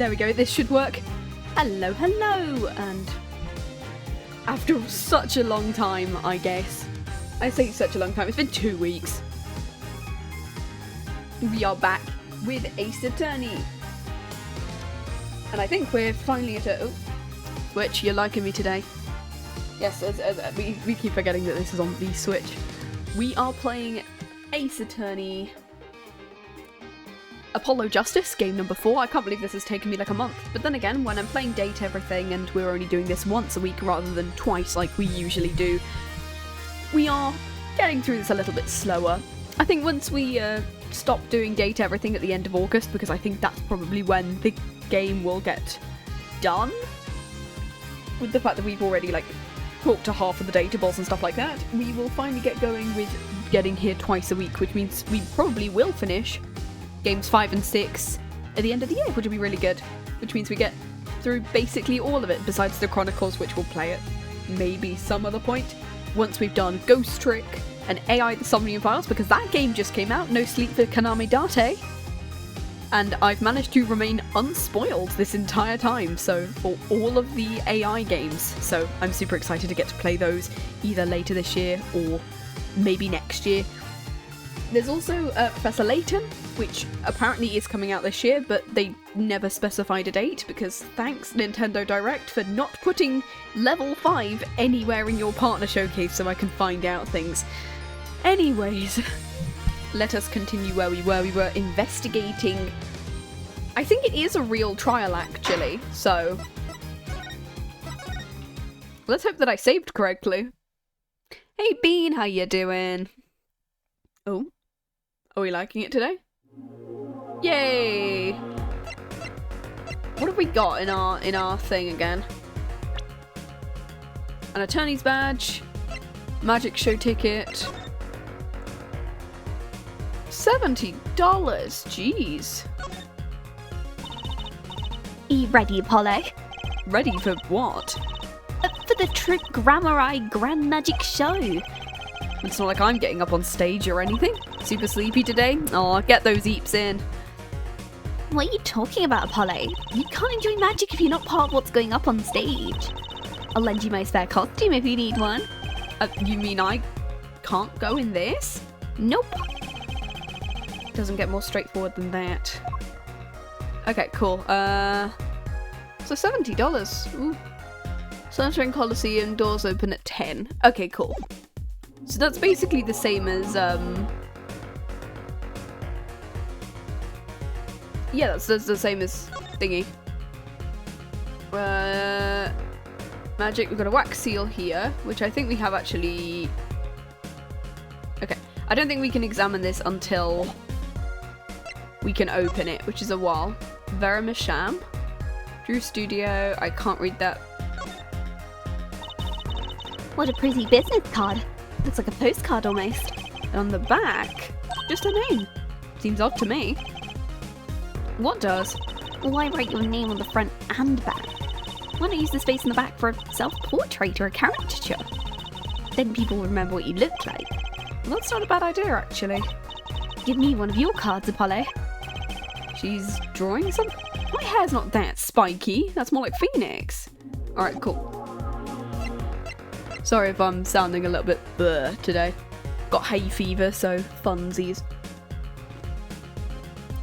There we go, this should work. Hello, hello! And after such a long time, I guess. I say such a long time, it's been 2 weeks. We are back with Ace Attorney. And I think we're finally at a... Oh, Switch, you're liking me today. Yes, we keep forgetting that this is on the Switch. We are playing Ace Attorney Apollo Justice, game number 4. I can't believe this has taken me like a month. But then again, when I'm playing Date Everything and we're only doing this once a week rather than twice like we usually do, we are getting through this a little bit slower. I think once we stop doing Date Everything at the end of August, because I think that's probably when the game will get done, with the fact that we've already like talked to half of the data boss and stuff like that, we will finally get going with getting here twice a week, which means we probably will finish games 5 and 6 at the end of the year, which will be really good. Which means we get through basically all of it, besides the Chronicles, which we'll play at maybe some other point, once we've done Ghost Trick and AI the Somnium Files, because that game just came out, No Sleep for Kaname Date. And I've managed to remain unspoiled this entire time, so for all of the AI games. So I'm super excited to get to play those either later this year or maybe next year. There's also Professor Layton, which apparently is coming out this year, but they never specified a date, because thanks Nintendo Direct for not putting level 5 anywhere in your partner showcase so I can find out things. Anyways, let us continue where we were. We were investigating... I think it is a real trial, actually, so... let's hope that I saved correctly. Hey Bean, how you doing? Oh, are we liking it today? Yay! What have we got in our thing again? An attorney's badge, magic show ticket, $70. Jeez. You ready, Apollo? Ready for what? For the Trick Grammar Grand Magic Show. It's not like I'm getting up on stage or anything. Super sleepy today? Oh, get those eeps in. What are you talking about, Apollo? You can't enjoy magic if you're not part of what's going up on stage. I'll lend you my spare costume if you need one. You mean I can't go in this? Nope. Doesn't get more straightforward than that. Okay, cool. So $70. Ooh. Sunshine Coliseum, doors open at 10. Okay, cool. So that's basically the same as, yeah, that's the same as thingy. Magic, we've got a wax seal here, which I think we have actually... Okay, I don't think we can examine this until we can open it, which is a while. Verima Sham. Drew Studio, I can't read that. What a pretty business card. Looks like a postcard almost. And on the back, just a name. Seems odd to me. What does? Why write your name on the front and back? Why not use the space in the back for a self-portrait or a caricature? Then people will remember what you look like. Well, that's not a bad idea, actually. Give me one of your cards, Apollo. She's drawing something? My hair's not that spiky. That's more like Phoenix. Alright, cool. Sorry if I'm sounding a little bit bleh today. Got hay fever, so funsies.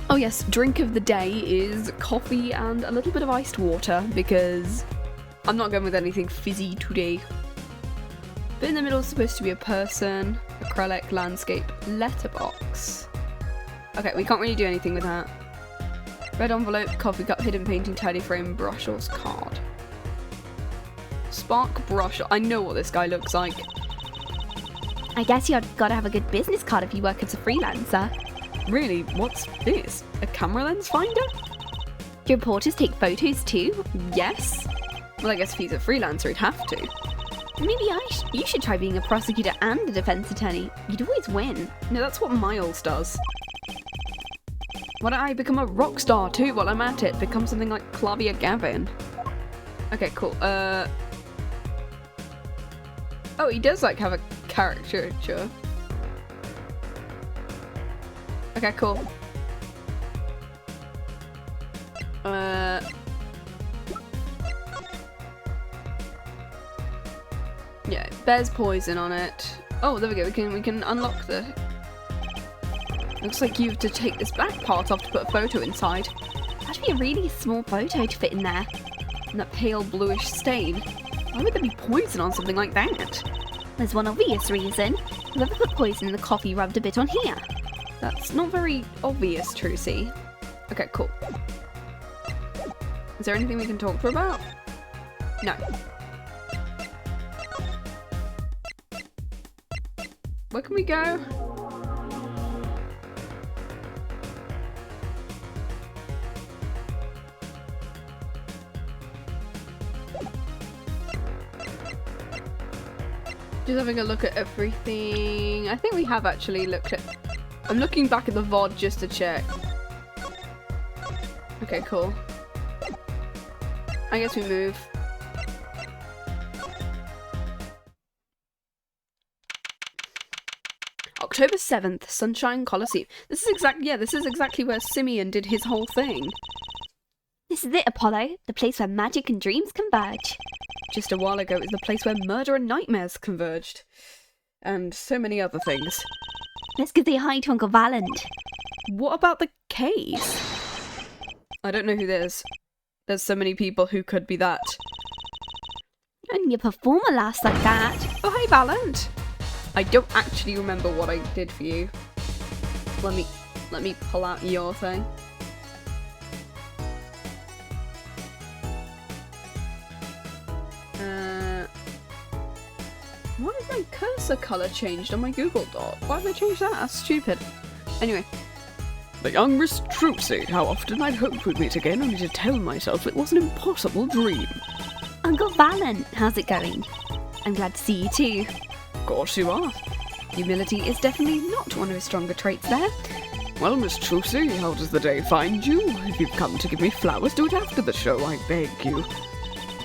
Oh yes, drink of the day is coffee and a little bit of iced water, because I'm not going with anything fizzy today. But in the middle is supposed to be a person, acrylic, landscape, letterbox. Okay, we can't really do anything with that. Red envelope, coffee cup, hidden painting, tidy frame, Brussels card. Spark brush. I know what this guy looks like. I guess you've got to have a good business card if you work as a freelancer. Really? What's this? A camera lens finder? Do reporters take photos too? Yes. Well, I guess if he's a freelancer, he'd have to. Maybe you should try being a prosecutor and a defense attorney. You'd always win. No, that's what Miles does. Why don't I become a rock star too while I'm at it? Become something like Clavia Gavin. Okay, cool. Oh, he does like have a caricature. Okay, cool. Yeah, bears poison on it. Oh, there we go. We can unlock the. Looks like you have to take this back part off to put a photo inside. That'd be a really small photo to fit in there. And that pale bluish stain. Why would there be poison on something like that? There's one obvious reason. Whoever put poison in the coffee rubbed a bit on here. That's not very obvious, Trucy. Okay, cool. Is there anything we can talk to her about? No. Where can we go? Just having a look at everything. I think we have actually looked at... I'm looking back at the VOD just to check. Okay, cool. I guess we move. October 7th, Sunshine Coliseum. This is exactly where Simeon did his whole thing. This is it, Apollo. The place where magic and dreams converge. Just a while ago, it was the place where murder and nightmares converged. And so many other things. Let's go say hi to Uncle Valent. What about the case? I don't know who there's. There's so many people who could be that. Only a performer laughs like that. Oh, hey, Valent. I don't actually remember what I did for you. Let me pull out your thing. Why is my cursor colour changed on my Google Doc? Why did I change that? That's stupid. Anyway. The young Miss Trucy, how often I'd hoped we'd meet again, only to tell myself it was an impossible dream. Uncle Valent, how's it going? I'm glad to see you too. Of course you are. Humility is definitely not one of his stronger traits there. Well, Miss Trucy, how does the day find you? If you've come to give me flowers, do it after the show, I beg you.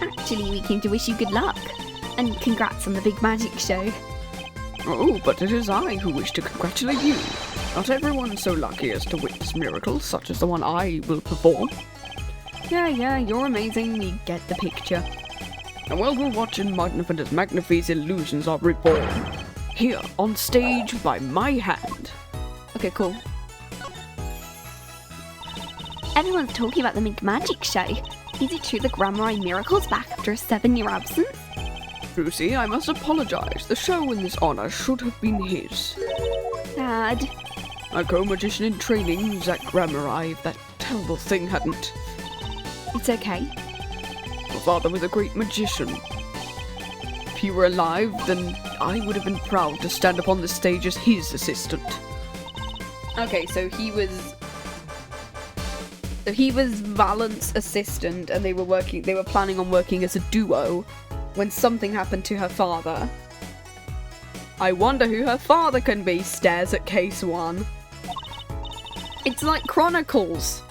Actually, we came to wish you good luck. And congrats on the big magic show. Oh, but it is I who wish to congratulate you. Not everyone is so lucky as to witness miracles such as the one I will perform. Yeah, you're amazing, we get the picture. And while we're watching Magnificent as Magnifi's illusions are reborn, here, on stage, by my hand. Okay, cool. Everyone's talking about the big magic show. Is it true the Grammar Miracle's back after a 7-year absence? Trucy, I must apologise. The show in this honour should have been his. Sad. My co-magician in training, Zach Grammar, if that terrible thing hadn't... It's okay. My father was a great magician. If he were alive, then I would have been proud to stand upon the stage as his assistant. Okay, so he was Valent's assistant, and they were planning on working as a duo when something happened to her father. I wonder who her father can be, stares at case 1. It's like Chronicles.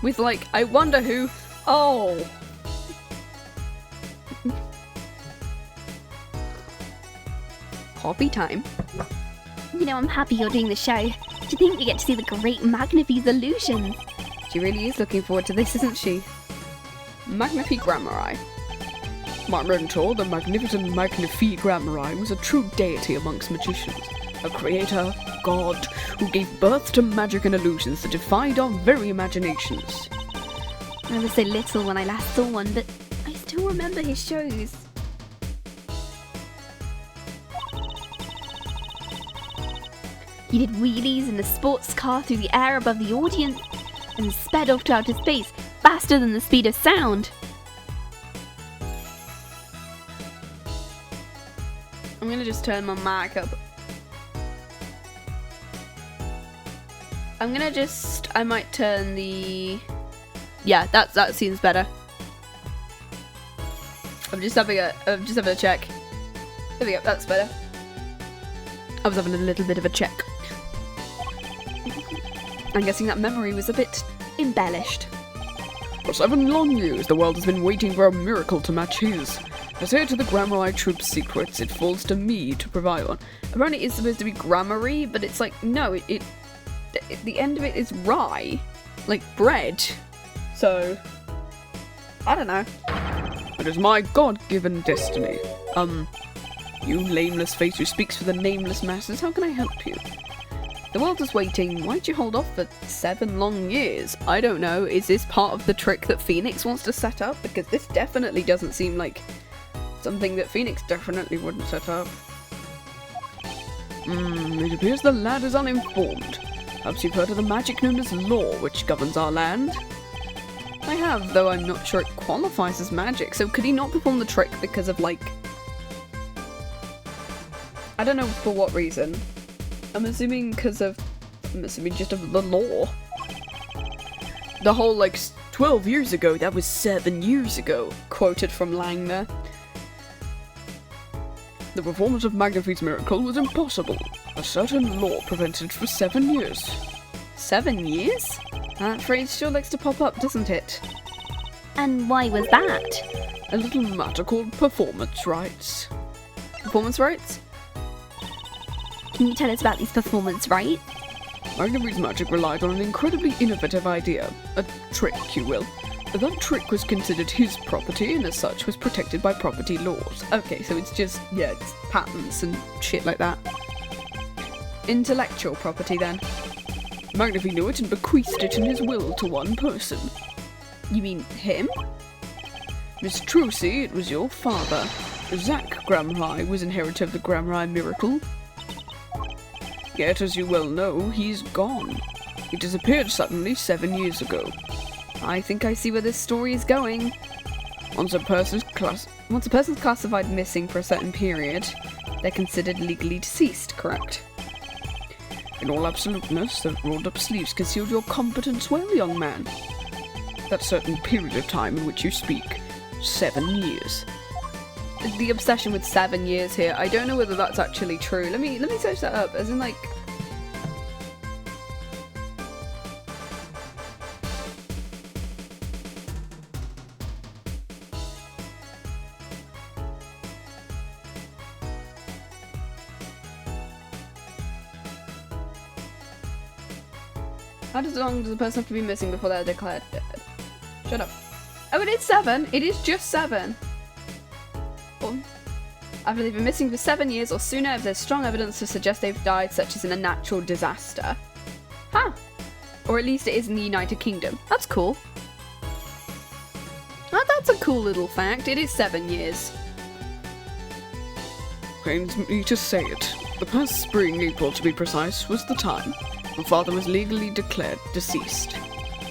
With like, I wonder who... Oh! Coffee time. You know, I'm happy you're doing the show. To think we get to see the great Magnifi's illusions. She really is looking forward to this, isn't she? Magnifi Grammari. My mentor, the magnificent Magnifi Grammari, was a true deity amongst magicians. A creator, god, who gave birth to magic and illusions that defied our very imaginations. I was so little when I last saw one, but I still remember his shows. He did wheelies in a sports car through the air above the audience and sped off to outer space faster than the speed of sound. I'm gonna just turn my mic up. I might turn the... Yeah, that seems better. I'm just having a check. There we go, that's better. I was having a little bit of a check. I'm guessing that memory was a bit embellished. For 7 long years, the world has been waiting for a miracle to match his. As heir to the Grammari Troupe's secrets, it falls to me to provide one. Apparently it's supposed to be grammary, but it's like, no, the end of it is rye. Like bread. So, I don't know. It is my God-given destiny. You nameless face who speaks for the nameless masses, how can I help you? The world is waiting. Why'd you hold off for 7 long years? I don't know. Is this part of the trick that Phoenix wants to set up? Because this definitely doesn't seem like something that Phoenix definitely wouldn't set up. It appears the lad is uninformed. Perhaps you've heard of the magic known as law, which governs our land? I have, though I'm not sure it qualifies as magic, so could he not perform the trick because of, like... I don't know for what reason. I'm assuming just of the law. The whole, like, 12 years ago, that was 7 years ago, quoted from Langner. The performance of Magnifie's miracle was impossible. A certain law prevented it for 7 years. 7 years? That phrase sure likes to pop up, doesn't it? And why was that? A little matter called performance rights. Performance rights? Can you tell us about these performance rights? Magnifie's magic relied on an incredibly innovative idea. A trick, you will. That trick was considered his property and as such was protected by property laws. Okay, so it's just, yeah, it's patents and shit like that. Intellectual property then. Magnifie knew it and bequeathed it in his will to one person. You mean him? Miss Trucy, it was your father. Zach Gramrai was inheritor of the Gramrai miracle. Yet, as you well know, he's gone. He disappeared suddenly 7 years ago. I think I see where this story is going. Once a person's classified missing for a certain period, they're considered legally deceased, correct? In all absoluteness, the rolled-up sleeves concealed your competence well, young man. That certain period of time in which you speak, 7 years. The obsession with 7 years here, I don't know whether that's actually true. Let me search that up, as in like... How long does a person have to be missing before they're declared dead? Shut up. Oh, it is 7! It is just 7! Well, after they've been missing for 7 years or sooner if there's strong evidence to suggest they've died, such as in a natural disaster. Huh. Or at least it is in the United Kingdom. That's cool. Oh, that's a cool little fact. It is 7 years. Pains me to say it. The past spring, April to be precise, was the time. My father was legally declared deceased.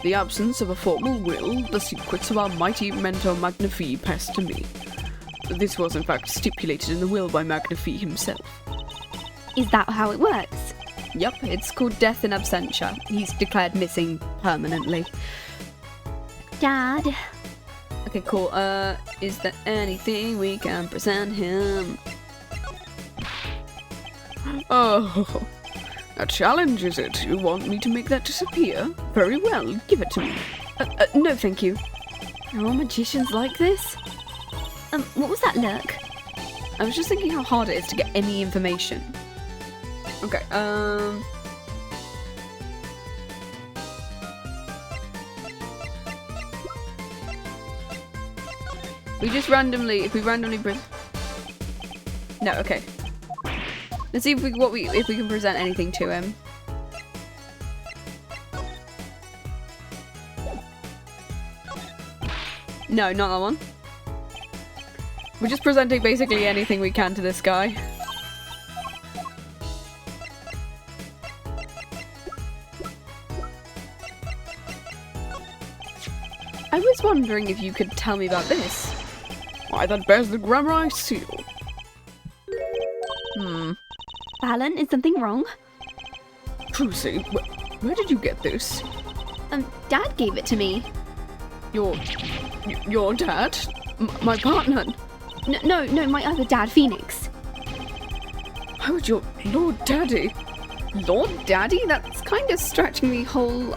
The absence of a formal will, the secrets of our mighty mentor Magnifie passed to me. This was in fact stipulated in the will by Magnifie himself. Is that how it works? Yup, it's called death in absentia. He's declared missing permanently. Dad. Okay, cool. Is there anything we can present him? Oh, a challenge, is it? You want me to make that disappear? Very well, give it to me. No thank you. Are all magicians like this? What was that look? I was just thinking how hard it is to get any information. Okay, if we randomly no, okay. Let's see if we can present anything to him. No, not that one. We're just presenting basically anything we can to this guy. I was wondering if you could tell me about this. Why, that bears the Gramrai seal. Alan, is something wrong? Trucy, where did you get this? Dad gave it to me. Your dad? My partner? No, my other dad, Phoenix. How would your Lord Daddy? Lord Daddy? That's kind of stretching the whole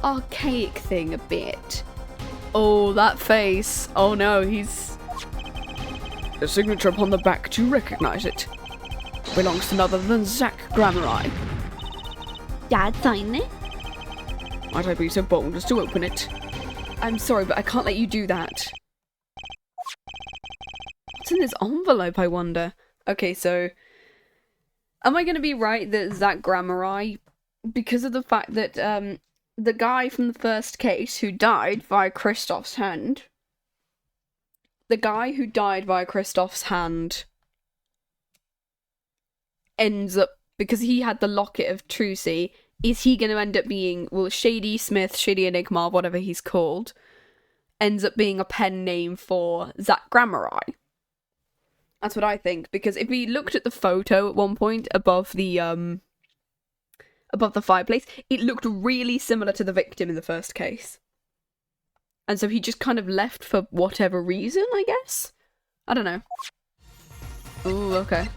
archaic thing a bit. Oh, that face. Oh no, he's... The signature upon the back, do you recognize it? Belongs to none other than Zach Gramrai. Dad signed it? Might I be so bold as to open it? I'm sorry, but I can't let you do that. What's in this envelope, I wonder? Okay, so... Am I going to be right that Zach Grammari, because of the fact that the guy from the first case who died via Kristoff's hand... The guy who died via Kristoff's hand ends up... Because he had the Locket of Trucy, is he going to end up being... Well, Shady Smith, Shady Enigma, whatever he's called, ends up being a pen name for Zach Grammari. That's what I think, because if we looked at the photo at one point above the fireplace, it looked really similar to the victim in the first case. And so he just kind of left for whatever reason, I guess? I don't know. Ooh, okay.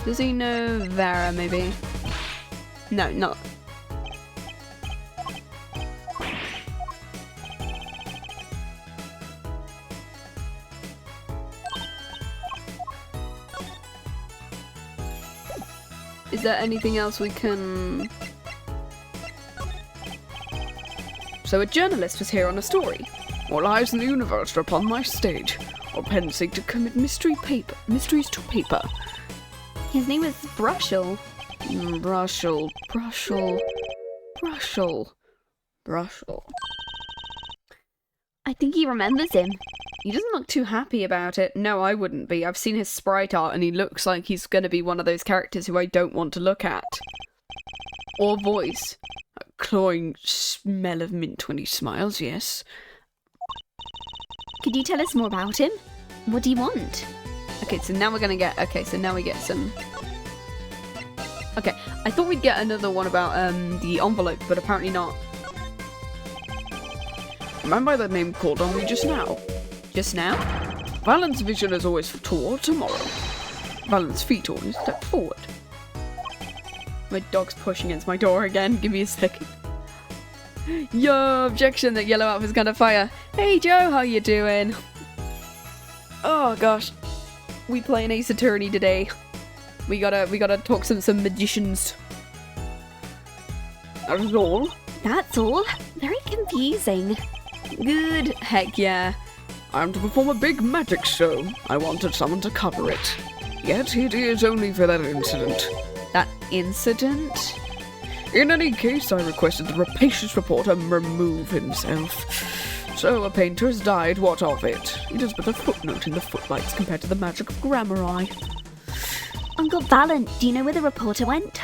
Does he know Vera, maybe? No, not... Is there anything else we can... So a journalist was here on a story. All eyes in the universe are upon my stage. Or pen seek to commit mysteries to paper. His name was Brushel. Brushel. I think he remembers him. He doesn't look too happy about it. No, I wouldn't be. I've seen his sprite art and he looks like he's going to be one of those characters who I don't want to look at. Or voice. A cloying smell of mint when he smiles, yes. Could you tell us more about him? What do you want? Okay, so now we're going to get... Okay, so now we get some... Okay, I thought we'd get another one about the envelope, but apparently not. A man by that name called on me just now. Just now? Valent's vision is always toward tomorrow. Valent's feet always step forward. My dog's pushing against my door again. Give me a second. Yo, objection that yellow outfit's gonna fire. Hey Joe, how you doing? Oh gosh. We playing Ace Attorney today. We gotta talk some magicians. That is all. That's all. Very confusing. Good. Heck yeah. I am to perform a big magic show. I wanted someone to cover it. Yet it is only for that incident. That incident? In any case, I requested the rapacious reporter remove himself. So a painter has died, what of it? It is but a footnote in the footlights compared to the magic of Grammari. Uncle Valent, do you know where the reporter went?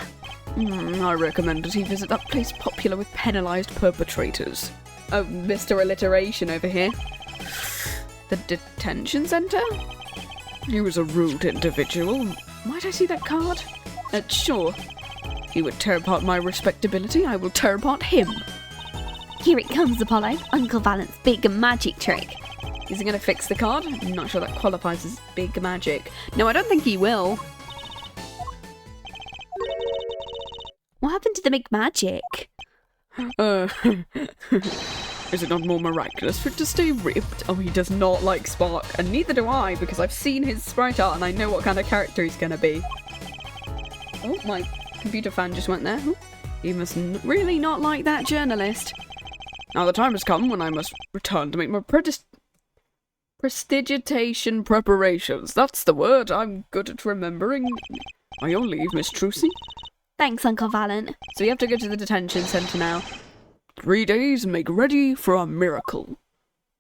I recommend that he visit that place popular with penalised perpetrators. Oh, Mr. Alliteration over here. The detention centre? He was a rude individual. Might I see that card? Sure. He would tear apart my respectability, I will tear apart him. Here it comes, Apollo. Uncle Valent's big magic trick. Is he going to fix the card? I'm not sure that qualifies as big magic. No, I don't think he will. What happened to the big magic? Is it not more miraculous for it to stay ripped? Oh, he does not like Spark, and neither do I, because I've seen his sprite art and I know what kind of character he's going to be. Oh, my computer fan just went there. He must really not like that journalist. Now the time has come when I must return to make my prestigitation preparations. That's the word. I'm good at remembering. Are you on leave, Miss Trucy? Thanks, Uncle Valent. So we have to go to the detention centre now. 3 days, make ready for a miracle.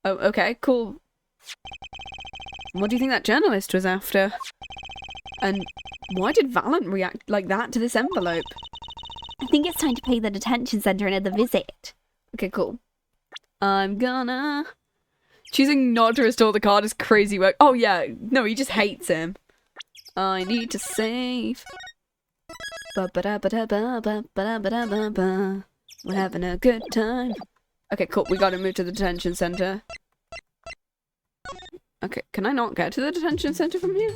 Oh, okay, cool. What do you think that journalist was after? And why did Valent react like that to this envelope? I think it's time to pay the detention centre another visit. Okay, cool. I'm gonna... Choosing not to restore the card is crazy work. Oh yeah, no, he just hates him. I need to save. Ba-ba-da-ba-da-ba-ba-ba-da-ba-da-ba. We're having a good time. Okay, cool. We gotta move to the detention centre. Okay, can I not get to the detention centre from here?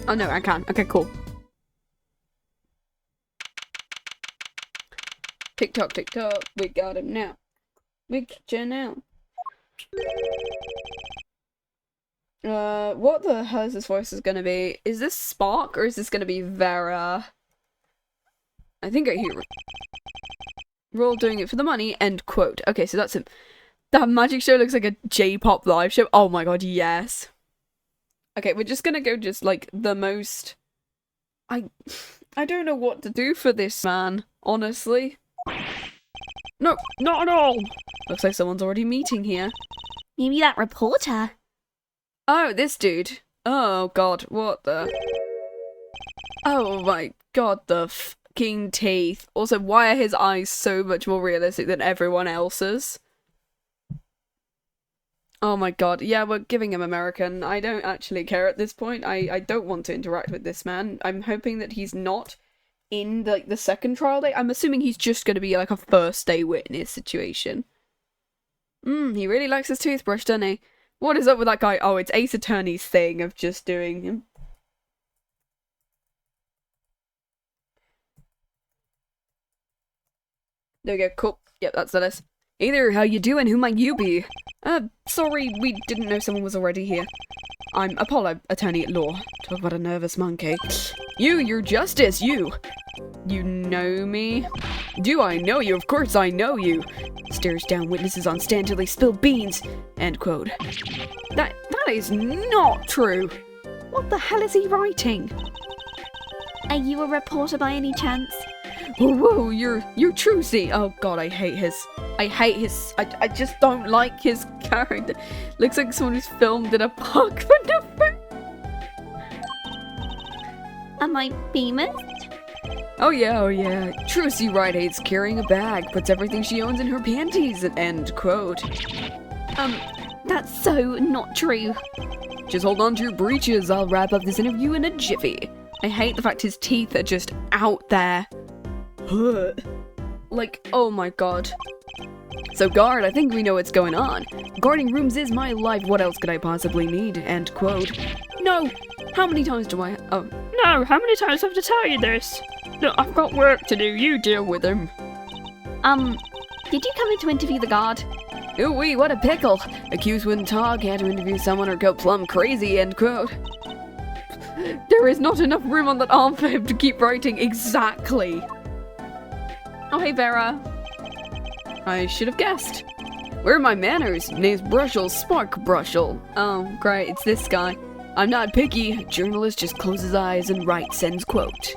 Oh no, I can. Okay, cool. Tick tock, we got him now. We got you now. What the hell is this voice gonna be? Is this Spark or is this gonna be Vera? I think I hear... We're all doing it for the money, end quote. Okay, so that's him. That magic show looks like a J-pop live show. Oh my god, yes. Okay, we're just gonna go just, like, the most... I don't know what to do for this man, honestly. No, not at all! Looks like someone's already meeting here. Maybe that reporter. Oh, this dude. Oh god, what the... Oh my god, the fucking teeth. Also, why are his eyes so much more realistic than everyone else's? Oh my god, yeah, we're giving him American. I don't actually care at this point. I don't want to interact with this man. I'm hoping that he's not in, like, the second trial day. I'm assuming he's just going to be, like, a first day witness situation. He really likes his toothbrush, doesn't he? What is up with that guy? Oh, it's Ace Attorney's thing of just doing him. There we go, cool. Yep, that's the list. Hey there, how you doing? Who might you be? Sorry, we didn't know someone was already here. I'm Apollo, attorney at law. Talk about a nervous monkey. You, your justice, you! You know me? Do I know you? Of course I know you! Stares down witnesses on stand till they spill beans! End quote. That is not true! What the hell is he writing? Are you a reporter by any chance? Whoa, you're Trucy! Oh god, I hate his, I just don't like his character. Looks like someone who's filmed in a park for nothing. Am I famous? Oh yeah. Trucy Wright hates carrying a bag, puts everything she owns in her panties, end quote. That's so not true. Just hold on to your breeches, I'll wrap up this interview in a jiffy. I hate the fact his teeth are just out there. Like, oh my god. So guard, I think we know what's going on. Guarding rooms is my life, what else could I possibly need? End quote. No! How many times do I... Oh. No, how many times do I have to tell you this? Look, I've got work to do, you deal with him. Did you come in to interview the guard? Ooh-wee, what a pickle. Accused wouldn't talk, had to interview someone or go plumb crazy, end quote. There is not enough room on that arm for him to keep writing exactly. Oh, hey, Vera. I should have guessed. Where are my manners? Name's Brushel, Spark Brushel. Oh, great, it's this guy. I'm not picky. Journalist just closes his eyes and writes, ends quote.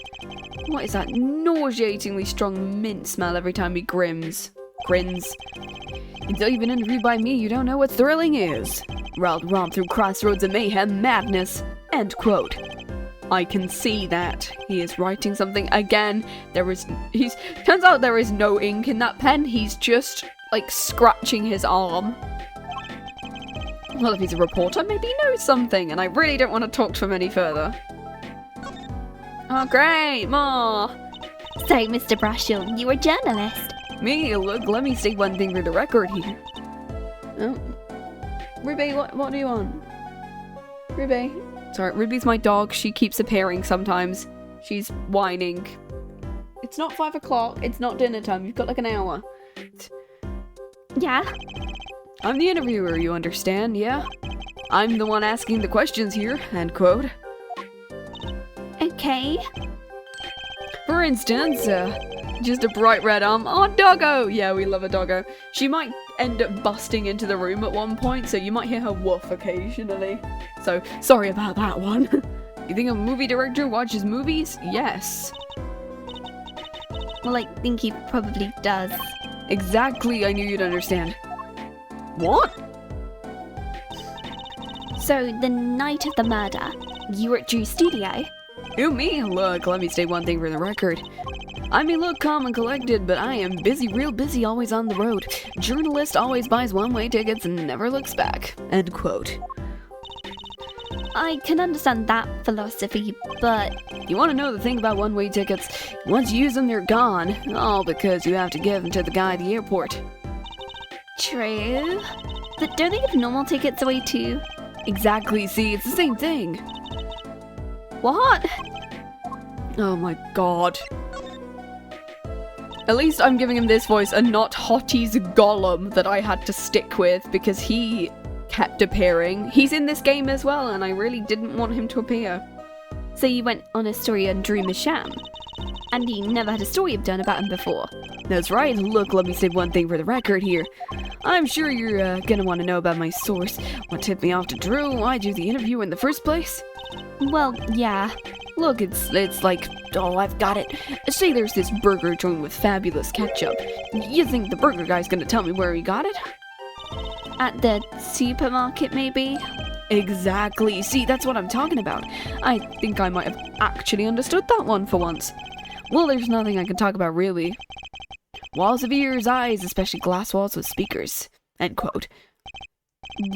What is that nauseatingly strong mint smell every time he grins? Until you've been interviewed by me, you don't know what thrilling is. Wild romp through crossroads of mayhem madness, end quote. I can see that. He is writing something again. Turns out there is no ink in that pen. He's just, like, scratching his arm. Well, if he's a reporter, maybe he knows something, and I really don't want to talk to him any further. Oh, great, more. So, Mr. Brushel, you a journalist? Me? Look, let me say one thing for the record here. Oh. Ruby, what do you want? Ruby? Sorry, Ruby's my dog. She keeps appearing sometimes. She's whining. It's not 5 o'clock. It's not dinner time. You've got like an hour. Yeah? I'm the interviewer, you understand, yeah? I'm the one asking the questions here, end quote. Okay. For instance, just a bright red arm. Oh, doggo! Yeah, we love a doggo. She might end up busting into the room at one point, so you might hear her woof occasionally. So, sorry about that one. You think a movie director watches movies? Yes. Well, I think he probably does. Exactly, I knew you'd understand. What? So, the night of the murder, you were at Drew's studio? Who, me? Look, let me state one thing for the record. I may look calm and collected, but I am busy, real busy, always on the road. Journalist always buys one-way tickets and never looks back. End quote. I can understand that philosophy, but... You want to know the thing about one-way tickets? Once you use them, they're gone. All because you have to give them to the guy at the airport. True. But don't they give normal tickets away too? Exactly, see, it's the same thing. What? Oh my god. At least I'm giving him this voice and not Hottie's Gollum that I had to stick with because he kept appearing. He's in this game as well and I really didn't want him to appear. So you went on a story on Dream of Sham? And you never had a story you've done about him before. That's right. Look, let me say one thing for the record here. I'm sure you're gonna want to know about my source. What tipped me off to Drew? Why do the interview in the first place? Well, yeah. Look, it's like, oh, I've got it. Say there's this burger joint with fabulous ketchup. You think the burger guy's gonna tell me where he got it? At the supermarket, maybe? Exactly. See, that's what I'm talking about. I think I might have actually understood that one for once. Well, there's nothing I can talk about, really. Walls of ears, eyes, especially glass walls with speakers. End quote.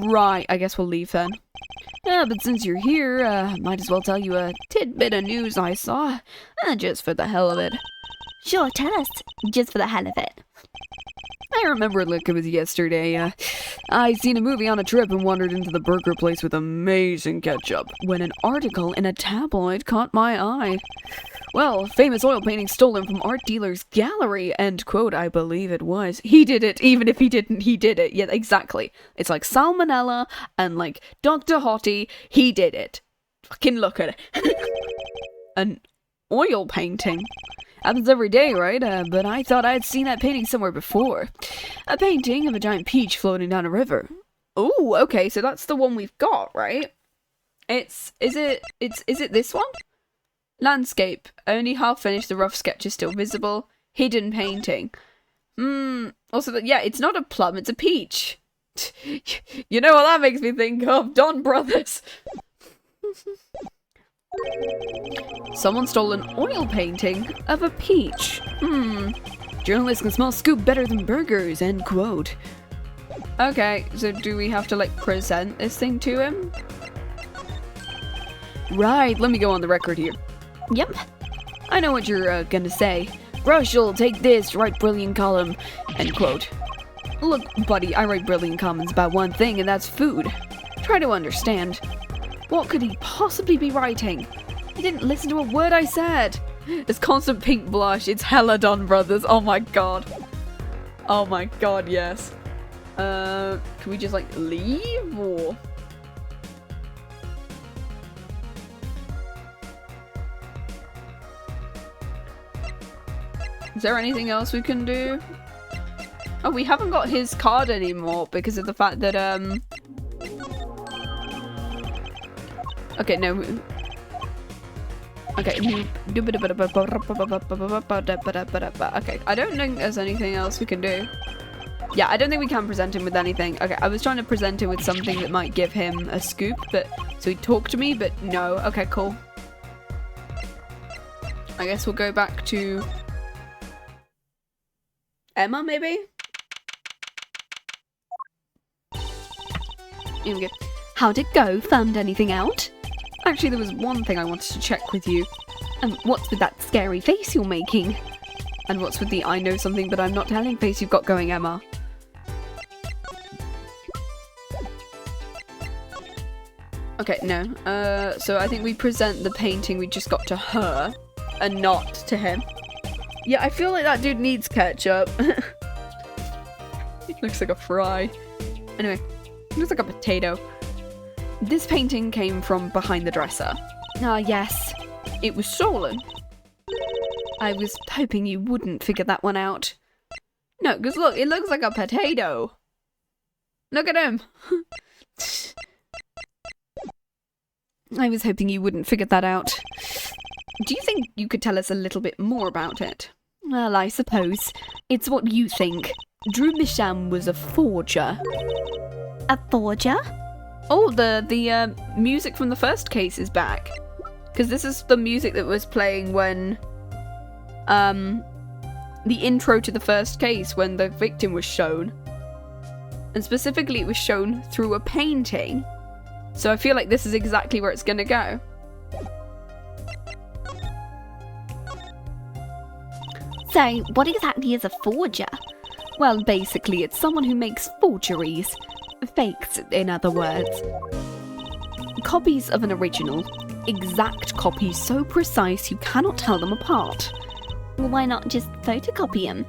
Right, I guess we'll leave then. Yeah, but since you're here, might as well tell you a tidbit of news I saw. Just for the hell of it. Sure, tell us. Just for the hell of it. I remember like it was yesterday. I seen a movie on a trip and wandered into the burger place with amazing ketchup when an article in a tabloid caught my eye. Well, famous oil painting stolen from art dealer's gallery, end quote, I believe it was. He did it, even if he didn't, he did it. Yeah, exactly. It's like Salmonella and like Dr. Hottie, he did it. Fucking look at it. An oil painting. Happens every day, right? But I thought I'd seen that painting somewhere before. A painting of a giant peach floating down a river. Oh, okay, so that's the one we've got, right? Is it this one? Landscape. Only half finished, the rough sketch is still visible. Hidden painting. Also, yeah, it's not a plum, it's a peach. You know what that makes me think of? Don Brothers. Someone stole an oil painting of a peach. Journalists can smell scoop better than burgers, end quote. Okay, so do we have to, like, present this thing to him? Right, let me go on the record here. Yep. I know what you're gonna say. Rush'll take this, write brilliant column, end quote. Look, buddy, I write brilliant comments about one thing, and that's food. Try to understand. What could he possibly be writing? He didn't listen to a word I said. It's constant pink blush. It's hella Don Brothers. Oh my god. Oh my god, yes. Can we just, like, leave, or...? Is there anything else we can do? Oh, we haven't got his card anymore because of the fact that, okay, no. Okay. Okay, I don't think there's anything else we can do. Yeah, I don't think we can present him with anything. Okay, I was trying to present him with something that might give him a scoop, but so he'd talk to me, but no. Okay, cool. I guess we'll go back to Emma, maybe? Here we go. How'd it go? Found anything out? Actually, there was one thing I wanted to check with you. And what's with that scary face you're making? And what's with the I know something but I'm not telling face you've got going, Emma? Okay, no. So I think we present the painting we just got to her and not to him. Yeah, I feel like that dude needs ketchup. He looks like a fry. Anyway, he looks like a potato. This painting came from behind the dresser. Ah, yes. It was stolen. I was hoping you wouldn't figure that one out. No, because look, it looks like a potato. Look at him. I was hoping you wouldn't figure that out. Do you think you could tell us a little bit more about it? Well, I suppose. It's what you think. Drew Misham was a forger. A forger? Oh, the music from the first case is back. Because this is the music that was playing when, the intro to the first case, when the victim was shown. And specifically, it was shown through a painting. So I feel like this is exactly where it's gonna go. So, what exactly is a forger? Well, basically, it's someone who makes forgeries. Fakes, in other words. Copies of an original. Exact copies so precise you cannot tell them apart. Well, why not just photocopy them?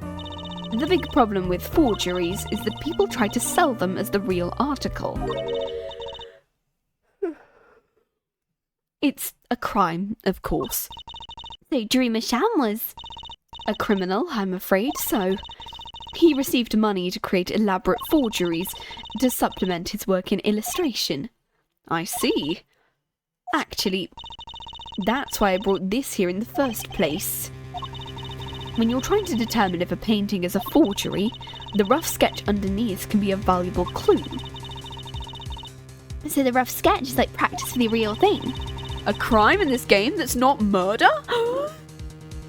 The big problem with forgeries is that people try to sell them as the real article. It's a crime, of course. So Drew Misham was A criminal, I'm afraid so. He received money to create elaborate forgeries to supplement his work in illustration. I see. Actually, that's why I brought this here in the first place. When you're trying to determine if a painting is a forgery, the rough sketch underneath can be a valuable clue. So the rough sketch is like practice for the real thing. A crime in this game that's not murder?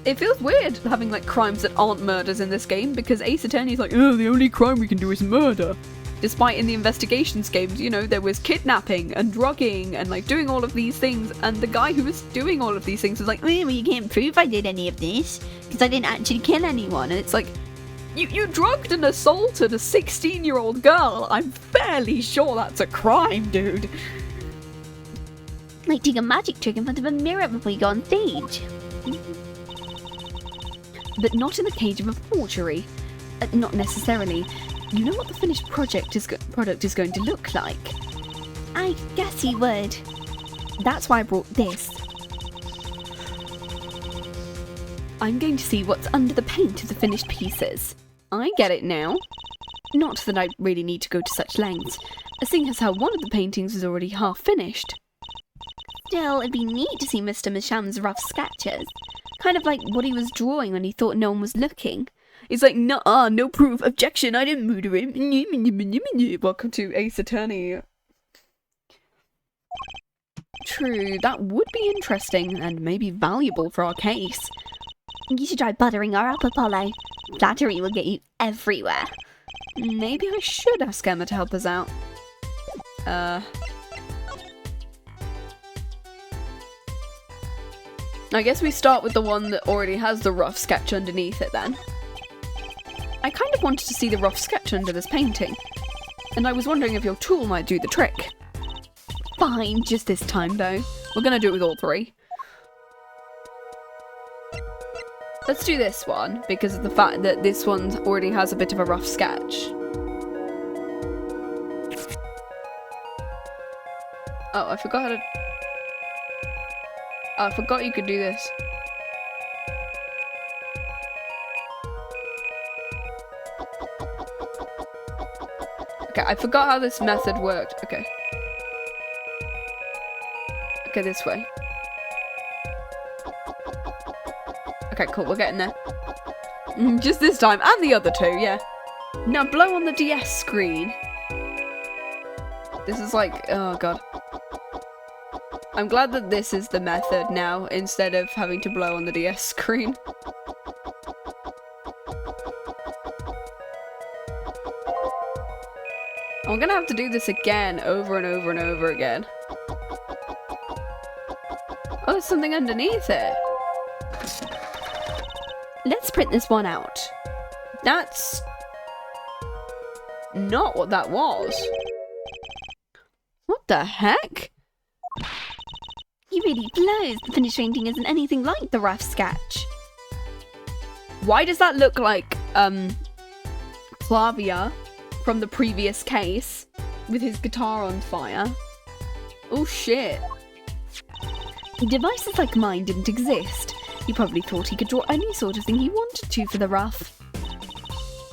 It feels weird having like crimes that aren't murders in this game because Ace Attorney's like, oh, the only crime we can do is murder. Despite in the investigations games, you know, there was kidnapping and drugging and like doing all of these things, and the guy who was doing all of these things was like, well, you can't prove I did any of this because I didn't actually kill anyone. And it's like, you drugged and assaulted a 16-year-old girl. I'm fairly sure that's a crime, dude. Like doing a magic trick in front of a mirror before you go on stage. But not in the cage of a forgery. Not necessarily. You know what the finished product is going to look like? I guess he would. That's why I brought this. I'm going to see what's under the paint of the finished pieces. I get it now. Not that I really need to go to such lengths, seeing as how one of the paintings is already half finished. Still, it'd be neat to see Mr. Misham's rough sketches. Kind of like what he was drawing when he thought no one was looking. It's like, nuh-uh, no proof, objection, I didn't murder him. Welcome to Ace Attorney. True, that would be interesting and maybe valuable for our case. You should try buttering her up, Apollo. Flattery will get you everywhere. Maybe I should ask Emma to help us out. I guess we start with the one that already has the rough sketch underneath it then. I kind of wanted to see the rough sketch under this painting, and I was wondering if your tool might do the trick. Fine, just this time though. We're gonna do it with all three. Let's do this one, because of the fact that this one already has a bit of a rough sketch. Oh, I forgot how to... Oh, I forgot you could do this. Okay, I forgot how this method worked. Okay. Okay, this way. Okay, cool, we're getting there. Just this time, and the other two, yeah. Now blow on the DS screen. This is like, oh god. I'm glad that this is the method now, instead of having to blow on the DS screen. I'm gonna have to do this again, over and over and over again. Oh, there's something underneath it. Let's print this one out. That's not what that was. What the heck? He really blows. The finished painting isn't anything like the rough sketch. Why does that look like, Flavia from the previous case with his guitar on fire? Oh shit. Devices like mine didn't exist. He probably thought he could draw any sort of thing he wanted to for the rough.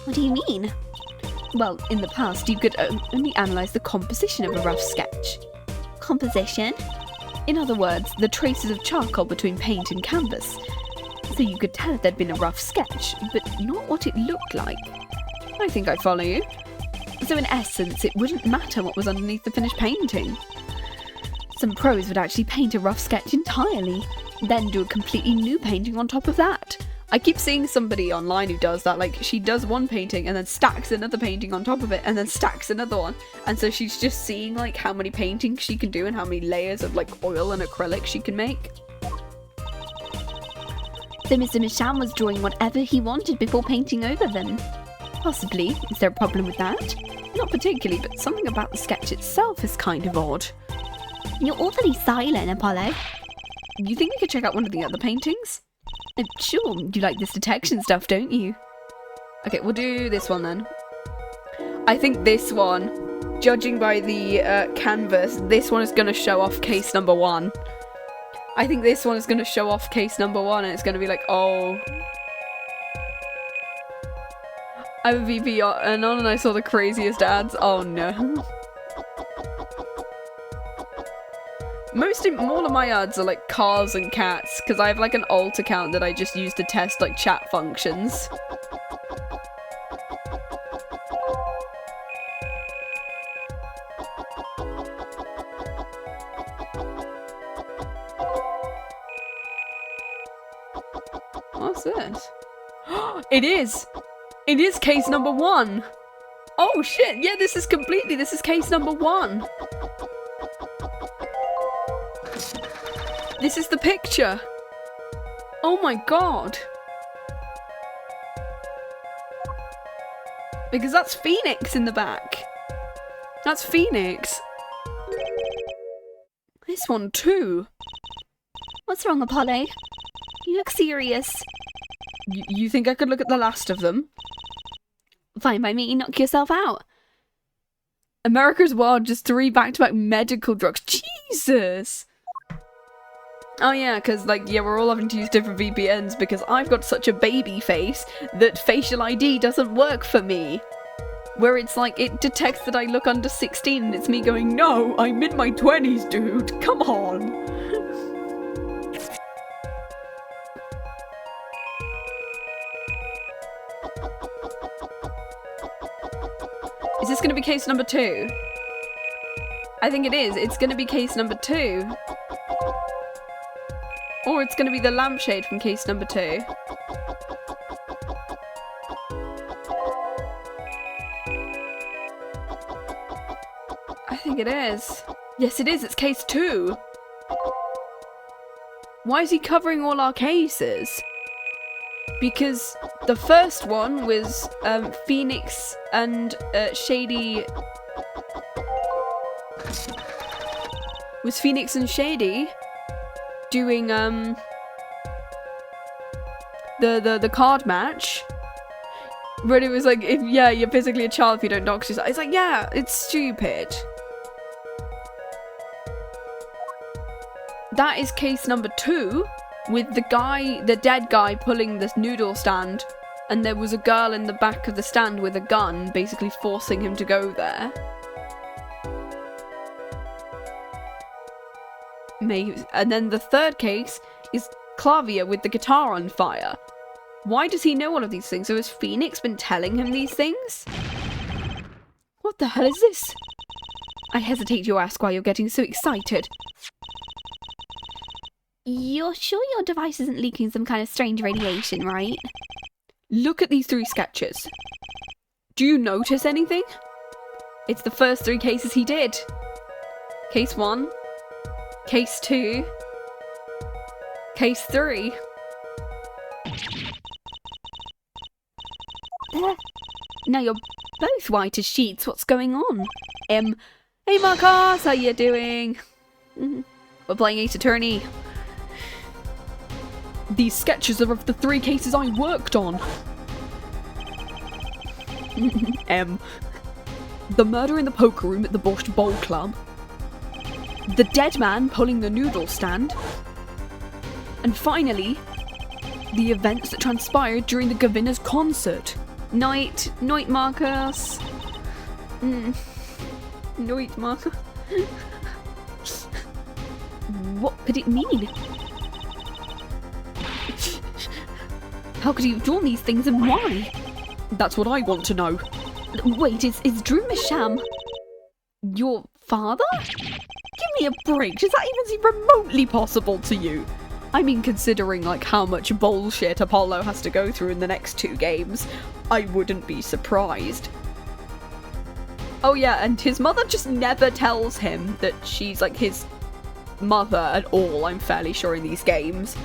What do you mean? Well, in the past you could only analyse the composition of a rough sketch. Composition? In other words, the traces of charcoal between paint and canvas. So you could tell if there'd been a rough sketch, but not what it looked like. I think I follow you. So in essence, it wouldn't matter what was underneath the finished painting. Some pros would actually paint a rough sketch entirely, then do a completely new painting on top of that. I keep seeing somebody online who does that, like she does one painting and then stacks another painting on top of it and then stacks another one. And so she's just seeing like how many paintings she can do and how many layers of like oil and acrylic she can make. So Mr. Misham was drawing whatever he wanted before painting over them. Possibly. Is there a problem with that? Not particularly, but something about the sketch itself is kind of odd. You're awfully silent, Apollo. You think we could check out one of the other paintings? Sure, you like this detection stuff, don't you? Okay, we'll do this one then. I think this one, judging by the canvas, this one is going to show off case number 1. I think this one is going to show off case number 1 and it's going to be like, oh, I have a VP and on and I saw the craziest ads. Oh no. All of my ads are like cars and cats, because I have like an alt account that I just use to test like chat functions. What's this? It is! It is case number 1! Oh shit, yeah, this is case number 1! This is the picture! Oh my god! Because that's Phoenix in the back! That's Phoenix! This one too! What's wrong, Apollo? You look serious. You think I could look at the last of them? Fine by me, knock yourself out. America's Wild, just 3 back-to-back medical drugs. Jesus! Oh yeah, because like, yeah, we're all having to use different VPNs because I've got such a baby face that facial ID doesn't work for me. Where it's like, it detects that I look under 16 and it's me going, no, I'm in my 20s, dude, come on. Is this going to be case number 2? I think it is. It's going to be case number 2. Or it's going to be the lampshade from case number 2. I think it is. Yes, it is. It's case 2. Why is he covering all our cases? Because the first one was Phoenix and Shady. Was Phoenix and Shady doing the card match? But it was like, if you're physically a child if you don't dox yourself. It's like, yeah, it's stupid. That is case number 2. With the dead guy pulling this noodle stand, and there was a girl in the back of the stand with a gun, basically forcing him to go there. Maybe. And then the third case is Clavia with the guitar on fire. Why does he know all of these things? So has Phoenix been telling him these things? What the hell is this? I hesitate to ask why you're getting so excited. You're sure your device isn't leaking some kind of strange radiation, right? Look at these 3 sketches. Do you notice anything? It's the first 3 cases he did. Case 1. Case 2. Case 3. Now you're both white as sheets. What's going on? Hey Marcos, how you doing? We're playing Ace Attorney. These sketches are of the 3 cases I worked on. The murder in the poker room at the Borscht Bowl Club. The dead man pulling the noodle stand. And finally, the events that transpired during the Govinna's concert. Night, Marcus. Night, Marcus. What could it mean? How could he have drawn these things and why? That's what I want to know. Wait, is Drew a sham? Your father? Give me a break. Does that even seem remotely possible to you? I mean, considering like how much bullshit Apollo has to go through in the next 2 games, I wouldn't be surprised. Oh yeah, and his mother just never tells him that she's like his mother at all, I'm fairly sure, in these games.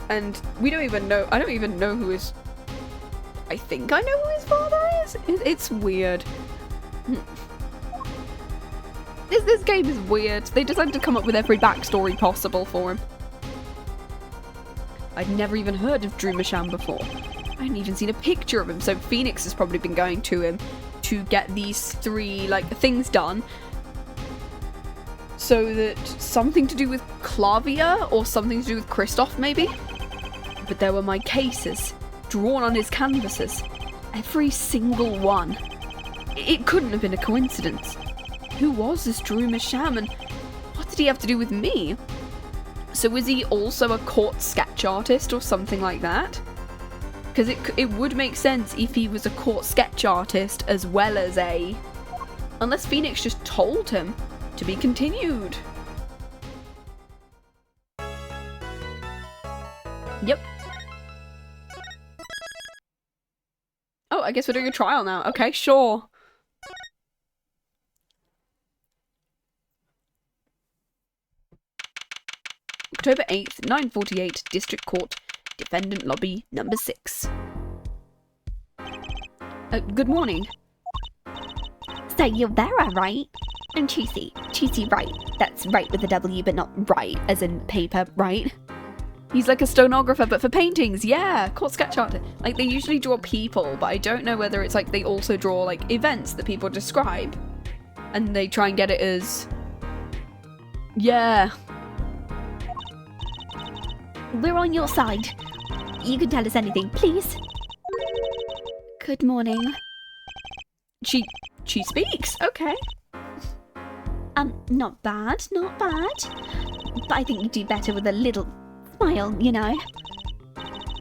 And we don't even know, I don't even know who his, I think I know who his father is? It's weird. This game is weird. They decided to come up with every backstory possible for him. I'd never even heard of Drew Masham before. I hadn't even seen a picture of him, so Phoenix has probably been going to him to get these 3 like things done. So that something to do with Clavia or something to do with Christoph maybe? But there were my cases, drawn on his canvases, Every single one. It couldn't have been a coincidence. Who was this Drew Sham, and what did he have to do with me? So was he also a court sketch artist or something like that? Because it would make sense if he was a court sketch artist as well as a... Unless Phoenix just told him to be continued. Yep. Oh, I guess we're doing a trial now. Okay, sure. October 8th, 9:48, District Court, Defendant Lobby, number 6. Good morning. So you're Vera, right? I'm Chusey. Chusey Wright. That's right with a W, but not right, as in paper, right? He's like a stenographer, but for paintings, yeah! Court sketch art. Like, they usually draw people, but I don't know whether it's like they also draw, like, events that people describe. And they try and get it as... Yeah. We're on your side. You can tell us anything, please. Good morning. She speaks? Okay. Not bad, not bad. But I think you do better with a little smile, you know.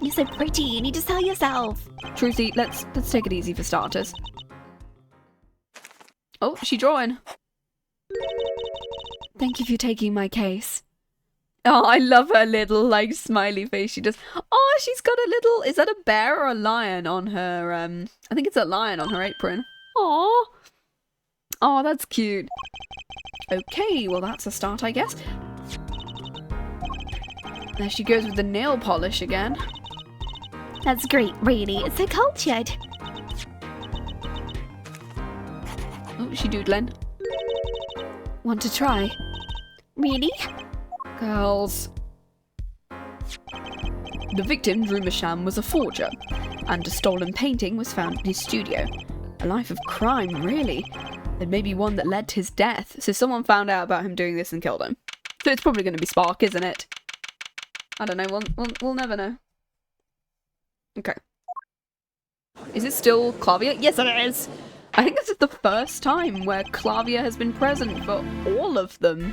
You're so pretty, you need to sell yourself. Truthy, let's take it easy for starters. Oh, she drawing. Thank you for taking my case. Oh, I love her little, like, smiley face she does. Oh, she's got a little... Is that a bear or a lion on her, I think it's a lion on her apron. Aww. Oh, that's cute. Okay, well, that's a start, I guess. There she goes with the nail polish again. That's great, really. It's so cultured. Oh, she doodling. Want to try? Really? Girls. The victim, Drew Masham, was a forger, and a stolen painting was found in his studio. A life of crime, really. And maybe one that led to his death. So someone found out about him doing this and killed him. So it's probably going to be Spark, isn't it? I don't know, we'll never know. Okay. Is it still Clavia? Yes, it is! I think this is the first time where Clavia has been present for all of them.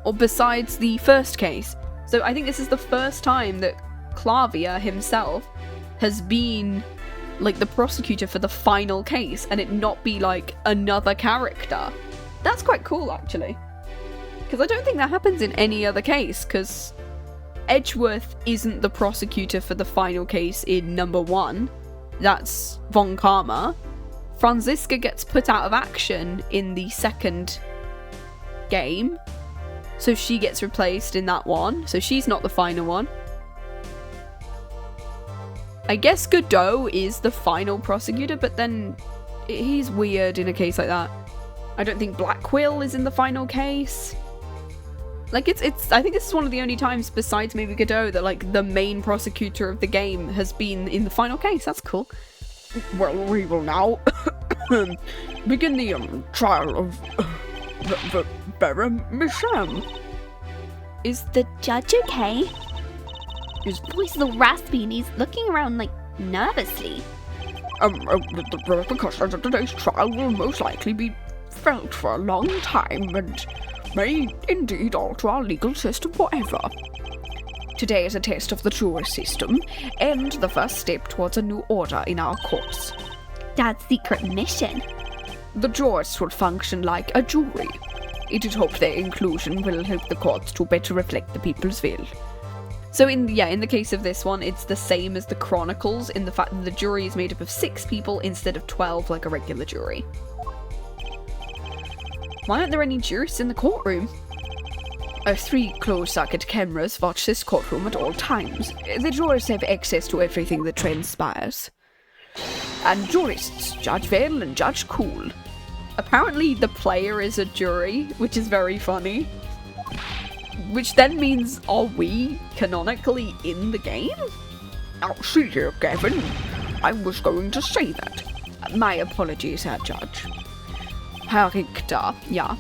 Or besides the first case. So I think this is the first time that Clavia himself has been, like, the prosecutor for the final case, and it not be, like, another character. That's quite cool, actually. Because I don't think that happens in any other case, because Edgeworth isn't the prosecutor for the final case in number 1. That's Von Karma. Franziska gets put out of action in the second game, so she gets replaced in that one, so she's not the final one. I guess Godot is the final prosecutor, but then he's weird in a case like that. I don't think Black Quill is in the final case. Like, I think this is one of the only times, besides maybe Godot, that, like, the main prosecutor of the game has been in the final case. That's cool. Well, we will now begin the trial of the Vera Misham. Is the judge okay? His voice is all raspy and he's looking around, like, nervously. The repercussions of today's trial will most likely be felt for a long time and may indeed alter our legal system forever. Today is a test of the jury system and the first step towards a new order in our courts. Dad's secret mission. The jurists will function like a jury. It is hoped their inclusion will help the courts to better reflect the people's will. So in the case of this one, it's the same as the Chronicles in the fact that the jury is made up of 6 people instead of 12 like a regular jury. Why aren't there any jurists in the courtroom? 3 closed-circuit cameras watch this courtroom at all times. The jurists have access to everything that transpires. And jurists, Judge Vale and Judge Cool. Apparently the player is a jury, which is very funny. Which then means, are we canonically in the game? Now, see here, Gavin. I was going to say that. My apologies, Herr Judge. Herr Richter, yeah.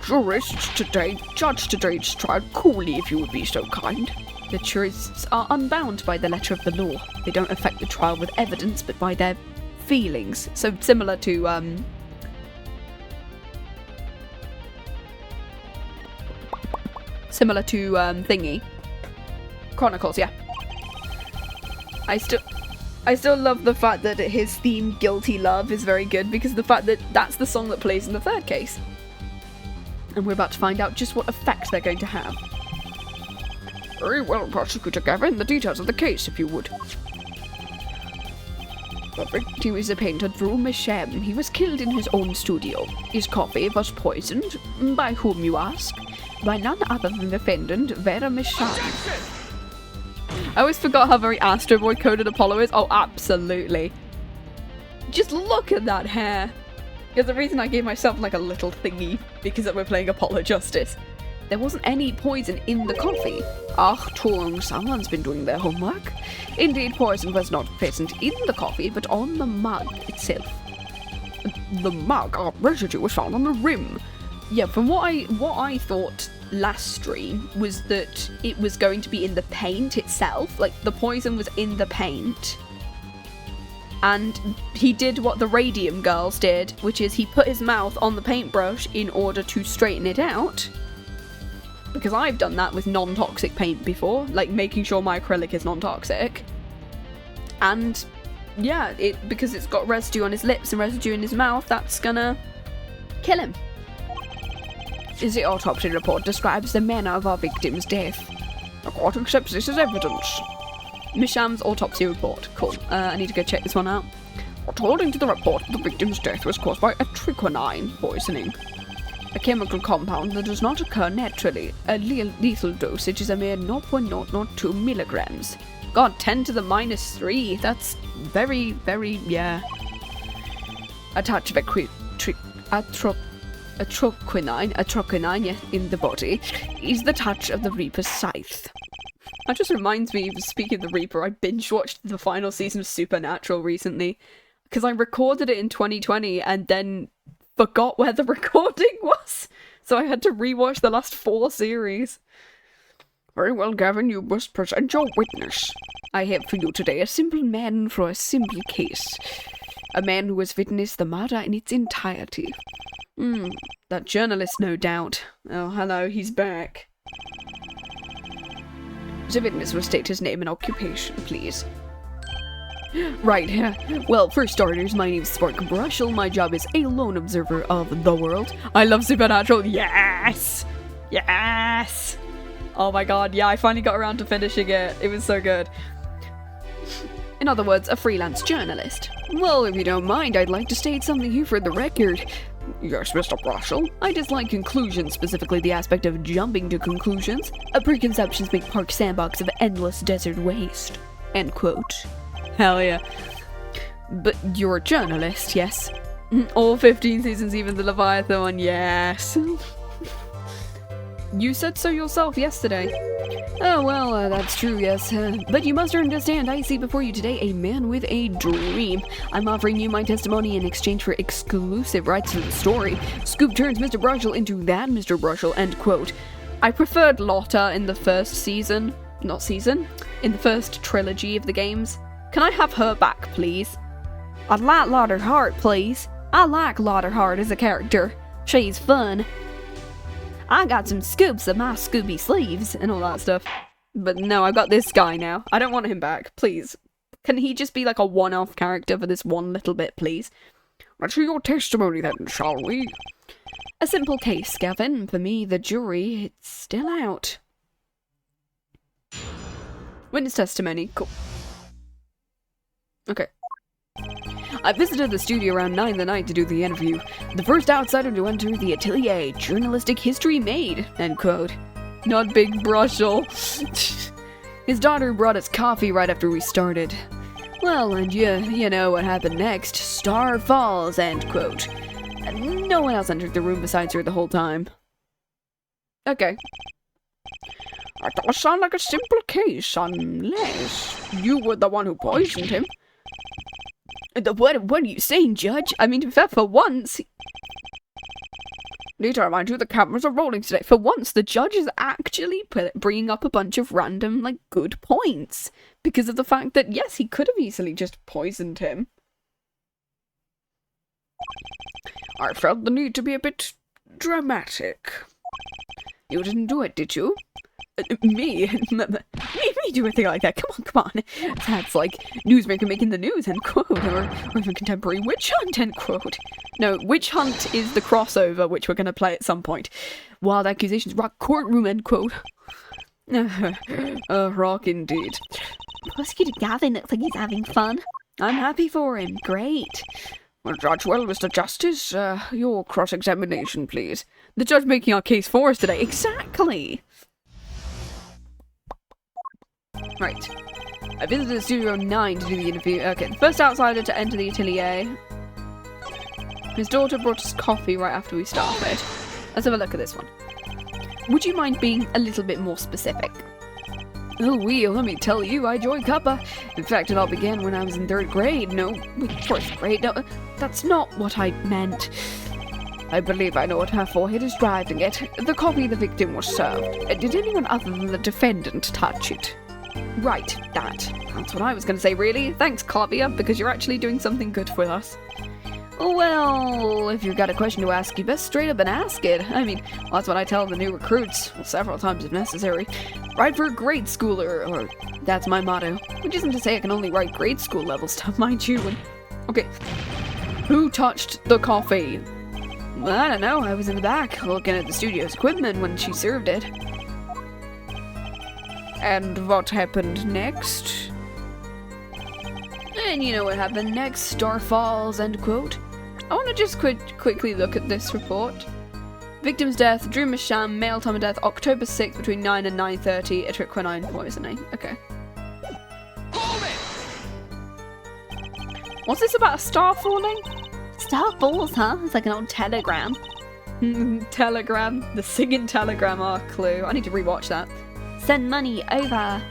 Jurists today, judge today's trial coolly, if you would be so kind. The jurists are unbound by the letter of the law. They don't affect the trial with evidence, but by their feelings. So similar to, thingy. Chronicles, yeah. I still love the fact that his theme, Guilty Love, is very good, because the fact that that's the song that plays in the third case. And we're about to find out just what effect they're going to have. Very well, Prosecutor Gavin. The details of the case, if you would. The victim is a painter Drew Sham. He was killed in his own studio. His coffee was poisoned. By whom, you ask? By none other than the defendant, Vera Sham. I always forgot how very Astro Boy coded Apollo is. Oh, absolutely. Just look at that hair. There's the reason I gave myself like a little thingy, because we're playing Apollo Justice. There wasn't any poison in the coffee. Achtung, someone's been doing their homework. Indeed, poison was not present in the coffee, but on the mug itself. The mug? Residue was found on the rim. Yeah, from what I thought last stream was that it was going to be in the paint itself. Like, the poison was in the paint. And he did what the Radium girls did, which is he put his mouth on the paintbrush in order to straighten it out. Because I've done that with non-toxic paint before, like making sure my acrylic is non-toxic. And yeah, because it's got residue on his lips and residue in his mouth, that's gonna kill him. The autopsy report describes the manner of our victim's death. The court accepts this as evidence. Miss Sham's autopsy report. Cool. I need to go check this one out. According to the report, the victim's death was caused by atriquinine poisoning, a chemical compound that does not occur naturally. A lethal dosage is a mere 0.002 milligrams. God, 10 to the -3. That's very, very, yeah. A touch of atriquinine, yeah, in the body is the touch of the Reaper's scythe. That just reminds me, speaking of the Reaper, I binge-watched the final season of Supernatural recently. Because I recorded it in 2020 and then forgot where the recording was. So I had to rewatch the last 4 series. Very well, Gavin, you must present your witness. I have for you today a simple man for a simple case. A man who has witnessed the murder in its entirety. That journalist, no doubt. Oh, hello, he's back. The witness will state his name and occupation, please. Right, well, for starters, my name's Spark Brushel. My job is a lone observer of the world. I love Supernatural. Yes! Yes! Oh my god, yeah, I finally got around to finishing it. It was so good. In other words, a freelance journalist. Well, if you don't mind, I'd like to state something here for the record. Yes, Mr. Brushel. I dislike conclusions, specifically the aspect of jumping to conclusions. Preconceptions make Park Sandbox of endless desert waste. End quote. Hell yeah. But you're a journalist, yes? All 15 seasons, even the Leviathan one, yes. You said so yourself yesterday. Oh, well, that's true, yes. But you must understand, I see before you today a man with a dream. I'm offering you my testimony in exchange for exclusive rights to the story. Scoop turns Mr. Brushel into that Mr. Brushel, end quote. I preferred Lotta in the first season. Not season. In the first trilogy of the games. Can I have her back, please? I'd like Lotta Hart, please. I like Lotta Hart as a character. She's fun. I got some scoops up my Scooby sleeves and all that stuff. But no, I've got this guy now. I don't want him back, please. Can he just be like a one-off character for this one little bit, please? Let's hear your testimony then, shall we? A simple case, Gavin. For me, the jury, it's still out. Witness testimony. Cool. Okay. I visited the studio around 9 the night to do the interview. The first outsider to enter the atelier. Journalistic history made. End quote. Not Big Brushel. His daughter brought us coffee right after we started. Well, and you know what happened next. Star falls. End quote. And no one else entered the room besides her the whole time. Okay. That does sound like a simple case, unless you were the one who poisoned him. What are you saying, Judge? I mean, for once... Need to remind you the cameras are rolling today. For once, the judge is actually bringing up a bunch of random, like, good points. Because of the fact that, yes, he could have easily just poisoned him. I felt the need to be a bit dramatic. You didn't do it, did you? Me do a thing like that. Come on. That's like newsmaker making the news, end quote, or even contemporary witch hunt, end quote. No, witch hunt is the crossover, which we're going to play at some point. Wild accusations, rock courtroom, end quote. Rock indeed. Prosecutor Gavin looks like he's having fun. I'm happy for him. Great. Well, Judge, Mr. Justice, your cross-examination, please. The judge making our case for us today. Exactly. Right. I visited Studio 9 to do the interview. Okay, the first outsider to enter the atelier. His daughter brought us coffee right after we started. Let's have a look at this one. Would you mind being a little bit more specific? Oh, let me tell you, I joined Kappa. In fact, it all began when I was in 3rd grade. No, wait, 4th grade. No, that's not what I meant. I believe I know what her forehead is driving it. The coffee the victim was served. Did anyone other than the defendant touch it? Right, that's what I was going to say, really. Thanks, Claudia, because you're actually doing something good for us. Well, if you've got a question to ask, you best straight up and ask it. I mean, that's what I tell the new recruits, several times if necessary. Write for a grade schooler, or that's my motto. Which isn't to say I can only write grade school level stuff, mind you. Okay, who touched the coffee? I don't know, I was in the back, looking at the studio's equipment when she served it. And what happened next? And you know what happened next, Star Falls, end quote. I want to just quickly look at this report. Victim's death, dream is sham, male time of death, October 6th between 9 and 9:30, atriquinine poisoning. Okay. What's this about a star falling? Star Falls, huh? It's like an old telegram. Telegram. The singing telegram, clue. I need to rewatch that. Send money over.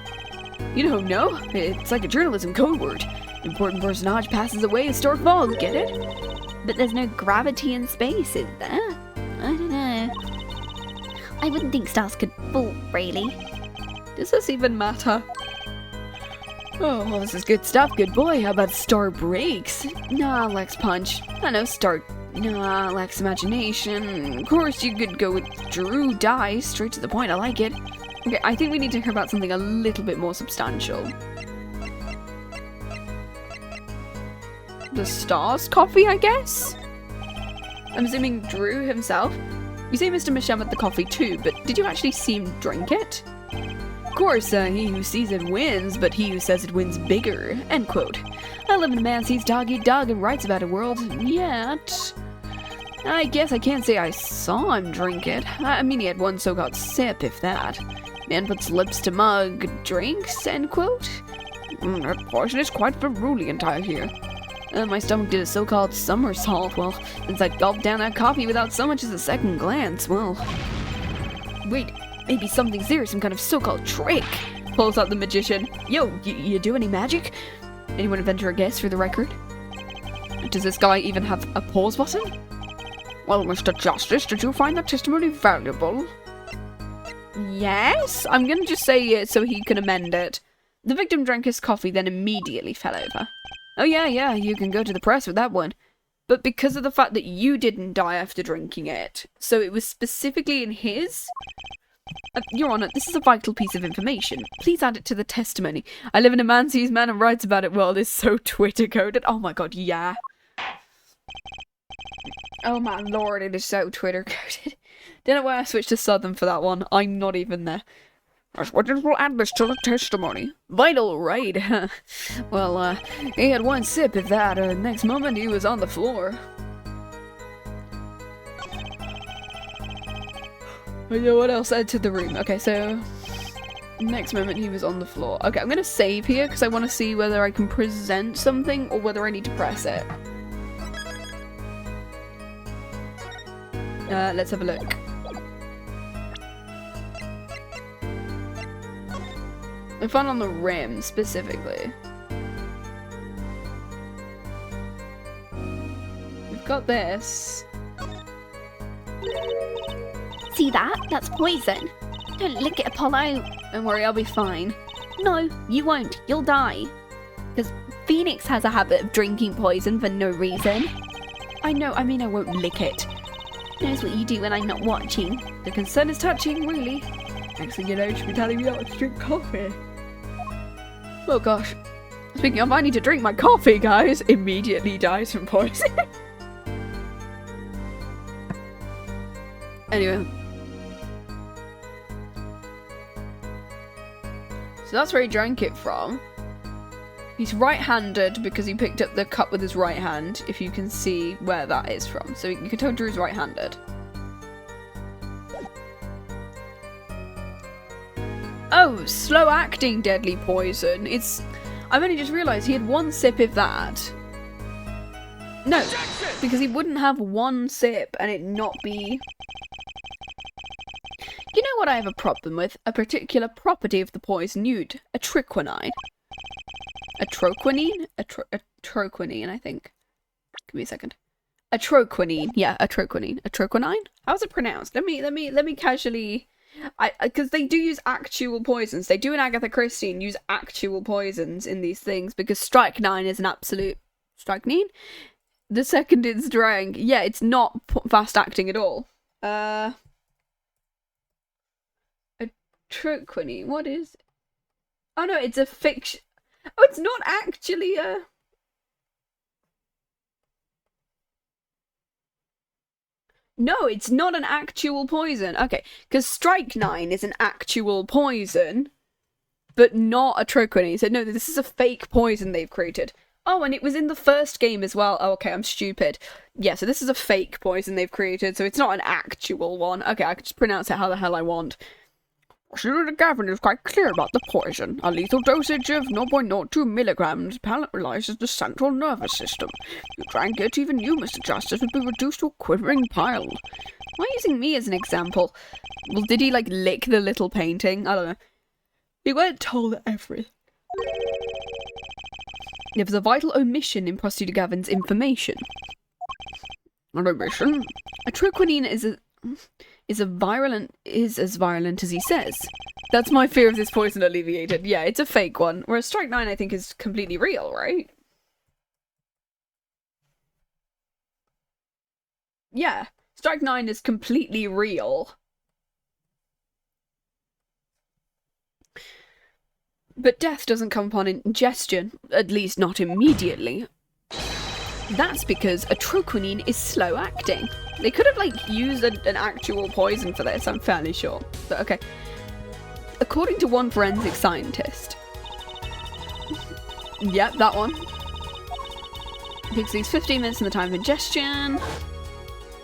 You don't know? It's like a journalism code word. Important personage passes away, a star falls, get it? But there's no gravity in space, is there? I don't know. I wouldn't think stars could fall, really. Does this even matter? Oh, well, this is good stuff, good boy. How about Star breaks? Nah, lacks punch. I know, star... Nah, lacks imagination. Of course, you could go with Drew dies. Straight to the point, I like it. Okay, I think we need to hear about something a little bit more substantial. The Stars coffee, I guess? I'm assuming Drew himself? You say Mr. Misham had the coffee too, but did you actually see him drink it? Of course, he who sees it wins, but he who says it wins bigger, end quote. I live in a man sees dog eat dog and writes about a world, yet... I guess I can't say I saw him drink it. I mean, he had one so-called sip, if that. Man puts lips to mug, drinks, end quote. That poison is quite virulent, I hear. My stomach did a so-called somersault. Well, since I gulped down that coffee without so much as a second glance, well... Wait, maybe something serious, some kind of so-called trick. Pulls out the magician. Yo, you do any magic? Anyone venture a guess for the record? Does this guy even have a pause button? Well, Mr. Justice, did you find the testimony valuable? Yes, I'm gonna just say it so he can amend it. The victim drank his coffee, then immediately fell over. Oh yeah, you can go to the press with that one. But because of the fact that you didn't die after drinking it, so it was specifically in his... Your Honour, this is a vital piece of information. Please add it to the testimony. I live in a man sees man and writes about it world is so Twitter-coded. Oh my god, yeah. Oh my lord, it is so Twitter-coded. Don't know why I switched to Southern for that one. I'm not even there. As witness will add this to the testimony. Vital, right? Well, he had one sip, if that. Next moment, he was on the floor. You know what else entered the room? Okay, so... Next moment, he was on the floor. Okay, I'm gonna save here, because I want to see whether I can present something, or whether I need to press it. Let's have a look. I found on the rim, specifically. We've got this. See that? That's poison. Don't lick it, Apollo. Don't worry, I'll be fine. No, you won't. You'll die. Because Phoenix has a habit of drinking poison for no reason. I know, I mean I won't lick it. Knows what you do when I'm not watching. The concern is touching, really. Next thing you know, she'll be telling me not to drink coffee. Oh gosh. Speaking of, I need to drink my coffee, guys. Immediately dies from poison. Anyway. So that's where he drank it from. He's right-handed because he picked up the cup with his right hand, if you can see where that is from. So you can tell Drew's right-handed. Oh, slow-acting deadly poison. I've only just realised he had one sip of that. No, because he wouldn't have one sip and it not be... You know what I have a problem with? A particular property of the poison used. A triquinine. A troquinine? A troquinine, I think. Give me a second. A troquinine. Yeah, a troquinine. A troquinine? How's it pronounced? Let me casually... Because they do use actual poisons. They do in Agatha Christie use actual poisons in these things because strychnine is an absolute... Strychnine? The second it's drank. Yeah, it's not fast acting at all. A troquinine. What is... Oh no, it's a fiction... Oh, it's not actually a... No, it's not an actual poison. Okay, because strychnine is an actual poison, but not a troquinine. So no, this is a fake poison they've created. Oh, and it was in the first game as well. Oh, okay, I'm stupid. Yeah, so this is a fake poison they've created, so it's not an actual one. Okay, I can just pronounce it how the hell I want. Senator Gavin is quite clear about the poison. A lethal dosage of 0.02 milligrams paralyzes the central nervous system. If you drank it, even you, Mr. Justice, would be reduced to a quivering pile. Why using me as an example? Well, did he, like, lick the little painting? I don't know. He weren't told everything. There was a vital omission in Prosecutor Gavin's information. An omission? A troquinine is as virulent as he says. That's my fear of this poison alleviated. Yeah, it's a fake one. Whereas strychnine, I think, is completely real, right? Yeah, strychnine is completely real. But death doesn't come upon ingestion, at least not immediately. That's because a troquinine is slow acting. They could have, like, used an actual poison for this, I'm fairly sure. But okay. According to one forensic scientist... Yep, that one. It takes at least 15 minutes from the time of ingestion.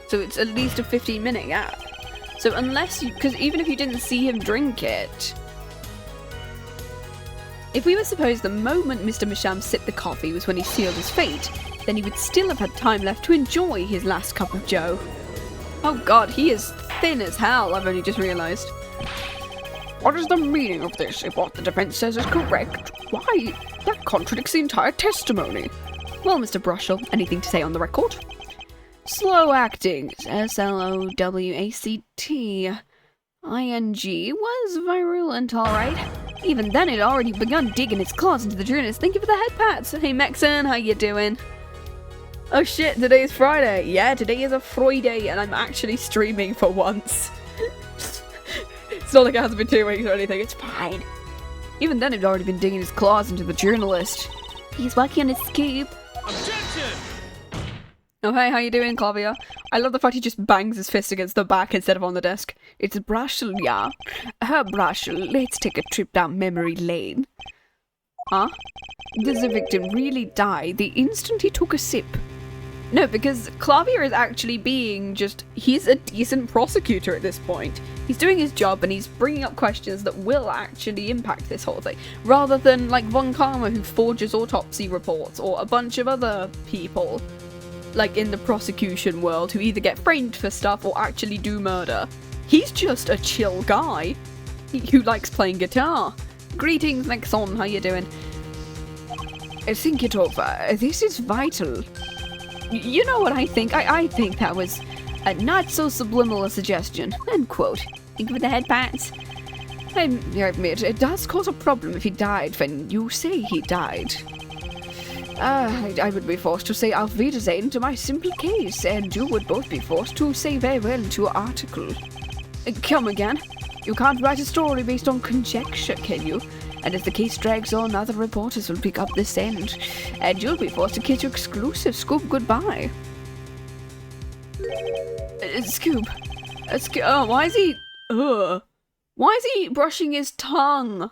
So it's at least a 15-minute gap. So unless you... Because even if you didn't see him drink it... If we were supposed the moment Mr. Masham sipped the coffee was when he sealed his fate, then he would still have had time left to enjoy his last cup of joe. Oh god, he is thin as hell, I've only just realised. What is the meaning of this if what the defence says is correct? Why? That contradicts the entire testimony. Well, Mr. Brushell, anything to say on the record? Slow acting, S-L-O-W-A-C-T-I-N-G, was virulent, alright. Even then, it had already begun digging its claws into the journalists. Thank you for the head pats. Hey, Mexan, how you doing? Oh shit, today is Friday. Yeah, today is a Friday, and I'm actually streaming for once. It's not like it hasn't been 2 weeks or anything, it's fine. Even then, it had already been digging its claws into the journalist. He's working on his scoop. Objection! Oh hey, how you doing, Clavia? I love the fact he just bangs his fist against the back instead of on the desk. It's Brushell, yeah. Brushell, let's take a trip down memory lane. Huh? Does the victim really die the instant he took a sip? No, because Clavia is actually being just... He's a decent prosecutor at this point. He's doing his job and he's bringing up questions that will actually impact this whole thing. Rather than, like, Von Karma who forges autopsy reports, or a bunch of other people, like, in the prosecution world, who either get framed for stuff or actually do murder. He's just a chill guy who likes playing guitar. Greetings, Nexon, how you doing? Think it over. This is vital. You know what I think? I think that was A not so subliminal a suggestion, end quote. Think of the head pats. I admit, it does cause a problem if he died when you say he died. I would be forced to say auf Wiedersehen to my simple case, and you would both be forced to say very well to your article. Come again? You can't write a story based on conjecture, can you? And as the case drags on, other reporters will pick up this end, and you'll be forced to kiss your exclusive scoop goodbye. Scoop. Oh, why is he... Why is he brushing his tongue?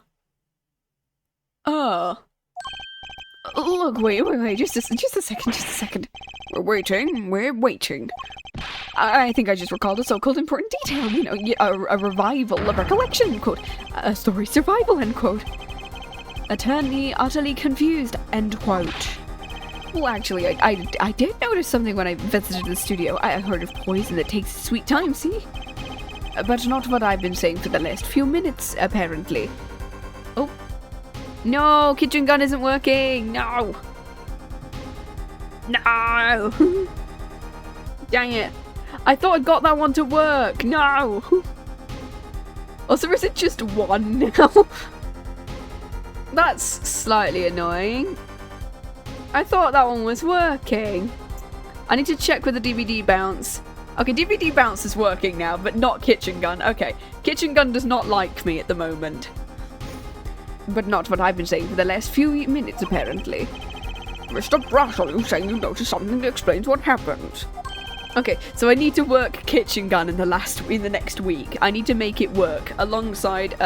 Look, wait, just a second. We're waiting. I think I just recalled a so-called important detail, you know, a revival, a recollection, quote, a story survival, end quote. Attorney utterly confused, end quote. Well, actually, I did notice something when I visited the studio. I heard of poison that takes sweet time, see? But not what I've been saying for the last few minutes, apparently. Oh. No, kitchen gun isn't working! No! No! Dang it. I thought I got that one to work! No! Also, is it just one now? That's slightly annoying. I thought that one was working. I need to check with the DVD bounce. Okay, DVD bounce is working now, but not kitchen gun. Okay, kitchen gun does not like me at the moment. But not what I've been saying for the last few minutes, apparently. Mr. Brussel, you saying you noticed something that explains what happened. Okay, so I need to work kitchen gun in the next week. I need to make it work alongside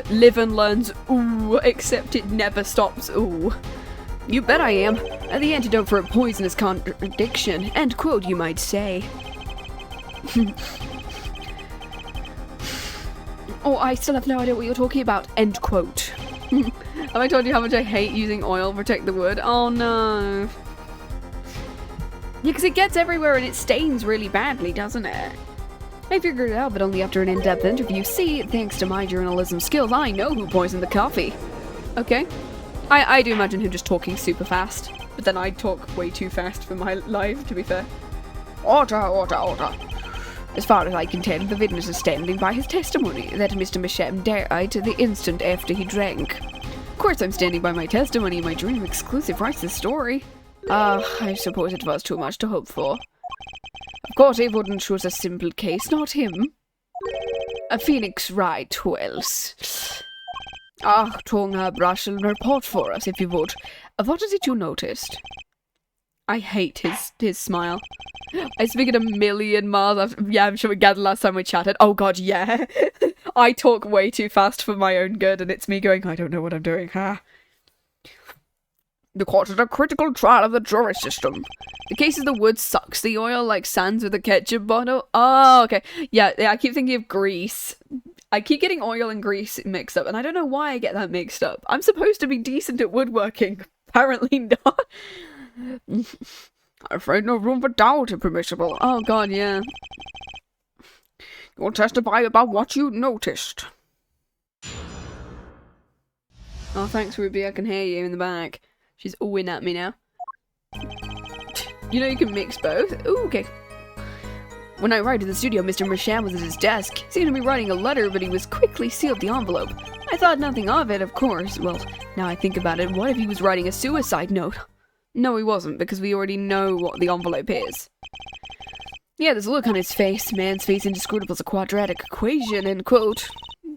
live and learns ooh, except it never stops ooh. You bet I am. The antidote for a poisonous contradiction. End quote, you might say. Oh, I still have no idea what you're talking about. End quote. Have I told you how much I hate using oil to protect the wood? Oh no. Yeah, because it gets everywhere and it stains really badly, doesn't it? I figured it out, but only after an in-depth interview. See, thanks to my journalism skills, I know who poisoned the coffee. Okay. I do imagine him just talking super fast, but then I talk way too fast for my life, to be fair. Order. As far as I can tell, the witness is standing by his testimony that Mr. Misham died the instant after he drank. Of course I'm standing by my testimony, my dream exclusive writes the story. I suppose it was too much to hope for. Of course he wouldn't choose a simple case, not him. A Phoenix Wright, who else? Tonga Brussel, report for us, if you would. What is it you noticed? I hate his smile. I speak at a million miles. Yeah, I'm sure we gathered last time we chatted. Oh god, yeah. I talk way too fast for my own good, and it's me going, I don't know what I'm doing, huh? The court is a critical trial of the jury system. The case of the wood sucks the oil like sands with a ketchup bottle. Oh, okay. Yeah, I keep thinking of grease. I keep getting oil and grease mixed up, and I don't know why I get that mixed up. I'm supposed to be decent at woodworking. Apparently not. I'm afraid no room for doubt is permissible. Oh god, yeah. You'll testify about what you noticed. Oh, thanks, Ruby. I can hear you in the back. She's oohing at me now. You know you can mix both? Ooh, okay. When I arrived at the studio, Mr. Misham was at his desk. He seemed to be writing a letter, but he was quickly sealed the envelope. I thought nothing of it, of course. Well, now I think about it, what if he was writing a suicide note? No, he wasn't, because we already know what the envelope is. Yeah, there's a look on his face. Man's face inscrutable as a quadratic equation, end quote.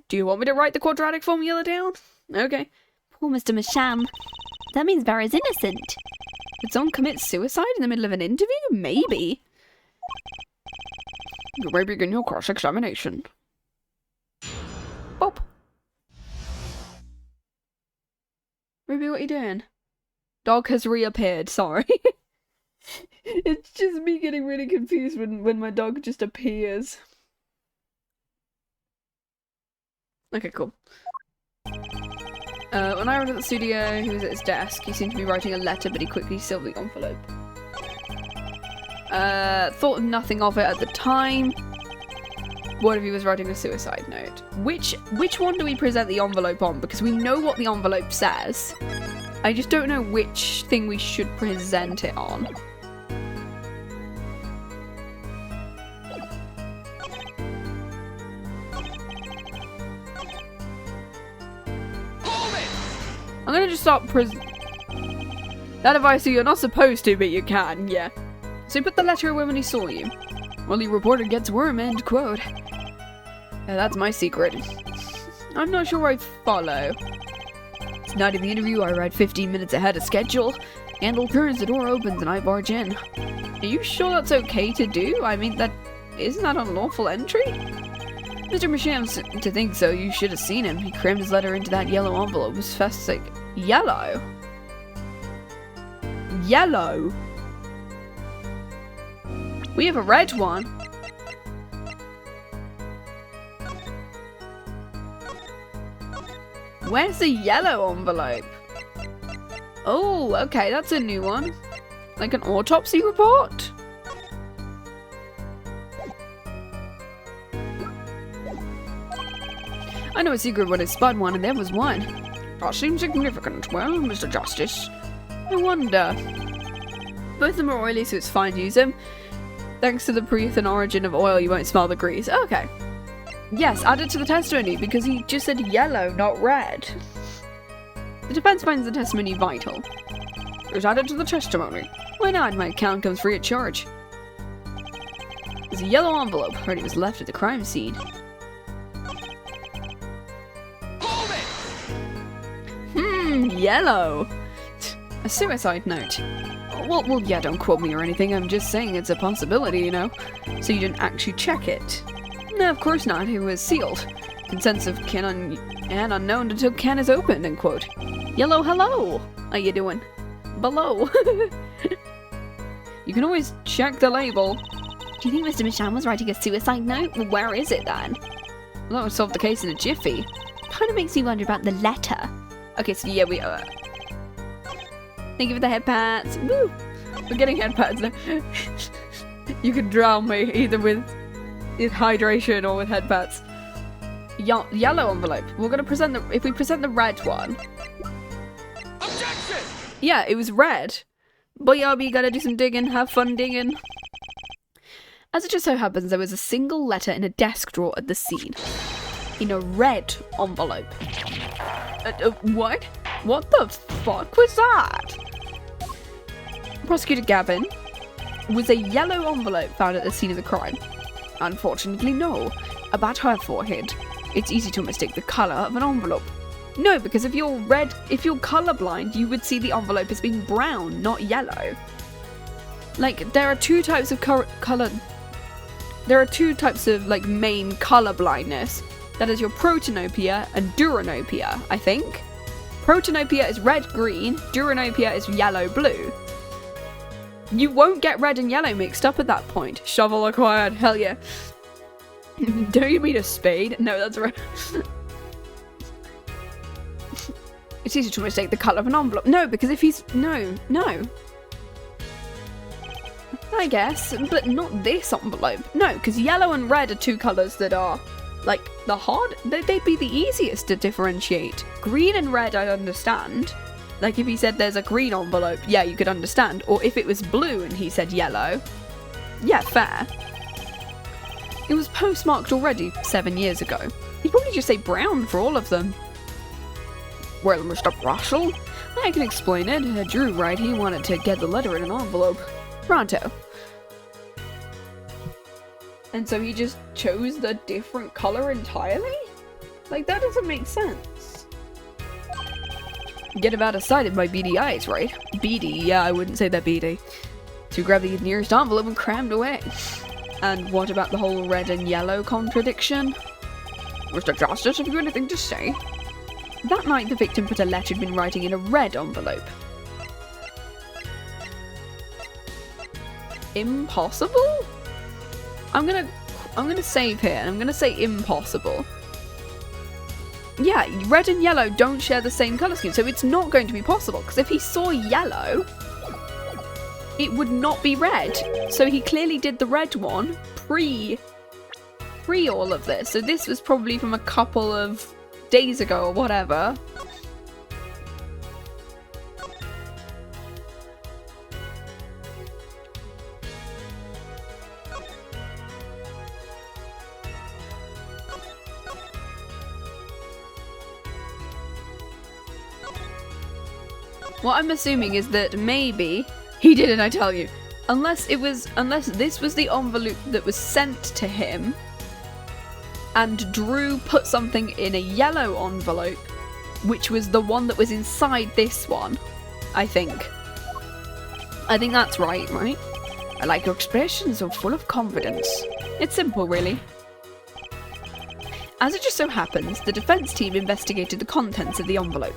Do you want me to write the quadratic formula down? Okay. Poor Mr. Misham. That means Vera's innocent. Did someone commit suicide in the middle of an interview? Maybe. You may begin your cross-examination. Bob. Ruby, what are you doing? Dog has reappeared, sorry. It's just me getting really confused when my dog just appears. Okay, cool. When I arrived at the studio, he was at his desk. He seemed to be writing a letter, but he quickly sealed the envelope. Thought nothing of it at the time. What if he was writing a suicide note? Which one do we present the envelope on? Because we know what the envelope says. I just don't know which thing we should present it on. I'm gonna just start that advice you're not supposed to, but you can, yeah. So he put the letter away when he saw you. Well, he reported gets worm, end quote. Yeah, that's my secret. I'm not sure I follow. It's night of the interview, I arrive 15 minutes ahead of schedule. Handle turns, the door opens, and I barge in. Are you sure that's okay to do? I mean, isn't that unlawful entry? Mr. Masham's to think so, you should have seen him. He crammed his letter into that yellow envelope. It was festic. Yellow? Yellow? We have a red one. Where's the yellow envelope? Oh, okay, that's a new one. Like an autopsy report? I know a secret when I spot one, and there was one. That seems significant. Well, Mr. Justice, I wonder. Both of them are oily, so it's fine to use them. Thanks to the proof and origin of oil, you won't smell the grease. Okay. Yes, add it to the testimony, because he just said yellow, not red. The defense finds the testimony vital. It's added to the testimony. Why not? My account comes free of charge. There's a yellow envelope. Heard it was left at the crime scene. Yellow. A suicide note. Well, yeah, don't quote me or anything. I'm just saying it's a possibility, you know. So you didn't actually check it? No, of course not. It was sealed. Consents of kin and unknown until can is opened, end quote. Yellow hello. How you doing? Below. You can always check the label. Do you think Mr. Masham was writing a suicide note? Well, where is it then? Well, that would solve the case in a jiffy. Kind of makes me wonder about the letter. Okay, so yeah, we are. Thank you for the head pats. Woo! We're getting head pats now. You can drown me either with hydration or with head pats. Yellow envelope. We're gonna present if we present the red one. Objection! Yeah, it was red. But yeah, we gotta do some digging, have fun digging. As it just so happens, there was a single letter in a desk drawer at the scene. In a red envelope. What? What the fuck was that? Prosecutor Gavin, was a yellow envelope found at the scene of the crime? Unfortunately, no. About her forehead. It's easy to mistake the colour of an envelope. No, because if you're colourblind, you would see the envelope as being brown, not yellow. Like, there are two types of There are two types of, like, main colour blindness. That is your protanopia and duranopia, I think. Protanopia is red-green, duranopia is yellow-blue. You won't get red and yellow mixed up at that point. Shovel acquired, hell yeah. Don't you mean a spade? No, that's right. It's easy to mistake the colour of an envelope. No, because if he's... No. I guess, but not this envelope. No, because yellow and red are two colours that are... like, the hard, they'd be the easiest to differentiate. Green and red, I understand. Like, if he said there's a green envelope, yeah, you could understand. Or if it was blue and he said yellow, yeah, fair. It was postmarked already 7 years ago. He'd probably just say brown for all of them. Well, Mr. Russell, I can explain it. Drew, right, he wanted to get the letter in an envelope. Pronto. And so he just chose the different colour entirely? Like, that doesn't make sense. Get about excited by beady eyes, right? Beady, yeah, I wouldn't say that beady. So grab the nearest envelope and crammed away. And what about the whole red and yellow contradiction? Mr. Justice, have you anything to say? That night, the victim put a letter he'd been writing in a red envelope. Impossible? I'm gonna save here, and I'm gonna say impossible. Yeah, red and yellow don't share the same colour scheme, so it's not going to be possible, because if he saw yellow, it would not be red. So he clearly did the red one pre all of this. So this was probably from a couple of days ago or whatever. What I'm assuming is that maybe he didn't, I tell you. Unless this was the envelope that was sent to him, and Drew put something in a yellow envelope, which was the one that was inside this one, I think. I think that's right? I like your expression, so full of confidence. It's simple, really. As it just so happens, the defense team investigated the contents of the envelope,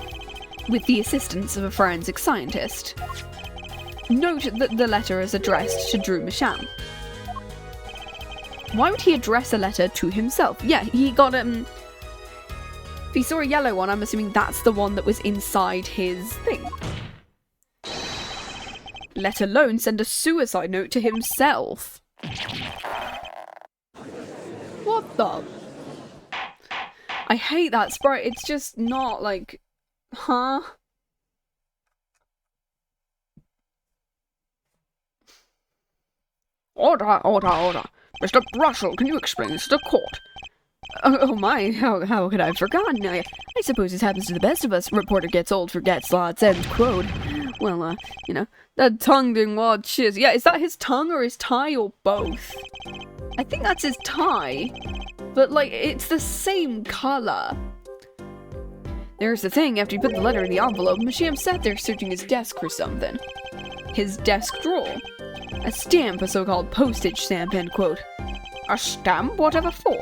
with the assistance of a forensic scientist. Note that the letter is addressed to Drew Masham. Why would he address a letter to himself? Yeah, he got, if he saw a yellow one, I'm assuming that's the one that was inside his thing. Let alone send a suicide note to himself. What the? I hate that sprite, it's just not like... Huh? Order. Mr. Brussel, can you explain this to the court? Oh my, how could I have forgotten? I suppose this happens to the best of us. Reporter gets old, forgets lots, end quote. Well, you know, that tongue didn't watch shiz. Yeah, is that his tongue or his tie or both? I think that's his tie. But, like, it's the same colour. There's the thing, after you put the letter in the envelope, Masham sat there searching his desk for something. His desk drawer. A stamp, a so-called postage stamp, end quote. A stamp? Whatever for?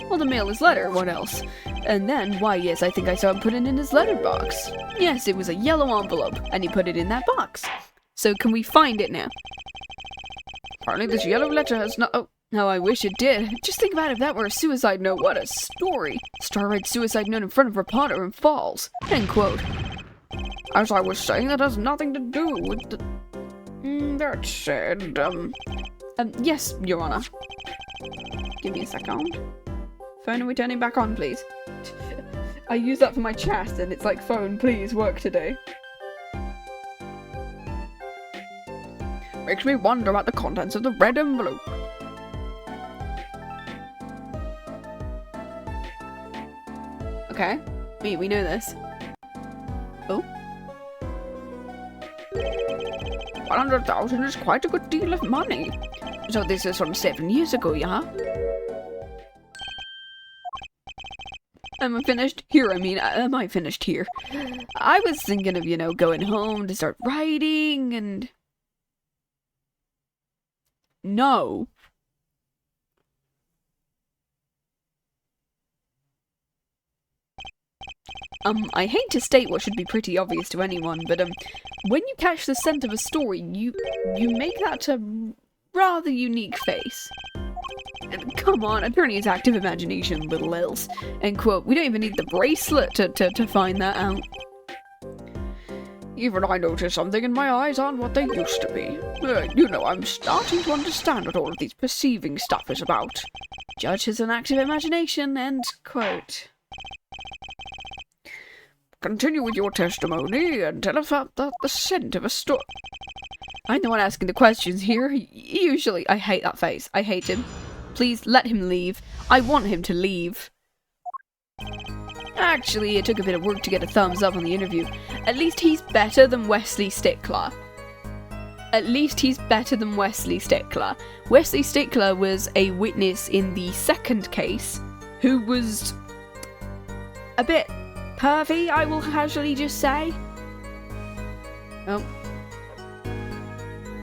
Well, to mail his letter, what else? And then, why yes, I think I saw him put it in his letterbox. Yes, it was a yellow envelope, and he put it in that box. So can we find it now? Apparently this yellow letter has no... Oh, how I wish it did. Just think about if that were a suicide note, what a story. Star writes suicide note in front of reporter and falls. End quote. As I was saying, that has nothing to do with the... that said, yes, Your Honor. Give me a second. Phone, are we turning back on, please? I use that for my chat, and it's like, phone, please, work today. Makes me wonder about the contents of the red envelope. Okay. We know this. Oh? 100,000 is quite a good deal of money. So this is from 7 years ago, yeah? Am I finished? Here, I mean, am I finished here? I was thinking of, you know, going home to start writing and... No. I hate to state what should be pretty obvious to anyone, but, when you catch the scent of a story, you make that a rather unique face. Come on, attorney's active imagination, little else. End quote. We don't even need the bracelet to find that out. Even I notice something in my eyes aren't what they used to be. You know, I'm starting to understand what all of these perceiving stuff is about. Judge has an active imagination, end quote. Continue with your testimony and tell us about the scent of a story. I'm the one asking the questions here. Usually, I hate that face. I hate him. Please, let him leave. I want him to leave. Actually, it took a bit of work to get a thumbs up on the interview. At least he's better than Wesley Stickler. At least he's better than Wesley Stickler. Wesley Stickler was a witness in the second case who was a bit pervy, I will casually just say. Oh.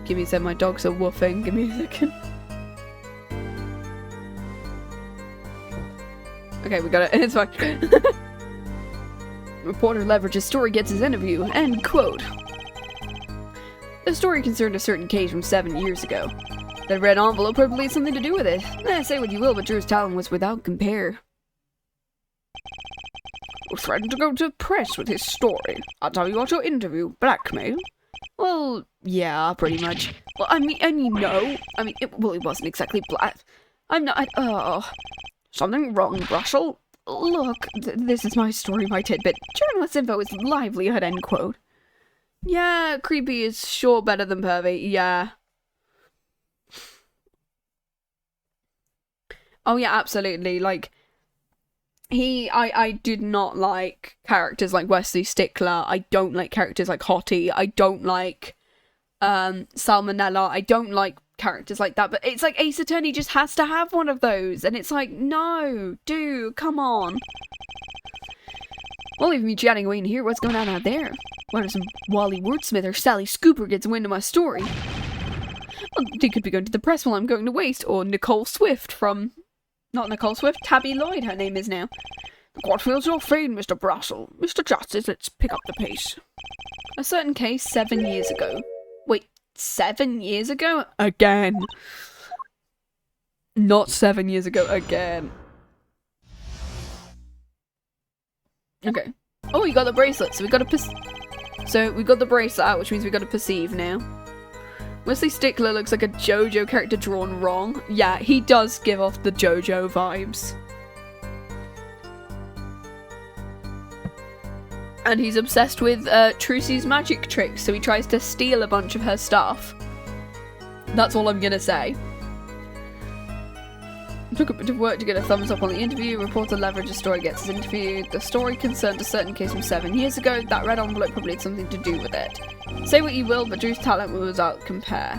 Give me a sec, my dogs are woofing. Give me a second. Okay, we got it. It's fine. Reporter leverages story, gets his interview. End quote. The story concerned a certain case from 7 years ago. That red envelope probably had something to do with it. Say what you will, but Drew's talent was without compare. You threatened to go to the press with his story. I'll tell you what, your interview. Blackmail? Well, yeah, pretty much. Well, I mean, no. I mean, it wasn't exactly black. I'm not, Something wrong, Brussel? Look, this is my story, my tidbit. Journalist info is livelihood, end quote. Yeah, creepy is sure better than pervy, yeah. Oh yeah, absolutely, like, I did not like characters like Wesley Stickler. I don't like characters like Hottie. I don't like Salmonella. I don't like characters like that. But it's like Ace Attorney just has to have one of those, and it's like, no, dude, come on. Well, leave me chatting away in here. What's going on out there? Wonder some Wally Wordsmith or Sally Scooper gets wind of my story. Well, they could be going to the press while I'm going to waste, or Nicole Swift from... Not Nicole Swift, Tabby Lloyd, her name is now. The court feels your fade, Mr. Brassel. Mr. Justice, let's pick up the pace. A certain case 7 years ago. Wait, 7 years ago? Again. Not 7 years ago, again. Okay. Oh, we got the bracelet, so we got the bracelet out, which means we got to perceive now. Wesley Stickler looks like a JoJo character drawn wrong. Yeah, he does give off the JoJo vibes. And he's obsessed with Trucy's magic tricks, so he tries to steal a bunch of her stuff. That's all I'm gonna say. It took a bit of work to get a thumbs up on the interview. Reporter leverage the story gets his interview. The story concerned a certain case from 7 years ago. That red envelope probably had something to do with it. Say what you will, but Drew's talent was out compare.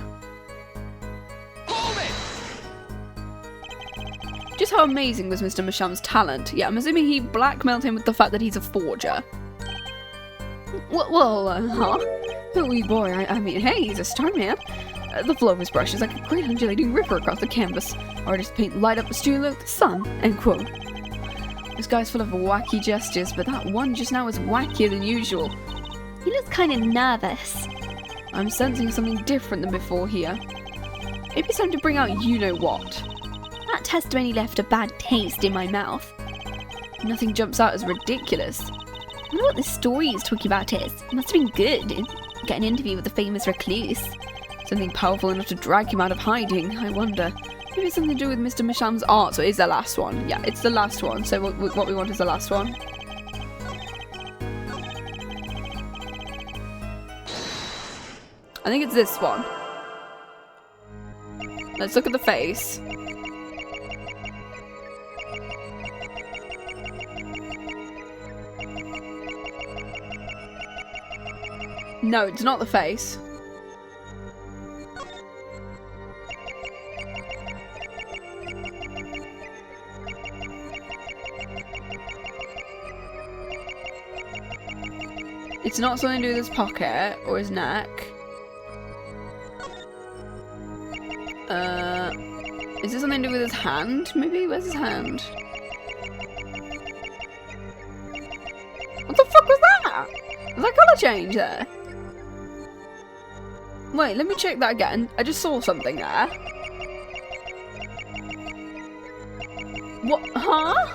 Just how amazing was Mr. Masham's talent? Yeah, I'm assuming he blackmailed him with the fact that he's a forger. Huh? Oh, wee boy, I mean, hey, he's a star man. The flow of his brush is like a great undulating river across the canvas. Artists paint light up the studio with the sun, end quote. This guy's full of wacky gestures, but that one just now was wackier than usual. He looks kind of nervous. I'm sensing something different than before here. Maybe it's time to bring out you-know-what. That testimony left a bad taste in my mouth. Nothing jumps out as ridiculous. I wonder what this story he's talking about is. It must have been good. Get an interview with a famous recluse. Something powerful enough to drag him out of hiding, I wonder. Maybe it's something to do with Mr. Masham's art, so it is the last one. Yeah, it's the last one, so what we want is the last one. I think it's this one. Let's look at the face. No, it's not the face. It's not something to do with his pocket or his neck. Is it something to do with his hand? Maybe? Where's his hand? What the fuck was that? Was that colour change there? Wait, let me check that again. I just saw something there. What? Huh?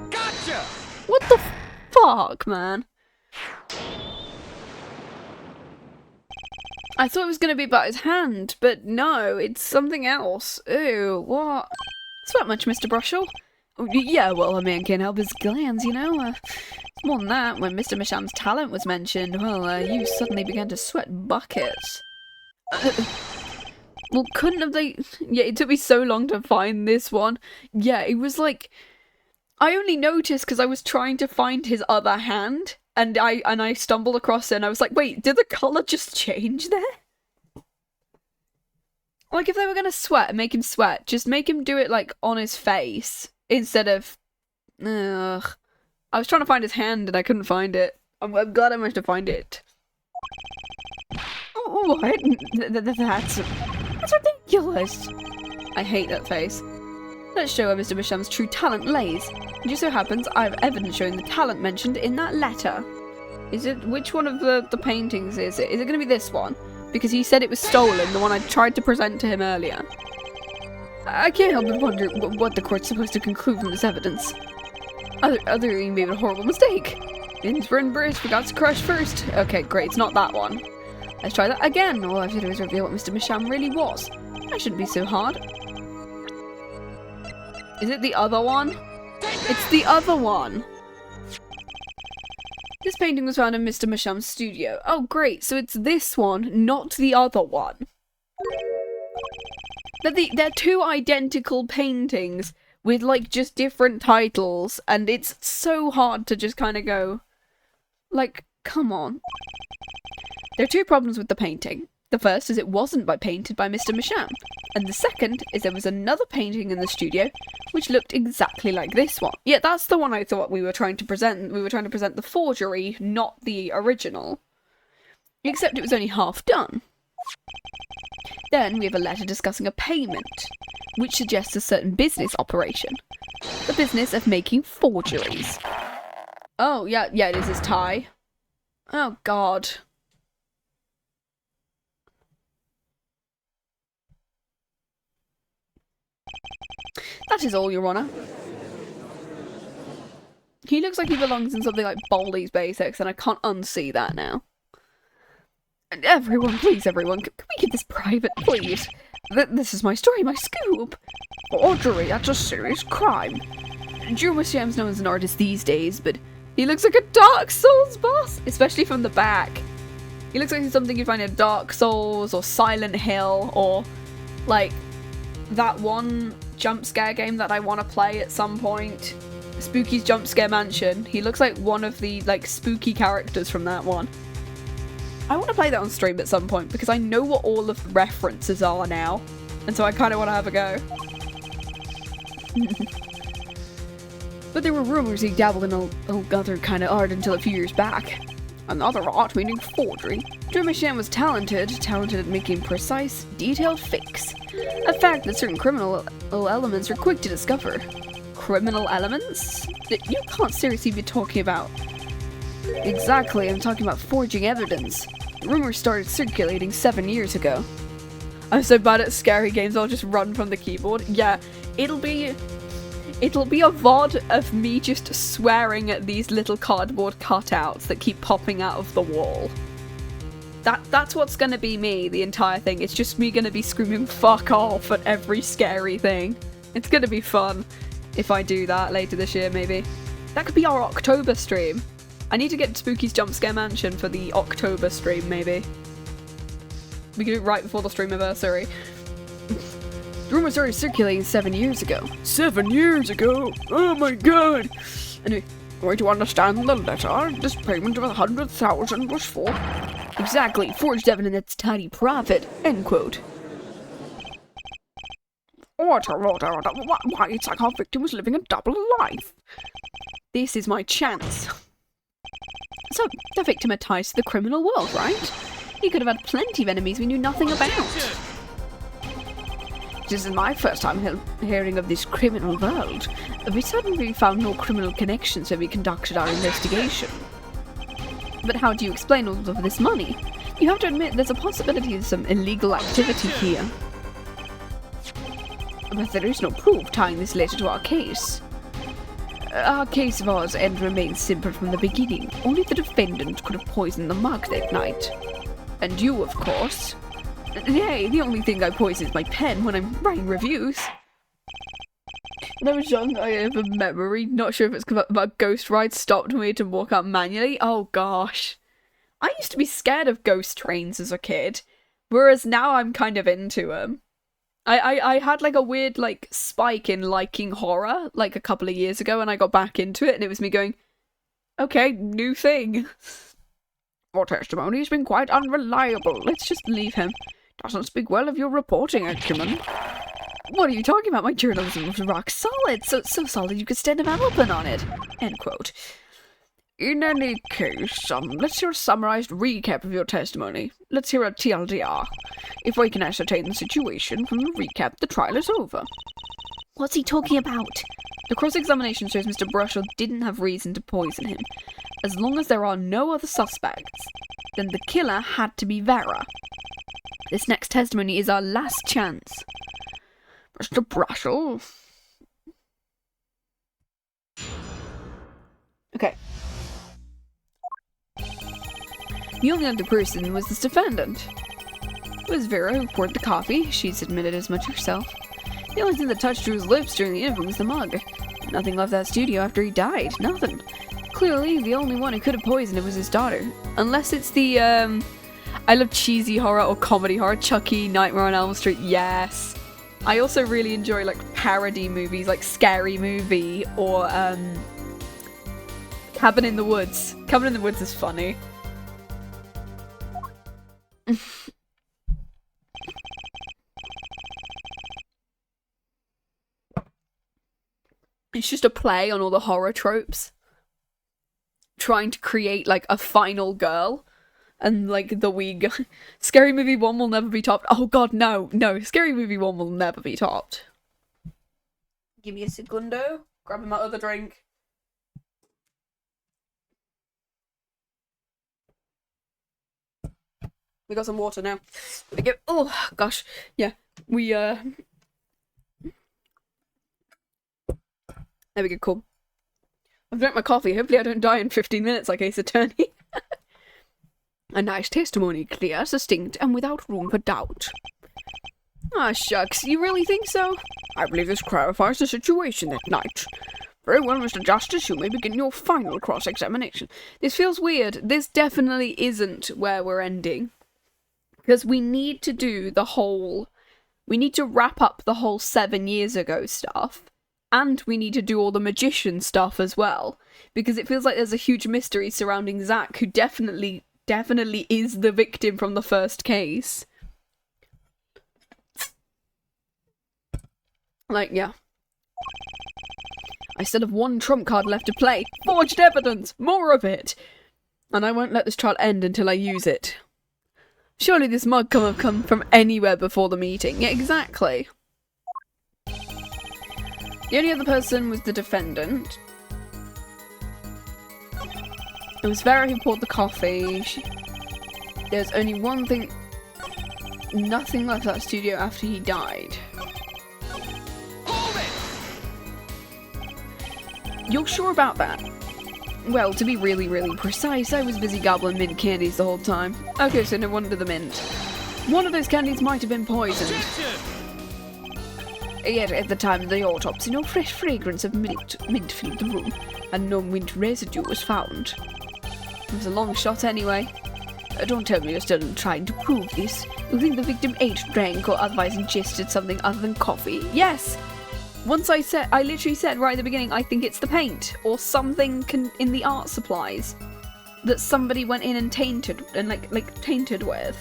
Gotcha! What the fuck, man? I thought it was going to be about his hand, but no, it's something else. Ew, what? Sweat much, Mr. Brushel? Oh, yeah, well, a man can't help his glands, you know? More than that, when Mr. Masham's talent was mentioned, well, you suddenly began to sweat buckets. Well, couldn't have they... Yeah, it took me so long to find this one. Yeah, it was like... I only noticed because I was trying to find his other hand, and I stumbled across it, and I was like, wait, did the colour just change there? Like, if they were gonna sweat and make him sweat, just make him do it, like, on his face, instead of... Ugh. I was trying to find his hand, and I couldn't find it. I'm glad I managed to find it. Oh, what? That's ridiculous. I hate that face. Let's show where Mr. Masham's true talent lays. It just so happens I have evidence showing the talent mentioned in that letter. Is it, which one of the paintings is it? Is it going to be this one? Because he said it was stolen, the one I tried to present to him earlier. I can't help but wonder what the court's supposed to conclude from this evidence. Other than made a horrible mistake. Innsbruck Bridge forgot to crush first. Okay, great, it's not that one. Let's try that again. All I have to do is reveal what Mr. Masham really was. That shouldn't be so hard. Is it the other one? It's the other one! This painting was found in Mr. Masham's studio. Oh great, so it's this one, not the other one. They're two identical paintings, with like just different titles, and it's so hard to just kind of go, like, come on. There are two problems with the painting. The first is it wasn't painted by Mr. Masham, and the second is there was another painting in the studio which looked exactly like this one. Yeah, that's the one I thought we were trying to present. We were trying to present the forgery, not the original. Except it was only half done. Then we have a letter discussing a payment, which suggests a certain business operation. The business of making forgeries. Oh, yeah, it is his tie. Oh, God. That is all, Your Honour. He looks like he belongs in something like Baldi's Basics, and I can't unsee that now. And everyone, please, everyone, can we keep this private, please? This is my story, my scoop. Forgery, that's a serious crime. Drew Sham's known as an artist these days, but he looks like a Dark Souls boss, especially from the back. He looks like something you'd find in Dark Souls, or Silent Hill, or, like, that one jump scare game that I want to play at some point. Spooky's Jump Scare Mansion. He looks like one of the, like, spooky characters from that one. I want to play that on stream at some point, because I know what all of the references are now, and so I kind of want to have a go. But there were rumours he dabbled in other kind of art until a few years back. Another art, meaning forgery. Dermishan was talented at making precise, detailed fakes. A fact that certain criminal elements are quick to discover. Criminal elements? That you can't seriously be talking about. Exactly, I'm talking about forging evidence. Rumors started circulating 7 years ago. I'm so bad at scary games, I'll just run from the keyboard. Yeah, it'll be a VOD of me just swearing at these little cardboard cutouts that keep popping out of the wall. That's what's gonna be me, the entire thing. It's just me gonna be screaming fuck off at every scary thing. It's gonna be fun if I do that later this year, maybe. That could be our October stream. I need to get Spooky's Jump Scare Mansion for the October stream, maybe. We can do it right before the streamiversary. The rumors started circulating 7 years ago. 7 years ago? Oh my god! Anyway, going to understand the letter, this payment of 100,000 was for... Exactly, forged evidence that's tidy profit, end quote. Order. Why, it's like our victim was living a double life. This is my chance. So, the victim had ties to the criminal world, right? He could have had plenty of enemies we knew nothing about. This is my first time hearing of this criminal world. We certainly found no criminal connections when we conducted our investigation. But how do you explain all of this money? You have to admit there's a possibility of some illegal activity here. But there is no proof tying this letter to our case. Our case was and remains simple from the beginning. Only the defendant could have poisoned the mug that night. And you, of course. Yay, the only thing I poison is my pen when I'm writing reviews. When I was young, I have a memory, not sure if it's about ghost rides, stopped me to walk out manually. Oh gosh. I used to be scared of ghost trains as a kid, whereas now I'm kind of into them. I had like a weird like spike in liking horror like a couple of years ago, and I got back into it and it was me going, okay, new thing. Your testimony has been quite unreliable. Let's just leave him. Doesn't speak well of your reporting acumen. What are you talking about? My journalism was rock solid. So solid you could stand a development on it. End quote. In any case, let's hear a summarized recap of your testimony. Let's hear a TLDR. If we can ascertain the situation from the recap, the trial is over. What's he talking about? The cross-examination shows Mr. Brushell didn't have reason to poison him. As long as there are no other suspects, then the killer had to be Vera. This next testimony is our last chance. Mr. Brushell? Okay. The only other person was this defendant. It was Vera who poured the coffee. She's admitted as much herself. The only thing that touched Drew's lips during the interview was the mug. Nothing left that studio after he died. Nothing. Clearly, the only one who could have poisoned it was his daughter. Unless it's the, I love cheesy horror or comedy horror. Chucky, Nightmare on Elm Street, yes. I also really enjoy like parody movies like Scary Movie or Cabin in the Woods. Cabin in the Woods is funny. It's just a play on all the horror tropes. Trying to create like a final girl. And like the wee guy. Scary Movie 1 will never be topped. Oh god, no. No, Scary Movie 1 will never be topped. Give me a segundo. Grabbing my other drink. We got some water now. There we go. Oh gosh. Yeah. There we go, cool. I've drank my coffee. Hopefully I don't die in 15 minutes like Ace Attorney. A nice testimony, clear, succinct, and without room for doubt. Ah, shucks, you really think so? I believe this clarifies the situation that night. Very well, Mr. Justice, you may begin your final cross-examination. This feels weird. This definitely isn't where we're ending. Because we need to do the whole... We need to wrap up the whole 7 years ago stuff. And we need to do all the magician stuff as well. Because it feels like there's a huge mystery surrounding Zach, who definitely is the victim from the first case. Like, yeah. I still have one trump card left to play. Forged evidence! More of it! And I won't let this trial end until I use it. Surely this mug can't have come from anywhere before the meeting. Yeah, exactly. The only other person was the defendant. It was Vera who poured the coffee. There's only one thing... Nothing left that studio after he died. Hold it! You're sure about that? Well, to be really, really precise, I was busy gobbling mint candies the whole time. Okay, so no wonder the mint. One of those candies might have been poisoned. Yet at the time of the autopsy, no fresh fragrance of mint filled the room, and no mint residue was found. It was a long shot anyway. Don't tell me you're still trying to prove this. You think the victim ate, drank, or otherwise ingested something other than coffee? Yes! I literally said right at the beginning, I think it's the paint, or something in the art supplies that somebody went in and tainted, and tainted with.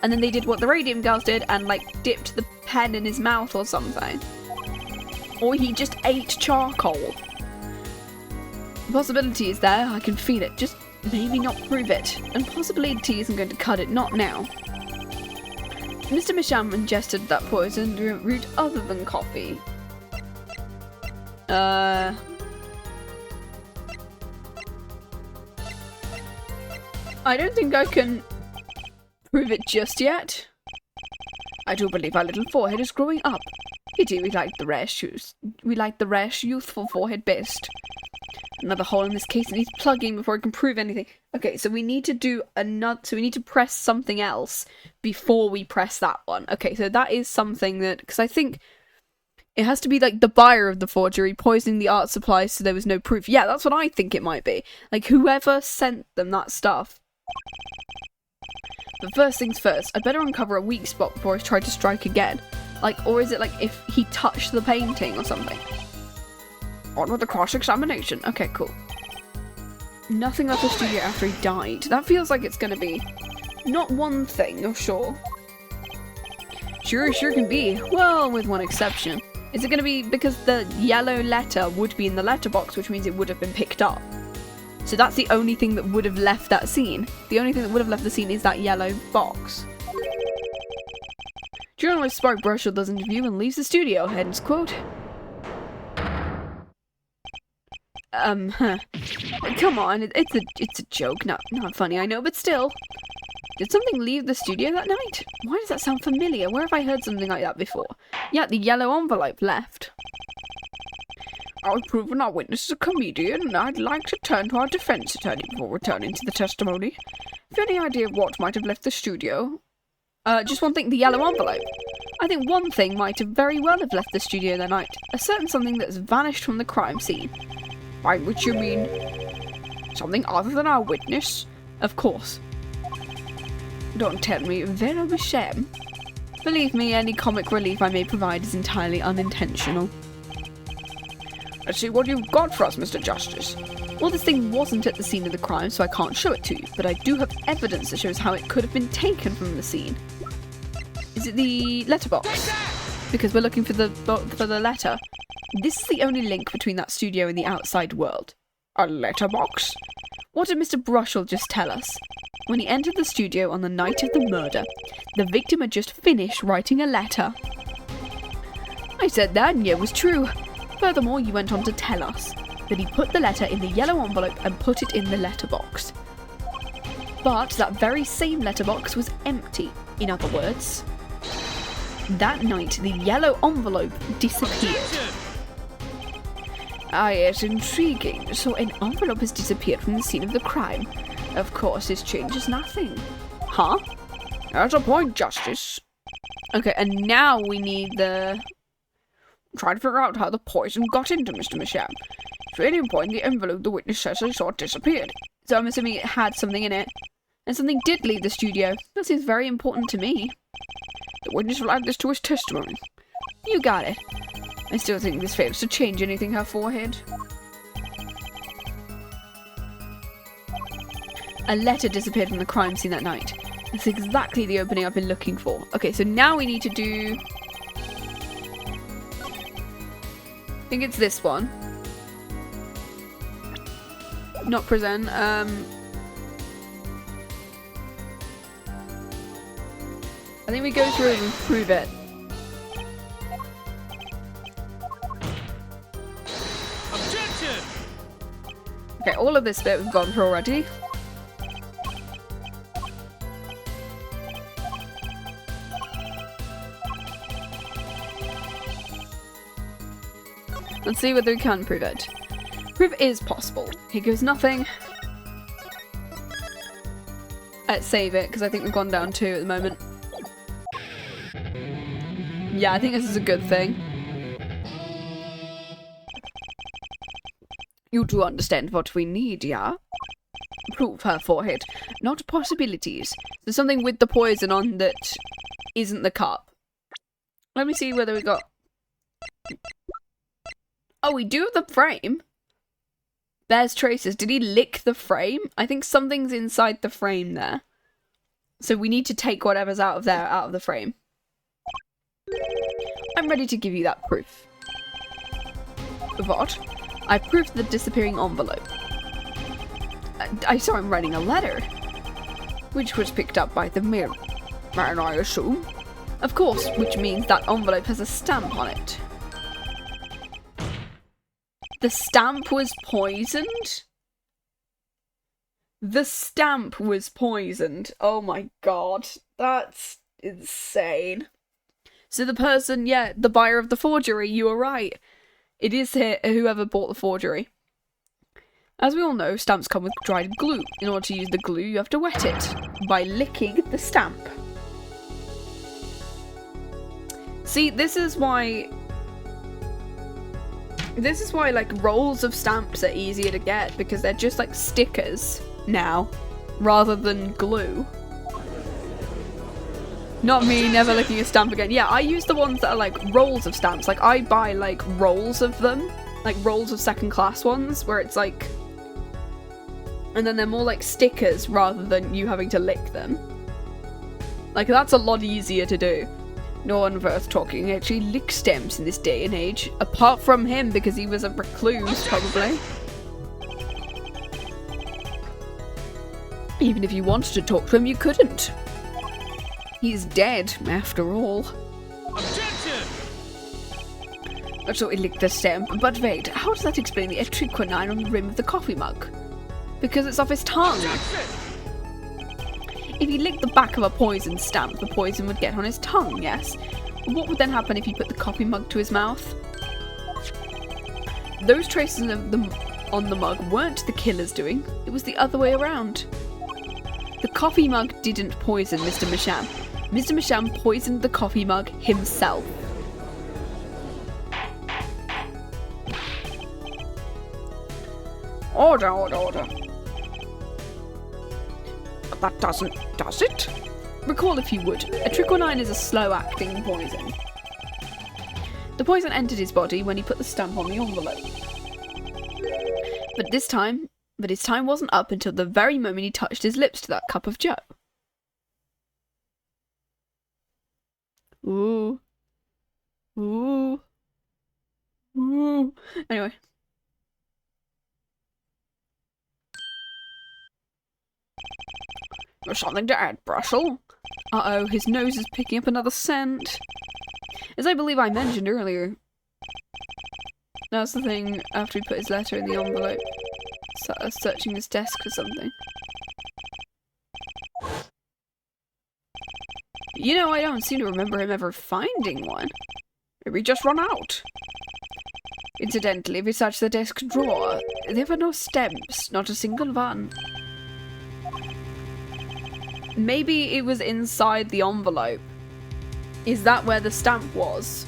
And then they did what the Radium Girls did, and dipped the pen in his mouth or something. Or he just ate charcoal. The possibility is there, I can feel it, just maybe not prove it. And possibility isn't going to cut it, not now. Mr. Misham ingested that poison root other than coffee. I don't think I can prove it just yet. I do believe our little forehead is growing up. Pity we like the rash youthful forehead best. Another hole in this case that needs plugging before I can prove anything. Okay, so we need to do so we need to press something else before we press that one. Okay, so that is something that, because I think it has to be the buyer of the forgery poisoning the art supplies so there was no proof. Yeah, that's what I think it might be. Whoever sent them that stuff. But first things first, I better uncover a weak spot before I try to strike again. Or is it if he touched the painting or something? On with the cross-examination. Okay, cool. Nothing left the studio after he died. That feels like it's gonna be not one thing, you're sure. Sure can be. Well, with one exception. Is it gonna be because the yellow letter would be in the letterbox, which means it would have been picked up? So that's the only thing that would have left that scene. The only thing that would have left the scene is that yellow box. Journalist Spark Brushel does interview and leaves the studio, ends quote. Come on, it's a joke, not funny, I know, but still. Did something leave the studio that night? Why does that sound familiar? Where have I heard something like that before? Yeah, the yellow envelope left. I've proven our witness is a comedian, and I'd like to turn to our defense attorney before returning to the testimony. Have you any idea of what might have left the studio? Just one thing, the yellow envelope. I think one thing might have very well have left the studio that night. A certain something that's vanished from the crime scene. By which you mean something other than our witness? Of course. Don't tell me Vera was sham. Believe me, any comic relief I may provide is entirely unintentional. Let's see what you've got for us, Mr. Justice. Well, this thing wasn't at the scene of the crime, so I can't show it to you, but I do have evidence that shows how it could have been taken from the scene. Is it the letterbox? Because we're looking for the letter. This is the only link between that studio and the outside world. A letterbox? What did Mr. Brushell just tell us? When he entered the studio on the night of the murder, the victim had just finished writing a letter. I said that, and it was true. Furthermore, you went on to tell us that he put the letter in the yellow envelope and put it in the letterbox. But that very same letterbox was empty. In other words, that night the yellow envelope disappeared. Ah, yes, intriguing. So an envelope has disappeared from the scene of the crime. Of course, this changes nothing. Huh? That's a point, Justice. Okay, and now we need the... Try to figure out how the poison got into Mr. Masham. At any point, the envelope the witness says they saw disappeared. So I'm assuming it had something in it. And something did leave the studio. That seems very important to me. The witness will add this to his testimony. You got it. I still think this fails to change anything her forehead. A letter disappeared from the crime scene that night. That's exactly the opening I've been looking for. Okay, so now we need to do... I think it's this one. Not present. I think we go through and prove it. Objection! Okay, all of this bit we've gone through already. Let's see whether we can prove it. Proof is possible. Here goes nothing. Let's save it, because I think we've gone down 2 at the moment. Yeah, I think this is a good thing. You do understand what we need, yeah? Prove her forehead, not possibilities. There's something with the poison on that isn't the cup. Let me see whether we got... Oh, we do have the frame. Bears traces. Did he lick the frame? I think something's inside the frame there. So we need to take whatever's out of there, out of the frame. I'm ready to give you that proof. What? I proved the disappearing envelope. I saw him writing a letter. Which was picked up by the mail, and I assume? Of course, which means that envelope has a stamp on it. The stamp was poisoned? The stamp was poisoned. Oh my god. That's insane. So the person, yeah, the buyer of the forgery, you were right. It is whoever bought the forgery. As we all know, stamps come with dried glue. In order to use the glue, you have to wet it by licking the stamp. See, this is why, like, rolls of stamps are easier to get, because they're just, like, stickers now, rather than glue. Not me never licking a stamp again. Yeah, I use the ones that are, like, rolls of stamps. Like, I buy, like, rolls of them. Like, rolls of second-class ones, where it's, like... And then they're more like stickers, rather than you having to lick them. Like, that's a lot easier to do. No one worth talking actually licks stamps in this day and age. Apart from him, because he was a recluse, probably. Even if you wanted to talk to him, you couldn't. He's dead, after all. Objection! So he licked the stamp, but wait, how does that explain the etriquinine on the rim of the coffee mug? Because it's off his tongue. If he licked the back of a poison stamp, the poison would get on his tongue, yes? What would then happen if he put the coffee mug to his mouth? Those traces of on the mug weren't the killer's doing, it was the other way around. The coffee mug didn't poison Mr. Masham. Mr. Masham poisoned the coffee mug himself. Order, order, order. That doesn't, does it? Recall if you would, atriquinine is a slow-acting poison. The poison entered his body when he put the stamp on the envelope. But his time wasn't up until the very moment he touched his lips to that cup of joe. Ooh. Ooh. Ooh. Anyway. There's something to add, Brussel. Uh-oh, his nose is picking up another scent. As I believe I mentioned earlier. That's the thing after he put his letter in the envelope. Searching his desk for something. You know, I don't seem to remember him ever finding one. Maybe just run out. Incidentally, if you search the desk drawer, there were no stamps, not a single one. Maybe it was inside the envelope. Is that where the stamp was?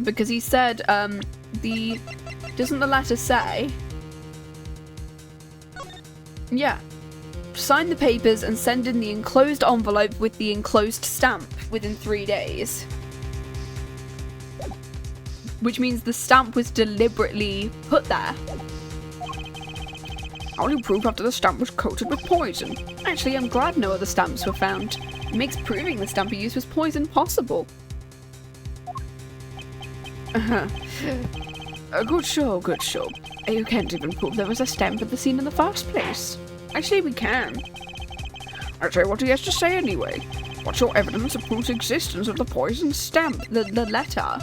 Because he said, doesn't the letter say? Yeah. Sign the papers and send in the enclosed envelope with the enclosed stamp within 3 days. Which means the stamp was deliberately put there. How do you prove after the stamp was coated with poison? Actually, I'm glad no other stamps were found. It makes proving the stamp he used was poison possible. Good show, good show. You can't even prove there was a stamp at the scene in the first place. Actually, we can. I'll tell you what he has to say anyway. What's your evidence that proves the existence of the poison stamp? The letter.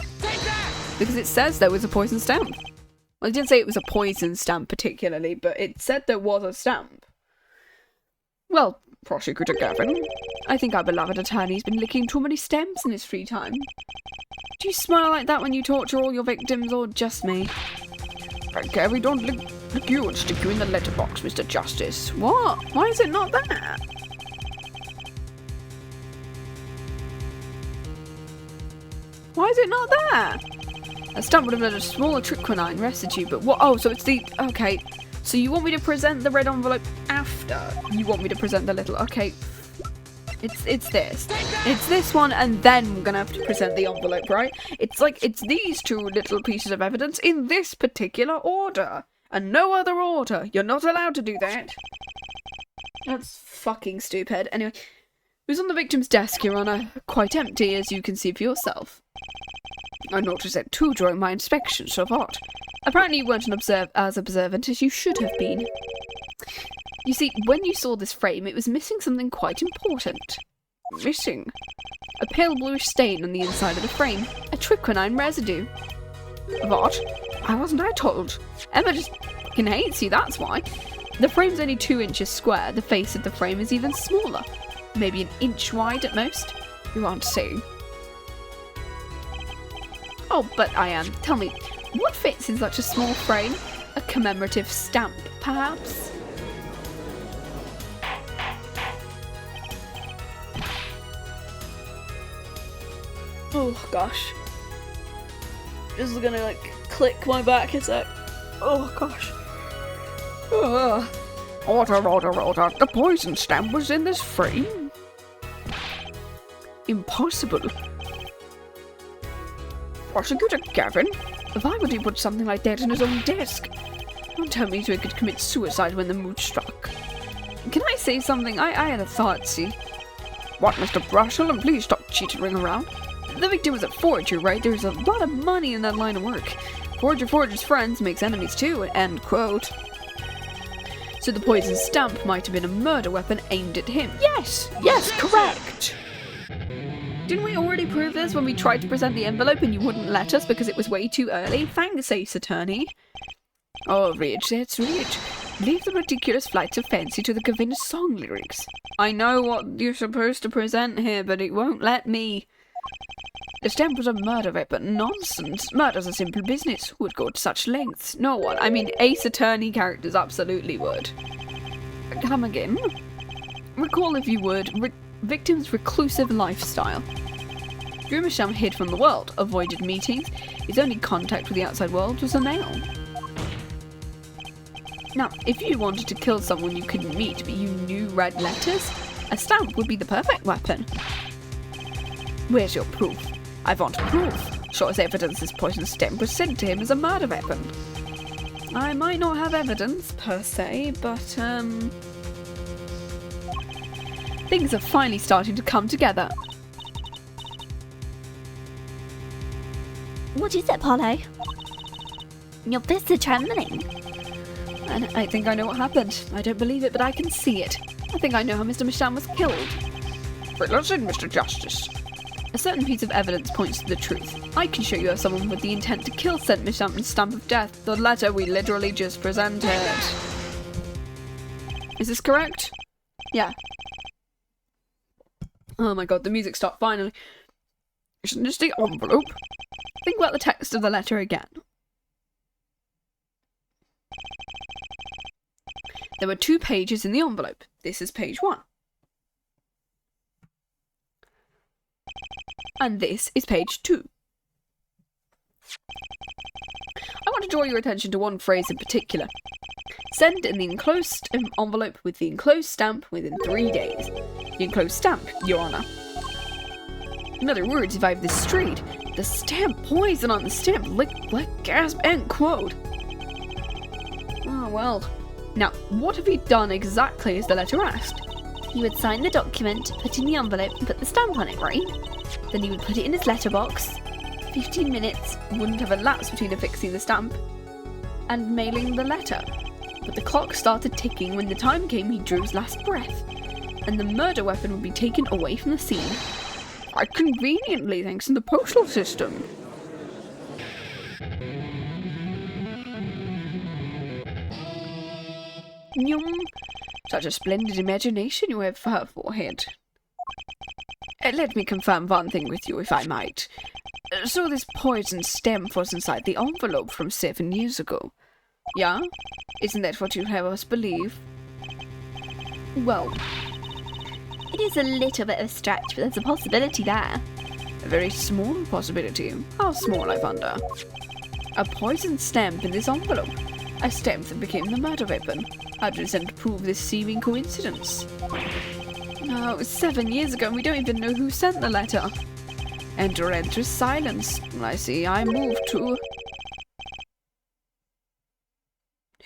Because it says there was a poison stamp. Well, it didn't say it was a poison stamp particularly, but it said there was a stamp. Well, Prosecutor Gavin, I think our beloved attorney's been licking too many stamps in his free time. Do you smile like that when you torture all your victims, or just me? Right, Gavin, don't lick you and stick you in the letterbox, Mr. Justice. What? Why is it not there? Why is it not there? A stamp would have led a smaller atriquinine residue, but what? Oh, so it's the... Okay. So you want me to present the red envelope after you want me to present the little... Okay. It's this. It's this one, and then we're gonna have to present the envelope, right? It's like, it's these two little pieces of evidence in this particular order. And no other order. You're not allowed to do that. That's fucking stupid. Anyway, it was on the victim's desk, Your Honour. Quite empty, as you can see for yourself. I noticed that too during my inspection, so what? Apparently you weren't as observant as you should have been. You see, when you saw this frame, it was missing something quite important. Missing? A pale bluish stain on the inside of the frame. Atriquinine residue. What? Why wasn't I told? Emma just fucking hates you, that's why. The frame's only 2 inches square. The face of the frame is even smaller. Maybe an inch wide at most. You aren't saying. Oh, but I am. Tell me, what fits in such a small frame? A commemorative stamp, perhaps? Oh, gosh. This is gonna, like, click my back a sec. Oh, gosh. Order. The poison stamp was in this frame? Impossible. Prosecutor Gavin, why would he put something like that in his own desk? Don't tell me so he could commit suicide when the mood struck. Can I say something? I had a thought, see. What, Mr. Brussel? And please stop cheating around. The victim was a forger, right? There's a lot of money in that line of work. Forger forges friends, makes enemies too, end quote. So the poison stamp might have been a murder weapon aimed at him. Yes, correct. Didn't we already prove this when we tried to present the envelope and you wouldn't let us because it was way too early? Thanks, Ace Attorney. Oh, Ridge, that's Ridge. Leave the ridiculous flights of fancy to the Gavin song lyrics. I know what you're supposed to present here, but it won't let me. The stamp was a murder weapon. Nonsense. Murder's a simple business. Who would go to such lengths? No one. I mean, Ace Attorney characters absolutely would. Come again? Recall, if you would, victim's reclusive lifestyle. Sham hid from the world, avoided meetings. His only contact with the outside world was the mail. Now, if you wanted to kill someone you couldn't meet but you knew read letters, A stamp would be the perfect weapon. Where's your proof? I want proof. Show us evidence this poison stamp was sent to him as a murder weapon. I might not have evidence, per se, but, things are finally starting to come together. What is it, Apollo? Your fists are trembling. And I think I know what happened. I don't believe it, but I can see it. I think I know how Mr. Misham was killed. Riddle us in, Mr. Justice. A certain piece of evidence points to the truth. I can show you how someone with the intent to kill sent Misham's stamp of death, the letter we literally just presented. Is this correct? Yeah. Oh my god, the music stopped finally. Isn't this the envelope? Think about the text of the letter again. There were 2 pages in the envelope. This is page 1. And this is page 2. I want to draw your attention to one phrase in particular. Send in the enclosed envelope with the enclosed stamp within 3 days. The enclosed stamp, Your Honour. In other words, if I have this straight, the stamp poison on the stamp, lick, gasp, end quote. Oh well. Now, what have you done exactly as the letter asked? You would sign the document, put in the envelope, and put the stamp on it, right? Then he would put it in his letterbox. 15 minutes wouldn't have elapsed between affixing the stamp and mailing the letter. But the clock started ticking when the time came he drew his last breath, and the murder weapon would be taken away from the scene. Quite conveniently, thanks to the postal system. Such a splendid imagination you have, forehead. Let me confirm one thing with you, if I might. So this poison stamp was inside the envelope from 7 years ago. Yeah? Isn't that what you have us believe? Well, it is a little bit of a stretch, but there's a possibility there. A very small possibility. How small, I wonder? A poison stamp in this envelope. A stamp that became the murder weapon. How does that prove this seeming coincidence? No, it was 7 years ago and we don't even know who sent the letter. Enter silence. I see. I move to...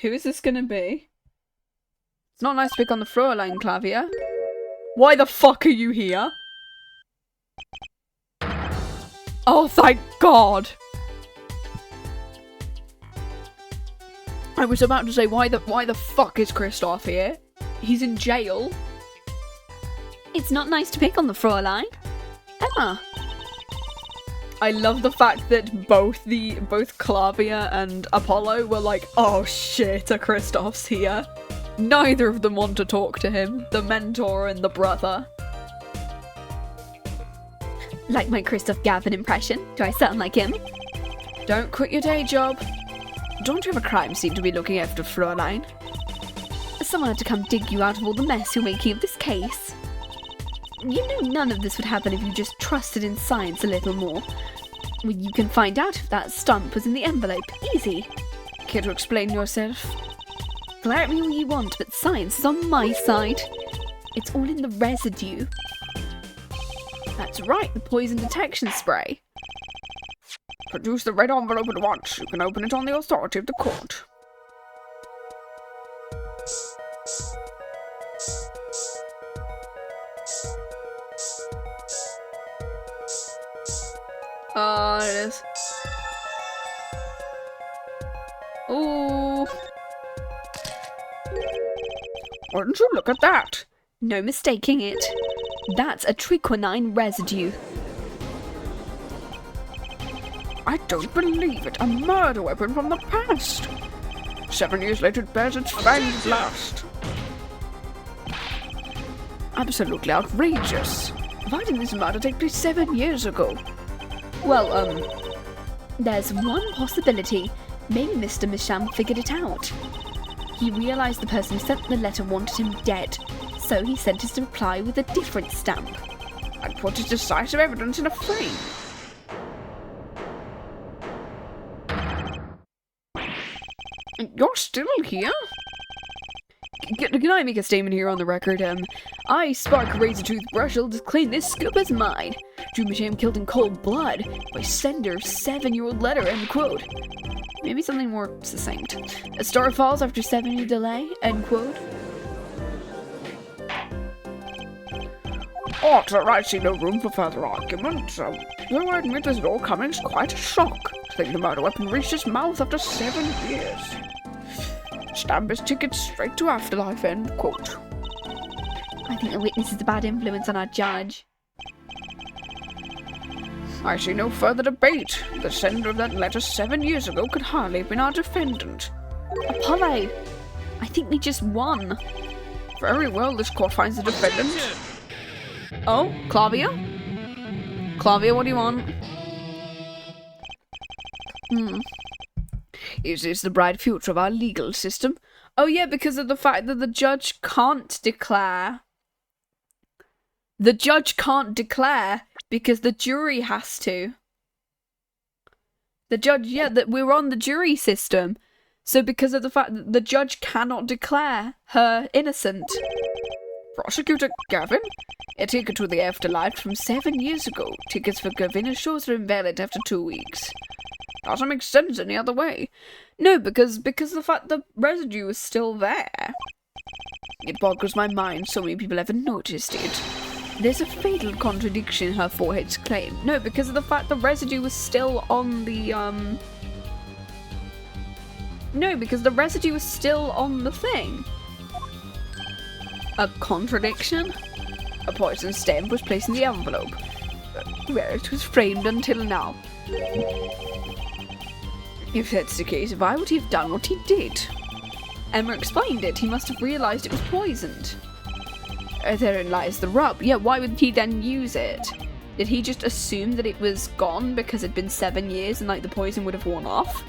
Who is this gonna be? It's not nice to pick on the Fräulein, Clavier. Why the fuck are you here? Oh, thank God! I was about to say, why the fuck is Kristoff here? He's in jail. It's not nice to pick on the Fräulein. Emma. I love the fact that both Clavier and Apollo were like, oh shit, a Kristoff's here. Neither of them want to talk to him, the mentor and the brother. Like my Kristoff Gavin impression? Do I sound like him? Don't quit your day job. Don't you have a crime scene to be looking after, Fräulein? Someone had to come dig you out of all the mess you're making of this case. You know none of this would happen if you just trusted in science a little more. Well, you can find out if that stamp was in the envelope. Easy. Care to explain yourself? Glare at me all you want, but science is on my side. It's all in the residue. That's right, the poison detection spray. Produce the red envelope at once. You can open it on the authority of the court. It is. Ooh. Wouldn't you look at that? No mistaking it. That's a triquinine residue. I don't believe it. A murder weapon from the past. 7 years later it bears its fangs last. Absolutely outrageous. Why didn't this murder take place 7 years ago? Well, there's one possibility. Maybe Mr. Misham figured it out. He realised the person who sent the letter wanted him dead, so he sent his reply with a different stamp. And put his decisive evidence in a frame. You're still here? Can I make a statement here on the record? I, Spark Razor Tooth Brushel, declaim this scoop as mine. Drew Masham killed in cold blood by sender's 7-year-old letter, end quote. Maybe something more succinct. A star falls after 7-year delay, end quote. Arthur, I see no room for further argument. Though I admit this is all coming as quite a shock to think the murder weapon reached his mouth after 7 years. Stamp his ticket straight to afterlife, end quote. I think the witness is a bad influence on our judge. I see no further debate. The sender of that letter 7 years ago could hardly have been our defendant. Apollo, I think we just won. Very well, this court finds the defendant. Oh, Clavia? Clavia, what do you want? Is this the bright future of our legal system? Oh yeah, because of the fact that the judge can't declare. The judge can't declare because the jury has to. The judge, yeah, that we're on the jury system. So because of the fact that the judge cannot declare her innocent. Prosecutor Gavin? A ticket to the afterlife from 7 years ago. Tickets for Gavin shows are invalid after 2 weeks. Doesn't make sense any other way. No, because the fact the residue is still there. It boggles my mind so many people haven't noticed it. There's a fatal contradiction in her forehead's claim. No, because of the fact the residue was still on the, No, because the residue was still on the thing. A contradiction? A poison stamp was placed in the envelope, where it was framed until now. If that's the case, why would he have done what he did? Emma explained it. He must have realised it was poisoned. Therein lies the rub. Yeah, why would he then use it? Did he just assume that it was gone because it'd been 7 years and like the poison would have worn off?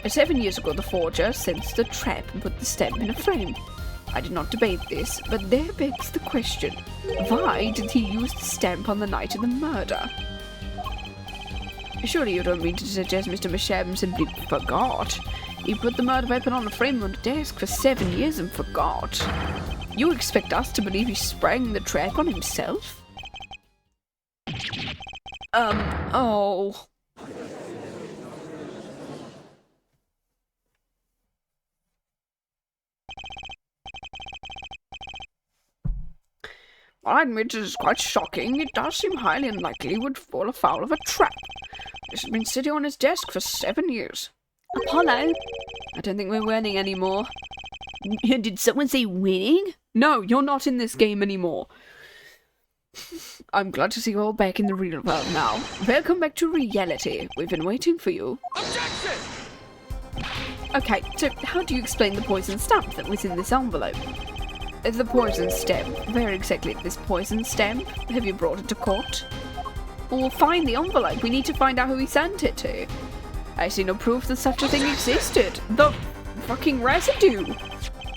7 years ago, the forger sensed the trap and put the stamp in a frame. I did not debate this, but there begs the question, why did he use the stamp on the night of the murder? Surely you don't mean to suggest Mr. Masham simply forgot? He put the murder weapon on a frame on the desk for 7 years and forgot. You expect us to believe he sprang the trap on himself? Oh... I admit it is quite shocking. It does seem highly unlikely he would fall afoul of a trap. This has been sitting on his desk for 7 years. Apollo? I don't think we're winning anymore. Did someone say winning? No, you're not in this game anymore. I'm glad to see you all back in the real world now. Welcome back to reality. We've been waiting for you. Objection! Okay, so how do you explain the poison stamp that was in this envelope? The poison stamp. Where exactly is this poison stamp? Have you brought it to court? Well, we'll find the envelope. We need to find out who he sent it to. I see no proof that such a thing existed. The fucking residue.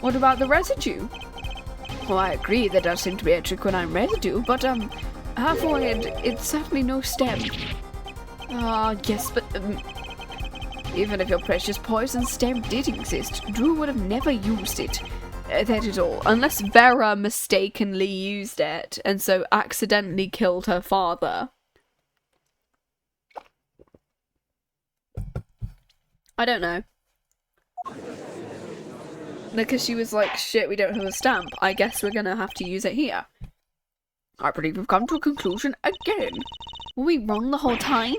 What about the residue? Well, I agree there does seem to be a triquinine residue, but, her forehead, it's certainly no stamp. Ah, yes, but, even if your precious poison stamp did exist, Drew would have never used it. That is all. Unless Vera mistakenly used it, and so accidentally killed her father. I don't know. Because she was like, shit, we don't have a stamp. I guess we're gonna have to use it here. I believe we've come to a conclusion again. Were we wrong the whole time?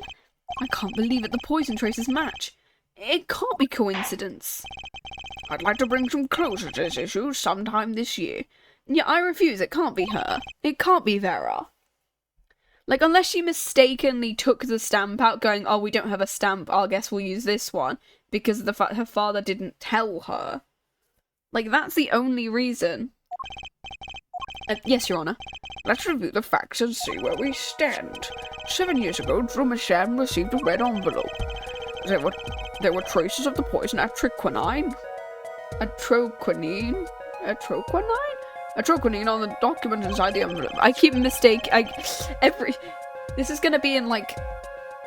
I can't believe it. The poison traces match. It can't be coincidence. I'd like to bring some closure to this issue sometime this year. Yeah, I refuse. It can't be her. It can't be Vera. Like, unless she mistakenly took the stamp out going, oh, we don't have a stamp, I guess we'll use this one, because of the fact her father didn't tell her. Like, that's the only reason. Yes, Your Honour. Let's review the facts and see where we stand. 7 years ago, Drew Masham received a red envelope. There were traces of the poison atroquinine. Atroquinine on the document inside the envelope. I keep mistake. This is gonna be in like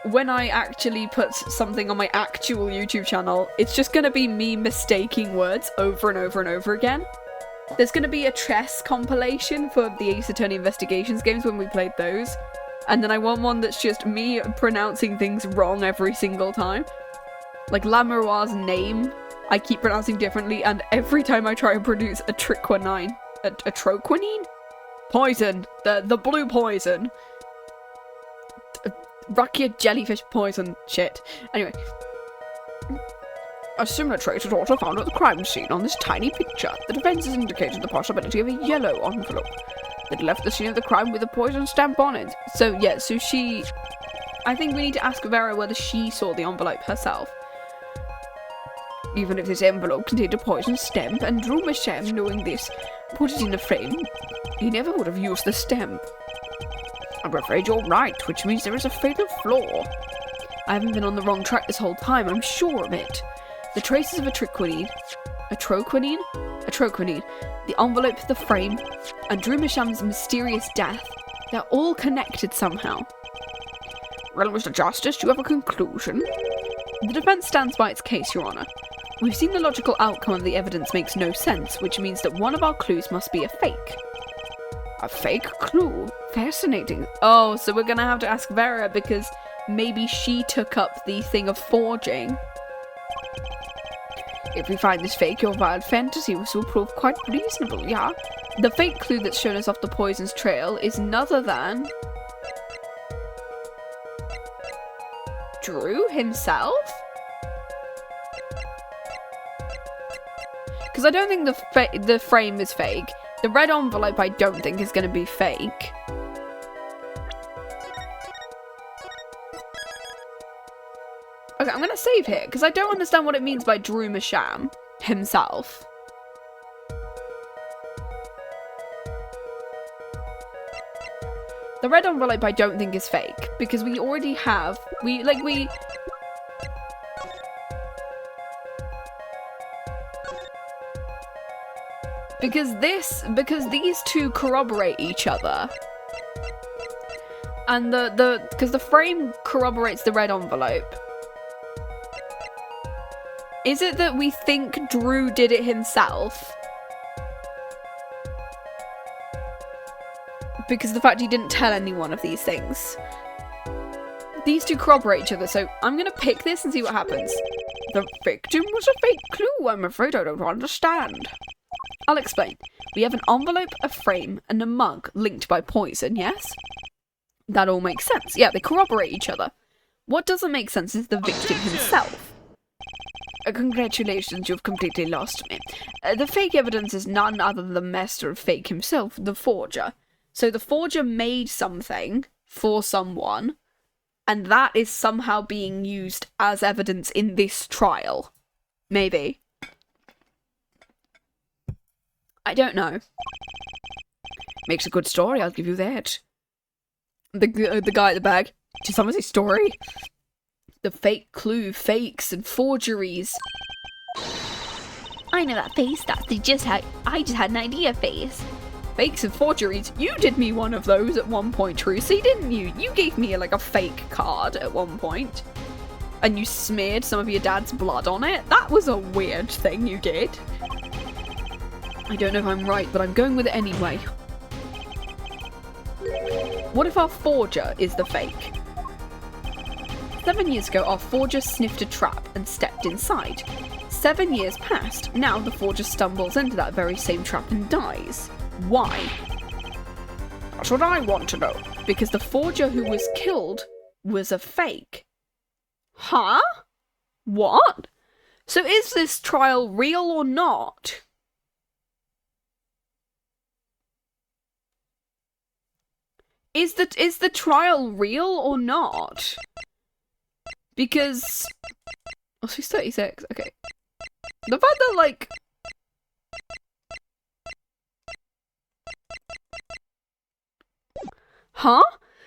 when I actually put something on my actual YouTube channel, it's just gonna be me mistaking words over and over and over again. There's gonna be a chess compilation for the Ace Attorney Investigations games when we played those. And then I want one that's just me pronouncing things wrong every single time. Like Lameroir's name, I keep pronouncing differently, and every time I try and produce a triquinine, a troquinine? Poison! The blue poison! Rakia jellyfish poison shit. Anyway. A similar trait was also found at the crime scene on this tiny picture. The defense has indicated the possibility of a yellow envelope that left the scene of the crime with a poison stamp on it. So, yeah, so she... I think we need to ask Vera whether she saw the envelope herself. Even if this envelope contained a poison stamp, and Drew Masham, knowing this, put it in a frame, he never would have used the stamp. I'm afraid you're right, which means there is a fatal flaw. I haven't been on the wrong track this whole time, I'm sure of it. The traces of a troquinine, the envelope, the frame, and Drew Masham's mysterious death, they're all connected somehow. Well, Mr. Justice, you have a conclusion? The defense stands by its case, Your Honor. We've seen the logical outcome of the evidence makes no sense, which means that one of our clues must be a fake. A fake clue? Fascinating. Oh, so we're gonna have to ask Vera because maybe she took up the thing of forging. If we find this fake, your wild fantasy will prove quite reasonable, yeah? The fake clue that's shown us off the poison's trail is none other than... Drew himself? Because I don't think the frame is fake. The red envelope I don't think is going to be fake. Okay, I'm going to save here, because I don't understand what it means by Drew Masham himself. The red envelope I don't think is fake, because we already have... Because these two corroborate each other. And because the frame corroborates the red envelope. Is it that we think Drew did it himself? Because the fact he didn't tell anyone of these things. These two corroborate each other, so I'm gonna pick this and see what happens. The victim was a fake clue, I'm afraid I don't understand. I'll explain. We have an envelope, a frame, and a mug linked by poison, yes? That all makes sense. Yeah, they corroborate each other. What doesn't make sense is the victim himself. Congratulations, you've completely lost me. The fake evidence is none other than the master of fake himself, the forger. So the forger made something for someone, and that is somehow being used as evidence in this trial. Maybe. I don't know. Makes a good story, I'll give you that. The guy at the bag. Did someone say story? The fake clue, fakes, and forgeries. I know that face. I just had an idea face. Fakes and forgeries? You did me one of those at one point, Trucy, didn't you? You gave me like a fake card at one point. And you smeared some of your dad's blood on it? That was a weird thing you did. I don't know if I'm right, but I'm going with it anyway. What if our forger is the fake? 7 years ago, our forger sniffed a trap and stepped inside. 7 years passed. Now the forger stumbles into that very same trap and dies. Why? That's what I want to know. Because the forger who was killed was a fake. Huh? What? So is this trial real or not? Is the trial real or not? Because... Oh, she's 36. Okay. The fact that, like... Huh?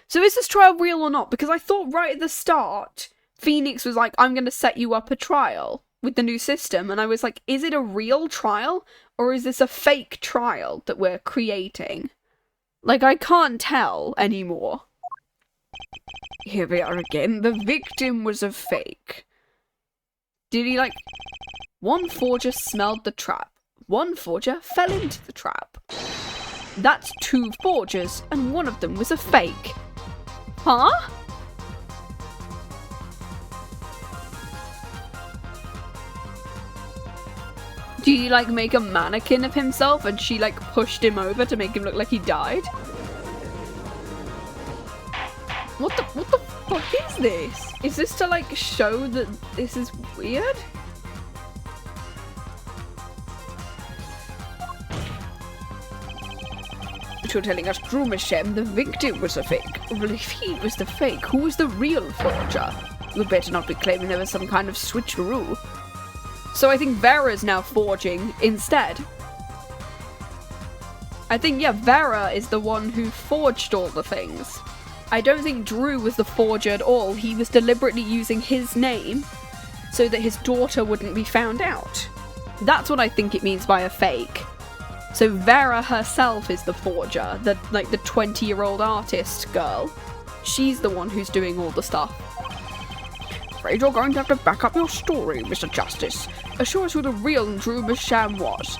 So is this trial real or not? Because I thought right at the start, Phoenix was like, I'm going to set you up a trial with the new system. And I was like, is it a real trial? Or is this a fake trial that we're creating? Like, I can't tell anymore. Here we are again. The victim was a fake. Did he, like... One forger smelled the trap. One forger fell into the trap. That's 2 forgers, and one of them was a fake. Huh? Do you, like, make a mannequin of himself and she, like, pushed him over to make him look like he died? What the fuck is this? Is this to, like, show that this is weird? You're telling us Drew Mishem, the victim, was a fake. Well, if he was the fake, who was the real forger? We'd better not be claiming there was some kind of switcheroo. So I think Vera's now forging instead. I think, yeah, Vera is the one who forged all the things. I don't think Drew was the forger at all. He was deliberately using his name so that his daughter wouldn't be found out. That's what I think it means by a fake. So Vera herself is the forger, the 20-year-old artist girl. She's the one who's doing all the stuff. Afraid you're going to have to back up your story, Mr. Justice. Assure us who the real Drew Misham was.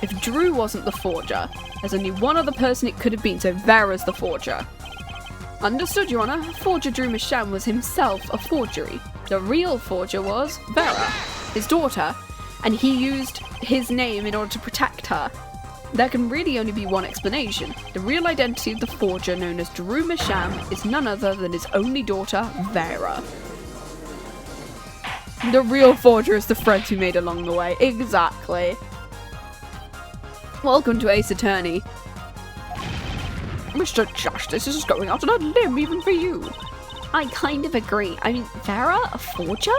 If Drew wasn't the forger, there's only one other person it could have been, so Vera's the forger. Understood, Your Honor. Forger Drew Misham was himself a forgery. The real forger was Vera, his daughter, and he used his name in order to protect her. There can really only be one explanation. The real identity of the forger, known as Drew Misham, is none other than his only daughter, Vera. The real forger is the friends we made along the way. Exactly. Welcome to Ace Attorney. Mr. Justice, this is going out on a limb even for you. I kind of agree. I mean, Vera, a forger?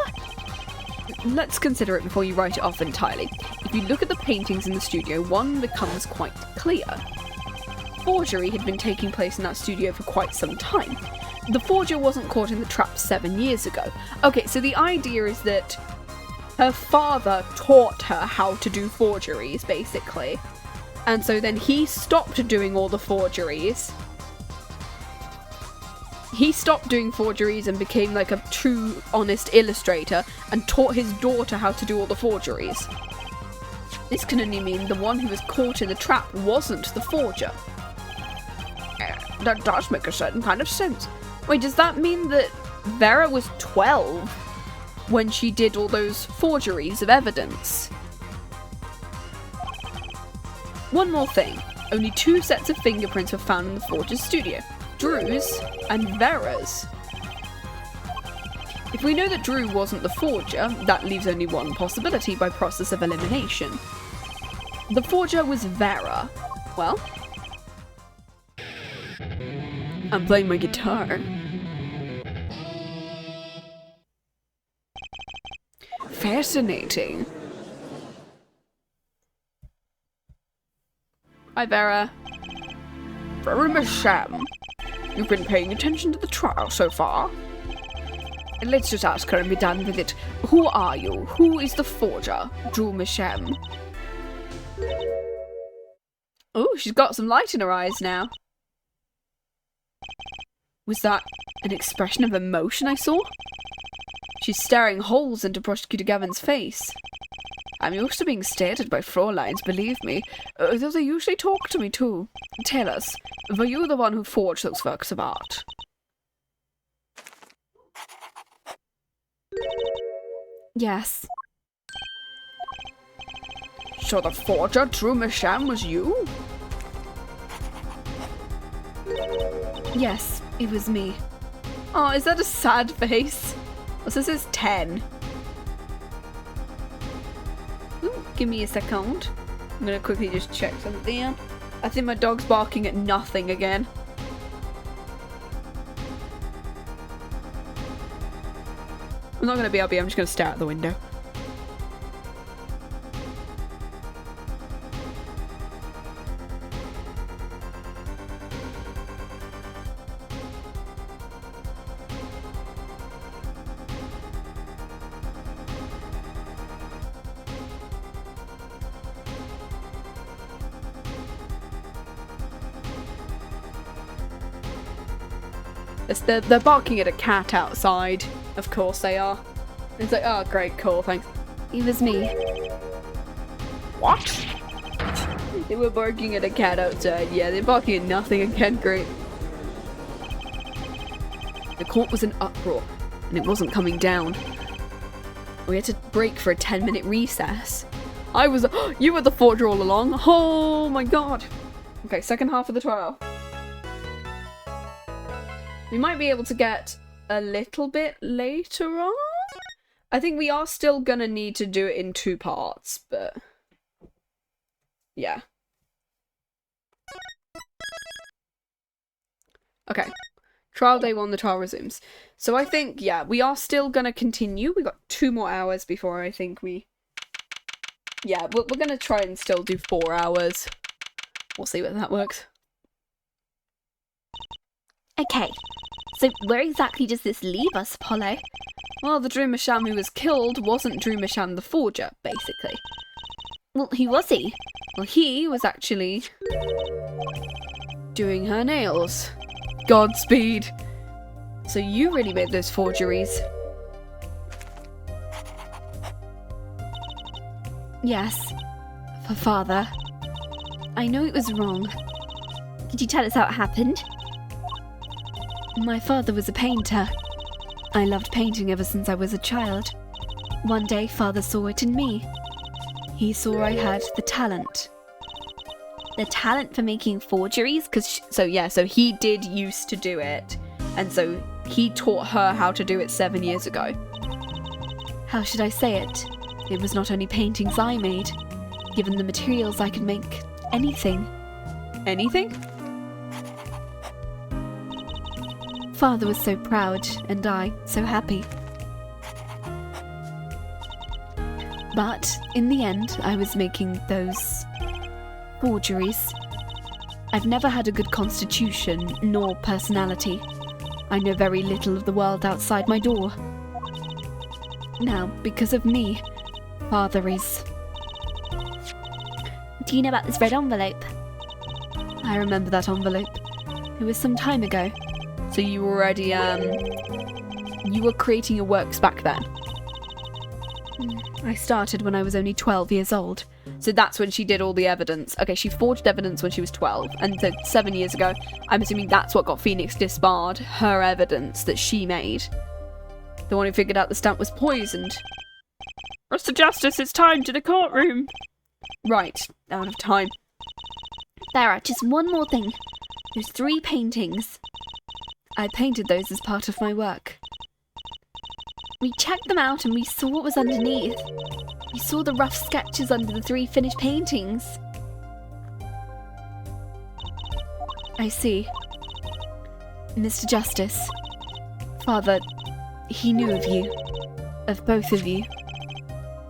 Let's consider it before you write it off entirely. If you look at the paintings in the studio, one becomes quite clear. Forgery had been taking place in that studio for quite some time. The forger wasn't caught in the trap 7 years ago. Okay, so the idea is that her father taught her how to do forgeries, basically. And so then he stopped doing all the forgeries. He stopped doing forgeries and became like a true, honest illustrator and taught his daughter how to do all the forgeries. This can only mean the one who was caught in the trap wasn't the forger. That does make a certain kind of sense. Wait, does that mean that Vera was 12 when she did all those forgeries of evidence? One more thing. Only 2 sets of fingerprints were found in the forger's studio. Drew's and Vera's. If we know that Drew wasn't the forger, that leaves only one possibility by process of elimination. The forger was Vera. Well, I'm playing my guitar. Fascinating. Hi, Vera. Very Misham. You've been paying attention to the trial so far? Let's just ask her and be done with it. Who are you? Who is the forger? Drew Misham. Oh, she's got some light in her eyes now. Was that an expression of emotion I saw? She's staring holes into Prosecutor Gavin's face. I'm used to being stared at by Fräuleins, believe me, though they usually talk to me too. Tell us, were you the one who forged those works of art? Yes. So the forger, Drew Misham, was you? Yes, it was me. Oh, is that a sad face? Well, this is 10. Ooh, give me a second. I'm gonna quickly just check something. I think my dog's barking at nothing again. I'm not gonna BRB, I'm just gonna stare out the window. They're barking at a cat outside. Of course they are. It's like, oh, great, cool, thanks. It was me. What? They were barking at a cat outside. Yeah, they're barking at nothing again, great. The court was in uproar, and it wasn't coming down. We had to break for a 10-minute recess. You were the forger all along. Oh my god. Okay, second half of the trial. We might be able to get a little bit later on. I think we are still gonna need to do it in 2 parts, but yeah. Okay. Trial day 1, the trial resumes. So I think, yeah, we are still gonna continue. We got 2 more hours before I think we... Yeah, we're gonna try and still do 4 hours. We'll see whether that works. Okay, so where exactly does this leave us, Apollo? Well, the Dreamer Sham who was killed wasn't Dreamer Sham the forger, basically. Well, who was he? Well, he was actually... doing her nails. Godspeed. So you really made those forgeries. Yes, for father. I know it was wrong. Could you tell us how it happened? My father was a painter. I loved painting ever since I was a child. One day, father saw it in me. He saw I had the talent. The talent for making forgeries? So he did used to do it. And so he taught her how to do it 7 years ago. How should I say it? It was not only paintings I made. Given the materials, I could make anything. Anything? Father was so proud, and I so happy. But in the end, I was making those forgeries. I've never had a good constitution, nor personality. I know very little of the world outside my door. Now, because of me, Father is... Do you know about this red envelope? I remember that envelope. It was some time ago. So you were already, you were creating your works back then? I started when I was only 12 years old. So that's when she did all the evidence. Okay, she forged evidence when she was 12, and so 7 years ago, I'm assuming that's what got Phoenix disbarred, her evidence that she made. The one who figured out the stamp was poisoned. Mr. Justice, it's time to the courtroom! Right, out of time. Farah, just one more thing. Those 3 paintings. I painted those as part of my work. We checked them out and we saw what was underneath. We saw the rough sketches under the 3 finished paintings. I see. Mr. Justice, Father, he knew of you. Of both of you.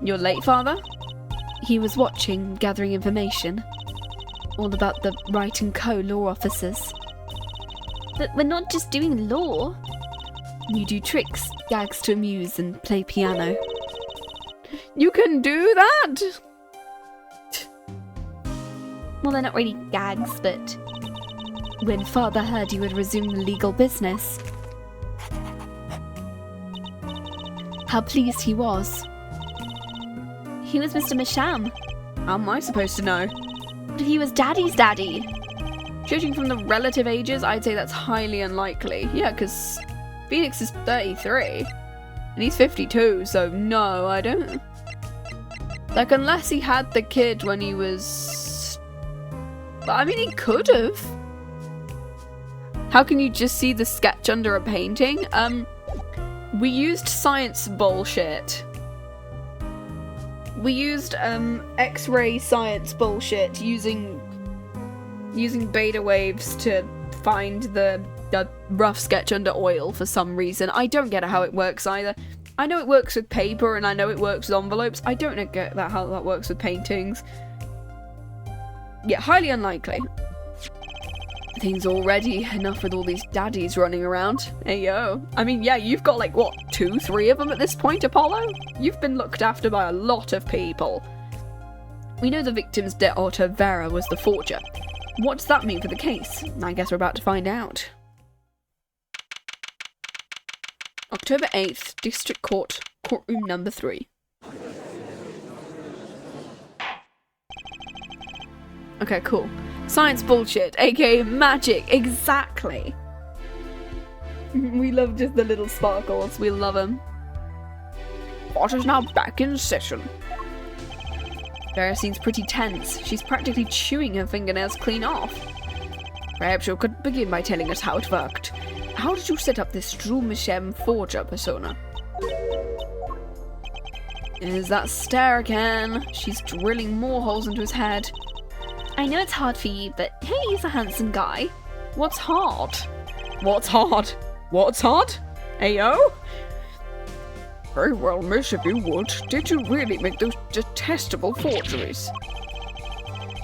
Your late father? He was watching, gathering information. All about the Wright & Co. law officers. But we're not just doing law. You do tricks, gags to amuse, and play piano. You can do that? Well, they're not really gags, but... When Father heard you had resumed the legal business, how pleased he was. He was Mr. Masham. How am I supposed to know? But he was Daddy's daddy. Judging from the relative ages, I'd say that's highly unlikely. Yeah, because Phoenix is 33, and he's 52, so no, I don't. Like, unless he had the kid when he was... But, I mean, he could have. How can you just see the sketch under a painting? We used science bullshit. We used, X-ray science bullshit using beta waves to find the rough sketch under oil for some reason. I don't get how it works either. I know it works with paper and I know it works with envelopes. I don't get how that works with paintings. Yeah, highly unlikely. Things already enough with all these daddies running around. Hey yo. I mean, yeah, you've got like, what, 2, 3 of them at this point, Apollo? You've been looked after by a lot of people. We know the victim's daughter, Vera, was the forger. What does that mean for the case? I guess we're about to find out. October 8th, District Court, courtroom number 3. Okay, cool. Science bullshit, aka magic, exactly. We love just the little sparkles, we love them. Court is now back in session. Vera seems pretty tense. She's practically chewing her fingernails clean off. Perhaps you could begin by telling us how it worked. How did you set up this sham forger persona? Is that stare again? She's drilling more holes into his head. I know it's hard for you, but hey, he's a handsome guy. What's hard? What's hard? What's hard? Ayo? Very well, miss, if you would. Did you really make those detestable forgeries?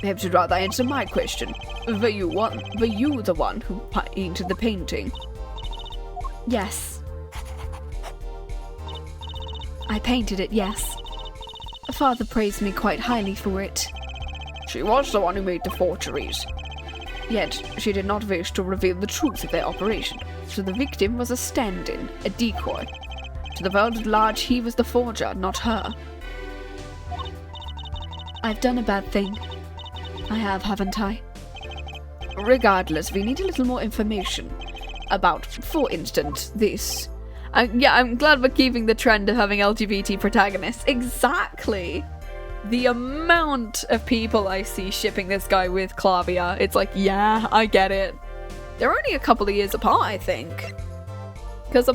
Perhaps you'd rather answer my question. Were you the one who painted the painting? Yes. I painted it, yes. Father praised me quite highly for it. She was the one who made the forgeries. Yet, she did not wish to reveal the truth of their operation, so the victim was a stand-in, a decoy. To the world at large, he was the forger, not her. I've done a bad thing. I have, haven't I? Regardless, we need a little more information about, for instance, this. Yeah, I'm glad we're keeping the trend of having LGBT protagonists. Exactly! The amount of people I see shipping this guy with Clavia, it's like, yeah, I get it. They're only a couple of years apart, I think. Because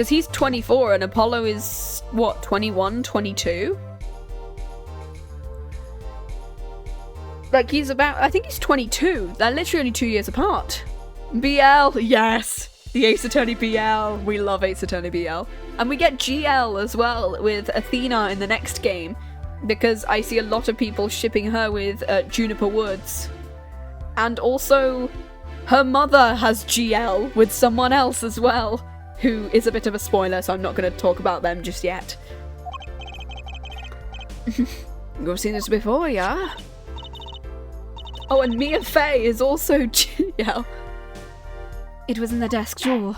he's 24 and Apollo is, what, 21, 22? Like, I think he's 22. They're literally only 2 years apart. BL, yes! The Ace Attorney BL. We love Ace Attorney BL. And we get GL as well with Athena in the next game, because I see a lot of people shipping her with Juniper Woods. And also, her mother has GL with someone else as well, who is a bit of a spoiler, so I'm not going to talk about them just yet. You've seen this before, yeah? Oh, and Mia Fey is also GL. It was in the desk drawer.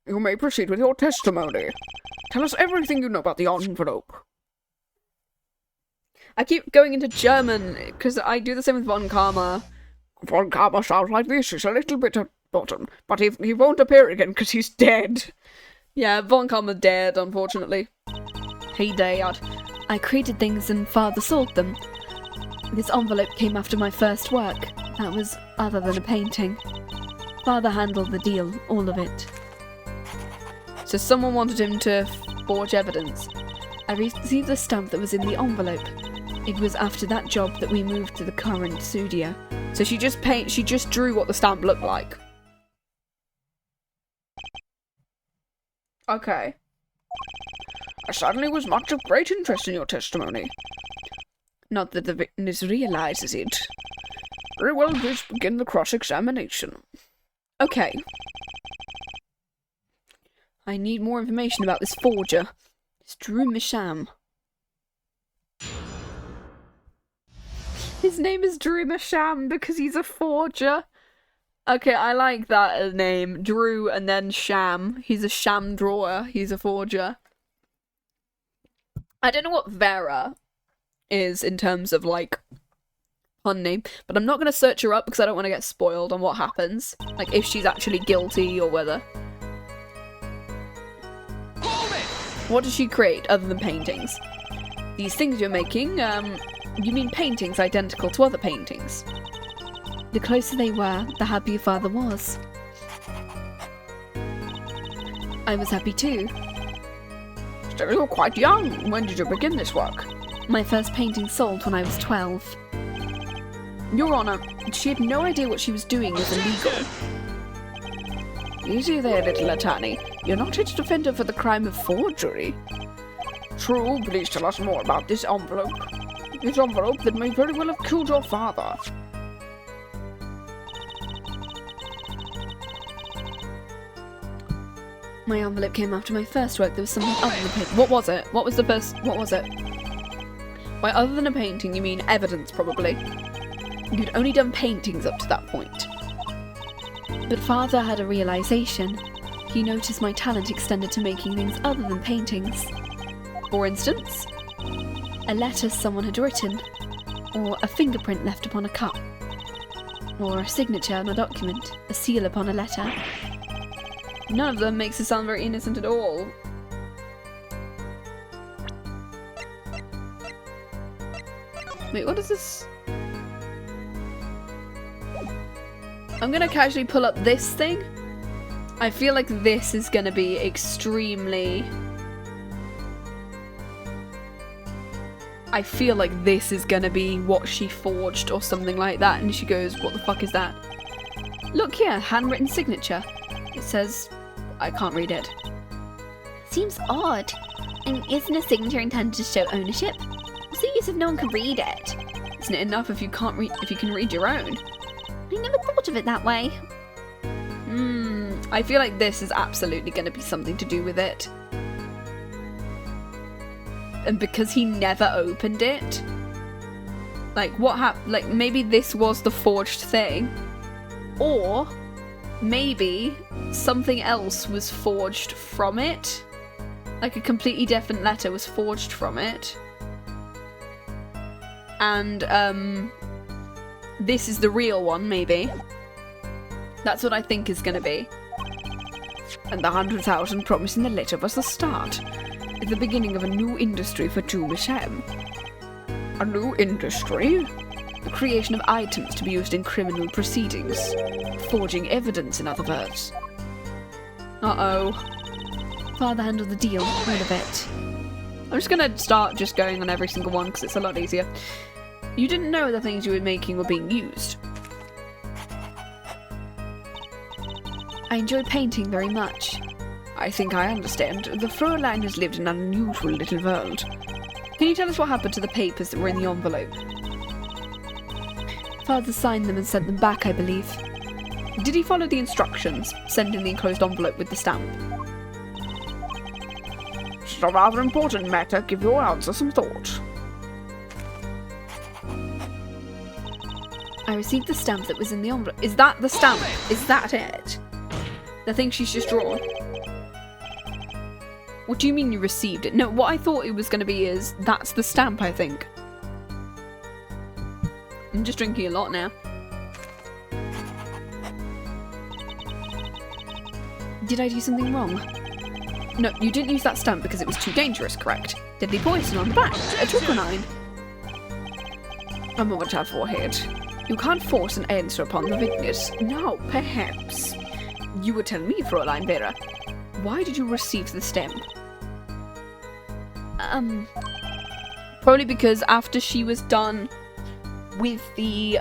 You may proceed with your testimony. Tell us everything you know about the envelope. I keep going into German, because I do the same with Von Karma. Von Karma sounds like this. He's a little bit at bottom, but he won't appear again because he's dead. Yeah, Von Karma dead, unfortunately. He died. I created things and Father sold them. This envelope came after my first work. That was other than a painting. Father handled the deal, all of it. So someone wanted him to forge evidence. I received the stamp that was in the envelope. It was after that job that we moved to the current studio. So she just drew what the stamp looked like. Okay. I suddenly was much of great interest in your testimony. Not that the witness realizes it. Very well, let's begin the cross-examination. Okay. I need more information about this forger. It's Drew Sham. His name is Drew Sham because he's a forger. Okay, I like that as name. Drew and then Sham. He's a sham drawer. He's a forger. I don't know what Vera is in terms of, like, pun name, but I'm not going to search her up because I don't want to get spoiled on what happens. Like, if she's actually guilty or whether. What does she create other than paintings? These things you're making, you mean paintings identical to other paintings? The closer they were, the happier Father was. I was happy too. Still, you're quite young. When did you begin this work? My first painting sold when I was 12. Your Honour, she had no idea what she was doing was illegal. Easy there, little attorney. You're not here to defend her for the crime of forgery. True, please tell us more about this envelope. This envelope that may very well have killed your father. My envelope came after my first work. There was something other than painting. What was it? What was the first? What was it? By other than a painting, you mean evidence, probably. You'd only done paintings up to that point. But Father had a realization. He noticed my talent extended to making things other than paintings. For instance? A letter someone had written, or a fingerprint left upon a cup, or a signature on a document, a seal upon a letter. None of them makes it sound very innocent at all. Wait, what is this? I'm gonna casually pull up this thing. I feel like this is gonna be extremely... I feel like this is gonna be what she forged or something like that, and she goes, what the fuck is that? Look here, handwritten signature. It says... I can't read it. Seems odd. And isn't a signature intended to show ownership? What's the use if no one can read it? Isn't it enough if you can't read, if you can read your own? I never thought of it that way. I feel like this is absolutely going to be something to do with it. And because he never opened it, like what happened? Like maybe this was the forged thing, or maybe something else was forged from it. Like a completely different letter was forged from it. And this is the real one, maybe. That's what I think is going to be. And the 100,000 promised in the letter was the start. The beginning of a new industry for Sham. A new industry? The creation of items to be used in criminal proceedings. Forging evidence, in other words. Uh-oh. Father handled the deal, all of it. I'm just gonna start just going on every single one because it's a lot easier. You didn't know the things you were making were being used. I enjoy painting very much. I think I understand. The Fräulein has lived in an unusual little world. Can you tell us what happened to the papers that were in the envelope? Father signed them and sent them back, I believe. Did he follow the instructions, sending the enclosed envelope with the stamp? It's a rather important matter. Give your answer some thought. I received the stamp that was in the envelope. Is that the stamp? Is that it? The thing she's just drawn? What do you mean you received it? No, what I thought it was going to be is, that's the stamp, I think. I'm just drinking a lot now. Did I do something wrong? No, you didn't use that stamp because it was too dangerous, correct? Deadly poison on the back. A tryptonine. A moment I've forehead. You can't force an answer upon the witness. Now, perhaps, you would tell me, Fräulein Vera, why did you receive the stamp? Probably because after she was done with the,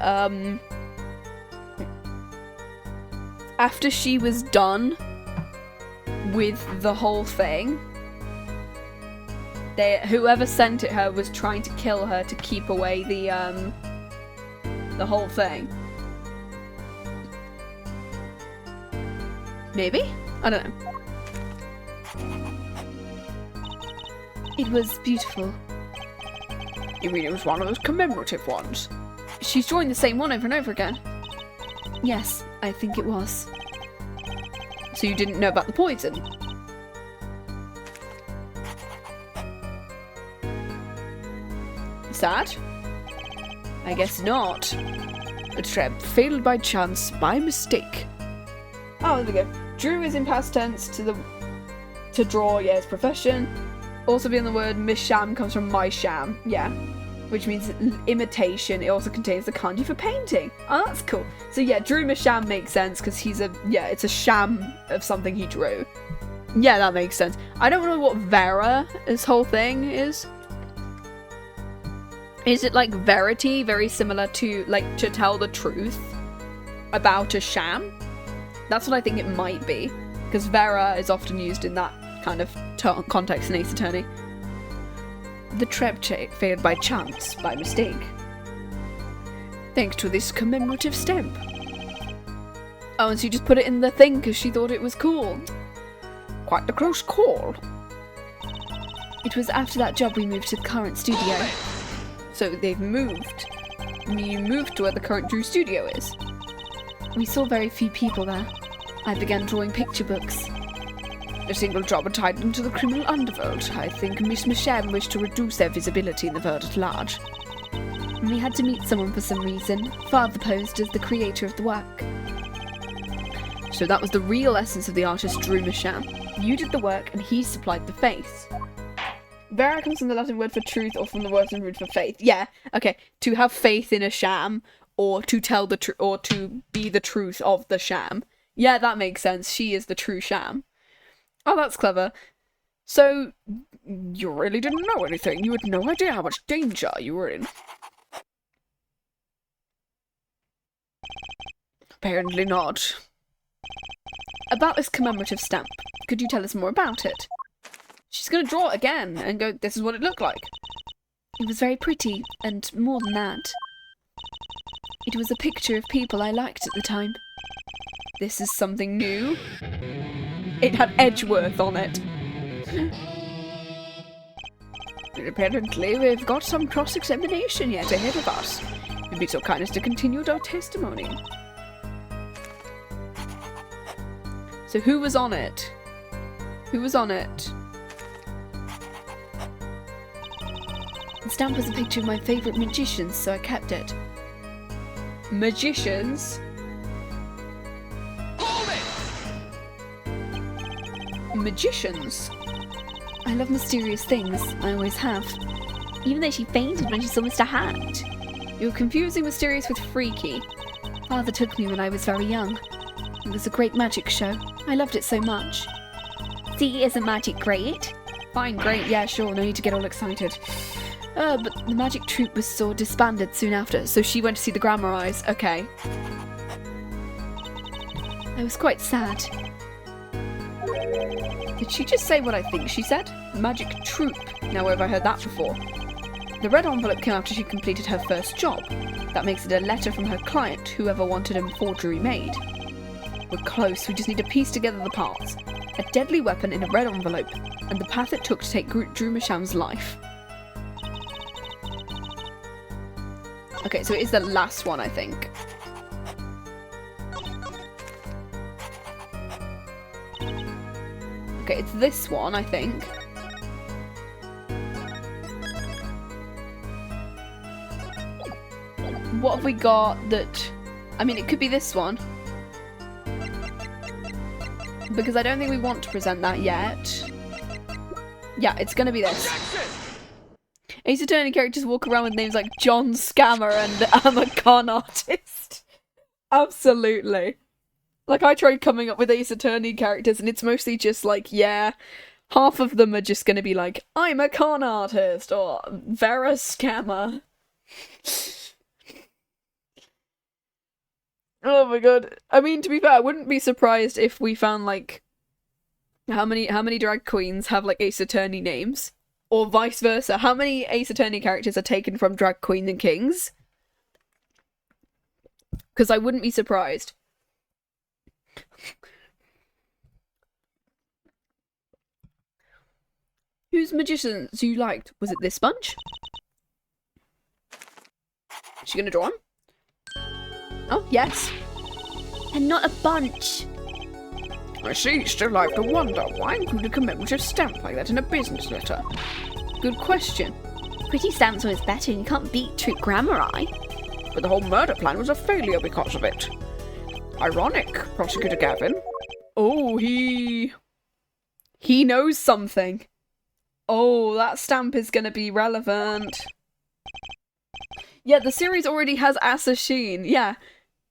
after she was done with the whole thing, whoever sent it her was trying to kill her to keep away the whole thing. Maybe? I don't know. It was beautiful. You mean it was one of those commemorative ones? She's drawing the same one over and over again. Yes, I think it was. So you didn't know about the poison? Sad? I guess not. A trap failed by chance, by mistake. Oh, there we go. Drew is in past tense to draw, yeah, his profession. Also being the word misham comes from my sham, yeah. Which means imitation. It also contains the kanji for painting. Oh, that's cool. So yeah, Drew misham makes sense because it's a sham of something he drew. Yeah, that makes sense. I don't know what Vera's whole thing is. Is it like verity, very similar to, like, to tell the truth about a sham? That's what I think it might be. Because Vera is often used in that kind of context in Ace Attorney. The trap failed by chance, by mistake. Thanks to this commemorative stamp. Oh, and she just put it in the thing because she thought it was cool. Quite the close call. It was after that job we moved to the current studio. So they've moved. You moved to where the current Drew studio is. We saw very few people there. I began drawing picture books. A single job tied them to the criminal underworld. I think Miss Sham wished to reduce their visibility in the world at large. We had to meet someone for some reason. Father posed as the creator of the work. So that was the real essence of the artist Drew Masham. You did the work and he supplied the face. Vera comes from the Latin word for truth or from the Latin word for faith. Yeah, okay. To have faith in a sham or to tell the truth or to be the truth of the sham. Yeah, that makes sense. She is the true sham. Oh, that's clever. So, you really didn't know anything. You had no idea how much danger you were in. Apparently not. About this commemorative stamp, could you tell us more about it? She's going to draw it again and go, this is what it looked like. It was very pretty, and more than that. It was a picture of people I liked at the time. This is something new. It had Edgeworth on it. Apparently, we've got some cross-examination yet ahead of us. You'd be so kind as to continue our testimony. So who was on it? Who was on it? The stamp was a picture of my favourite magicians, so I kept it. Magicians? Magicians? I love mysterious things. I always have. Even though she fainted when she saw Mr. Hat. You're confusing mysterious with freaky. Father took me when I was very young. It was a great magic show. I loved it so much. See, isn't magic great? Fine, great, yeah, sure, no need to get all excited. But the magic troupe was disbanded soon after. So she went to see the Grammar Eyes, okay. I was quite sad. Did she just say what I think she said? Magic troupe. Now, where have I heard that before? The red envelope came after she completed her first job. That makes it a letter from her client, whoever wanted a forgery made. We're close, we just need to piece together the parts. A deadly weapon in a red envelope, and the path it took to take Drew Masham's life. Okay, so it is the last one, I think. Okay, it's this one, I think. What have we got that... I mean, it could be this one. Because I don't think we want to present that yet. Yeah, it's gonna be this. Ace Attorney characters walk around with names like John Scammer and I'm a con artist. Absolutely. Like, I tried coming up with Ace Attorney characters and it's mostly just like, yeah, half of them are just gonna be like, I'm a con artist, or Vera Scammer. Oh my god. I mean, to be fair, I wouldn't be surprised if we found, like, how many drag queens have, like, Ace Attorney names? Or vice versa. How many Ace Attorney characters are taken from drag queens and kings? Because I wouldn't be surprised. Whose magicians you liked? Was it this bunch? Is she gonna draw him? Oh, yes. And not a bunch. I see, still I have to wonder, why include a commemorative stamp like that in a business letter? Good question. Pretty stamps always better, and you can't beat true Grammar Eye. But the whole murder plan was a failure because of it. Ironic, Prosecutor Gavin. Oh, he knows something. Oh, that stamp is gonna be relevant. Yeah, the series already has Assassin. Yeah.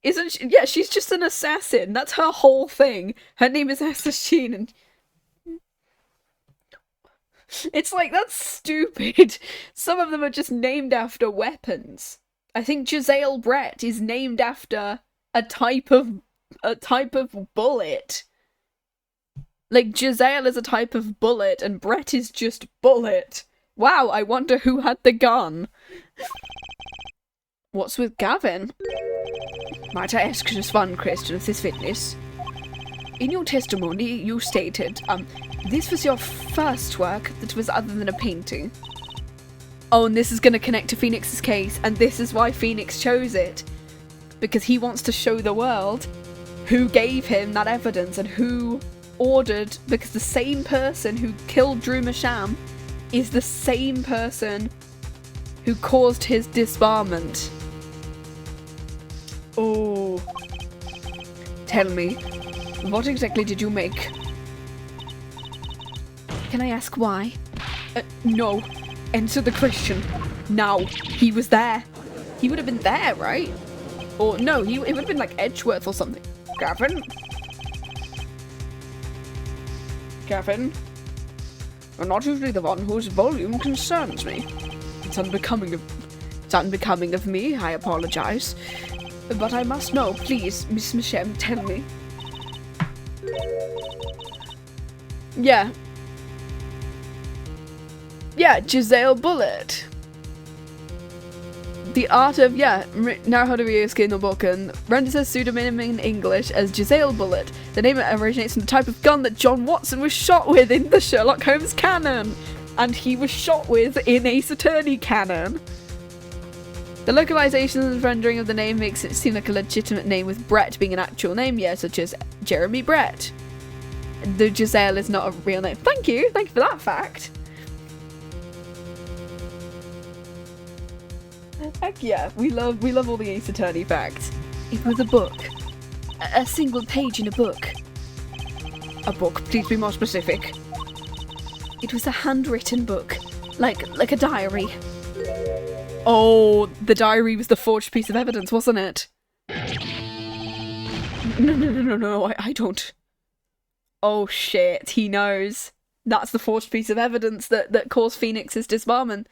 Isn't she? Yeah, she's just an assassin. That's her whole thing. Her name is Assassin, and it's like, that's stupid. Some of them are just named after weapons. I think Giselle Brett is named after a type of bullet. Like, Giselle is a type of bullet, and Brett is just bullet. Wow, I wonder who had the gun. What's with Gavin? Might I ask just one question of this witness? In your testimony, you stated, this was your first work that was other than a painting. Oh, and this is going to connect to Phoenix's case, and this is why Phoenix chose it. because he wants to show the world who gave him that evidence and who ordered, because the same person who killed Drew Masham is the same person who caused his disbarment. Oh. Tell me, what exactly did you make? Can I ask why? No. Answer the question. Now. He was there. He would have been there, right? Or no, it would have been like Edgeworth or something. Gavin? Gavin? You're not usually the one whose volume concerns me. It's unbecoming of me, I apologize. But I must know, please, Miss Masham, tell me. Yeah. Yeah, Giselle Bullet. The art of, now how to be a skin in the book, and renders a pseudonym in English as Giselle Bullet. The name originates from the type of gun that John Watson was shot with in the Sherlock Holmes canon. And he was shot with in Ace Attorney canon. The localization and rendering of the name makes it seem like a legitimate name, with Brett being an actual name, such as Jeremy Brett. The Giselle is not a real name. Thank you for that fact. Heck yeah, we love all the Ace Attorney facts. It was a book. A single page in a book. A book, please be more specific. It was a handwritten book. Like a diary. Oh, the diary was the forged piece of evidence, wasn't it? No, I don't. Oh shit, he knows. That's the forged piece of evidence that caused Phoenix's disbarment.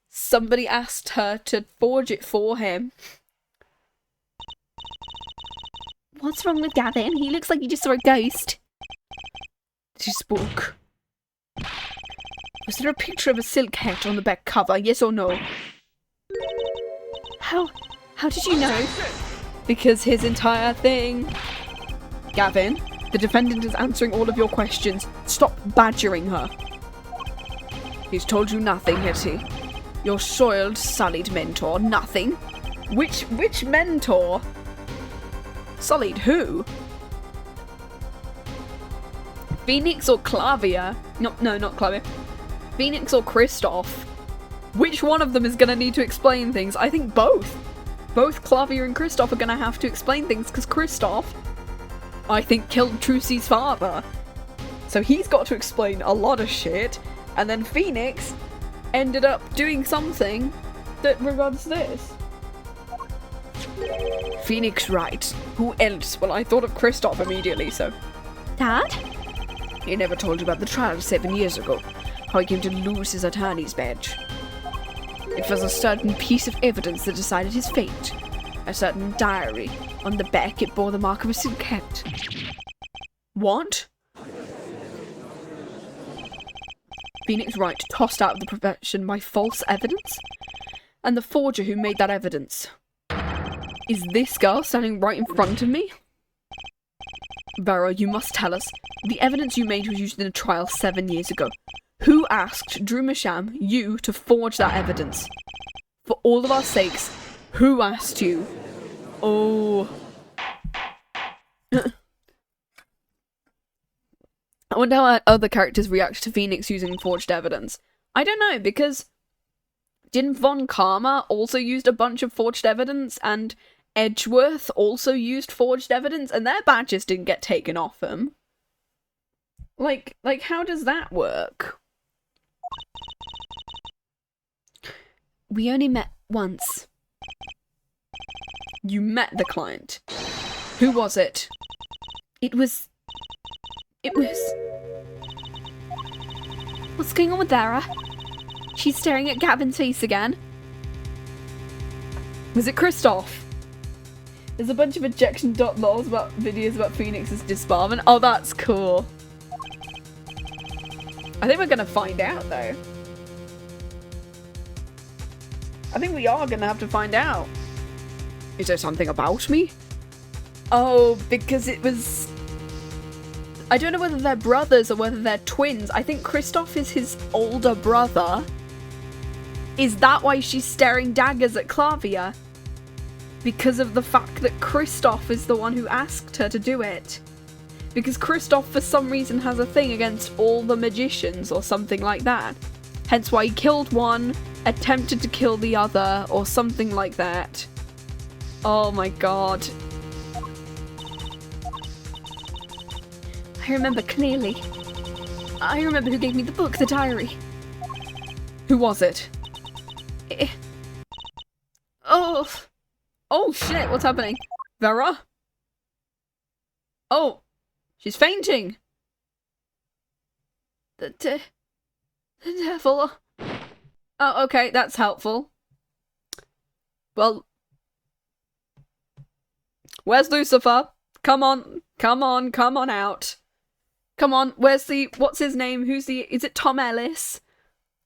Somebody asked her to forge it for him. What's wrong with Gavin? He looks like he just saw a ghost. She spoke. Was there a picture of a silk hat on the back cover, yes or no? How did you know? Because his entire thing... Gavin, the defendant is answering all of your questions. Stop badgering her. He's told you nothing, has he? Your soiled, sullied mentor, nothing? Which mentor? Sullied who? Phoenix or Clavia? No, not Clavia. Phoenix or Kristoff? Which one of them is going to need to explain things? I think both. Both Clavia and Kristoff are going to have to explain things, because Kristoff, I think, killed Trucy's father. So he's got to explain a lot of shit, and then Phoenix ended up doing something that regards this. Phoenix, right. Who else? Well, I thought of Kristoff immediately, so... Dad? He never told you about the trial 7 years ago. How he came to lose his attorney's badge. It was a certain piece of evidence that decided his fate. A certain diary. On the back it bore the mark of a silk hat. What? Phoenix Wright tossed out of the profession by false evidence? And the forger who made that evidence? Is this girl standing right in front of me? Vera, you must tell us. The evidence you made was used in a trial 7 years ago. Who asked Drew Masham, you, to forge that evidence? For all of our sakes, who asked you? Oh. I wonder how other characters react to Phoenix using forged evidence. I don't know, because didn't Von Karma also used a bunch of forged evidence, and Edgeworth also used forged evidence, and their badges didn't get taken off them? Like, how does that work? We only met once. You met the client. Who was it? It was... What's going on with Vera? She's staring at Gavin's face again. Was it Kristoff? There's a bunch of ejection.lols about videos about Phoenix's disbarment. Oh, that's cool. I think we're gonna find out, though. I think we are gonna have to find out. Is there something about me? Oh, because it was... I don't know whether they're brothers or whether they're twins. I think Kristoff is his older brother. Is that why she's staring daggers at Clavia? because of the fact that Kristoff is the one who asked her to do it. Because Kristoff, for some reason, has a thing against all the magicians or something like that. Hence why he killed one, attempted to kill the other, or something like that. Oh my god. I remember clearly. I remember who gave me the book, the diary. Who was it? Oh, Oh shit, what's happening? Vera? Oh, she's fainting. the devil. Oh, okay, that's helpful. Well, where's Lucifer? Come on, come on, come on out. Come on, where's the, what's his name? Who's the, is it Tom Ellis?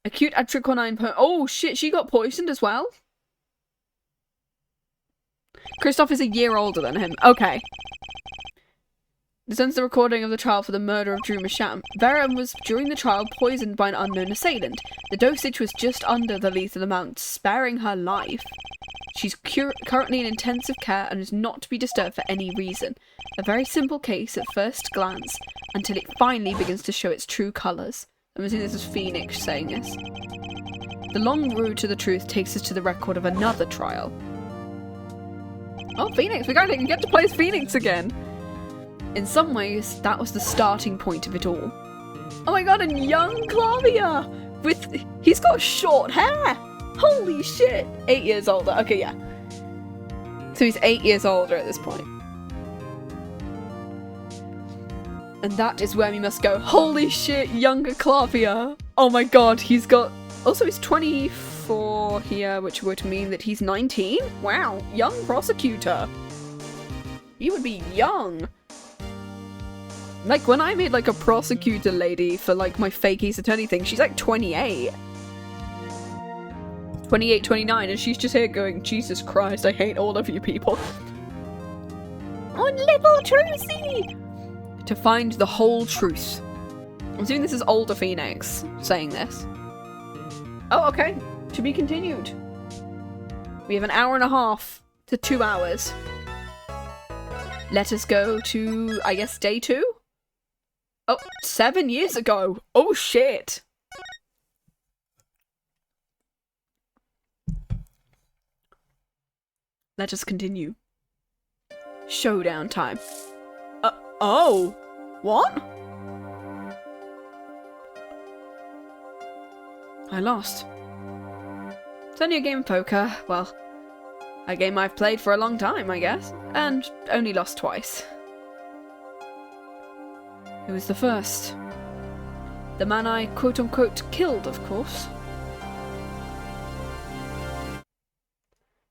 Acute atrichonine oh shit, she got poisoned as well? Kristoff is a year older than him. Okay. This ends the recording of the trial for the murder of Drew Sham. Vera was, during the trial, poisoned by an unknown assailant. The dosage was just under the lethal amount, sparing her life. She's currently in intensive care and is not to be disturbed for any reason. A very simple case at first glance, until it finally begins to show its true colours. I'm assuming this is Phoenix saying this. The long road to the truth takes us to the record of another trial. Oh, Phoenix! We gotta get to play as Phoenix again! In some ways, that was the starting point of it all. Oh my god, and young Clavia! He's got short hair! Holy shit! 8 years older. Okay, yeah. So he's 8 years older at this point. And that is where we must go. Holy shit, younger Clavia! Oh my god, he's got... Also, he's 24 here, which would mean that he's 19? Wow, young prosecutor. He would be young. Like, when I made, like, a prosecutor lady for, like, my fake Ace Attorney thing, she's, like, 28. 28, 29, and she's just here going, Jesus Christ, I hate all of you people. Oh, little Trucy! To find the whole truth. I'm assuming this is older Phoenix saying this. Oh, okay. To be continued. We have an hour and a half to 2 hours. Let us go to, I guess, day 2? Oh, 7 years ago. Oh, shit. Let us continue. Showdown time. Oh. What? I lost. It's only a game of poker. Well, a game I've played for a long time, I guess. And only lost twice. Who was the first? The man I quote-unquote killed, of course.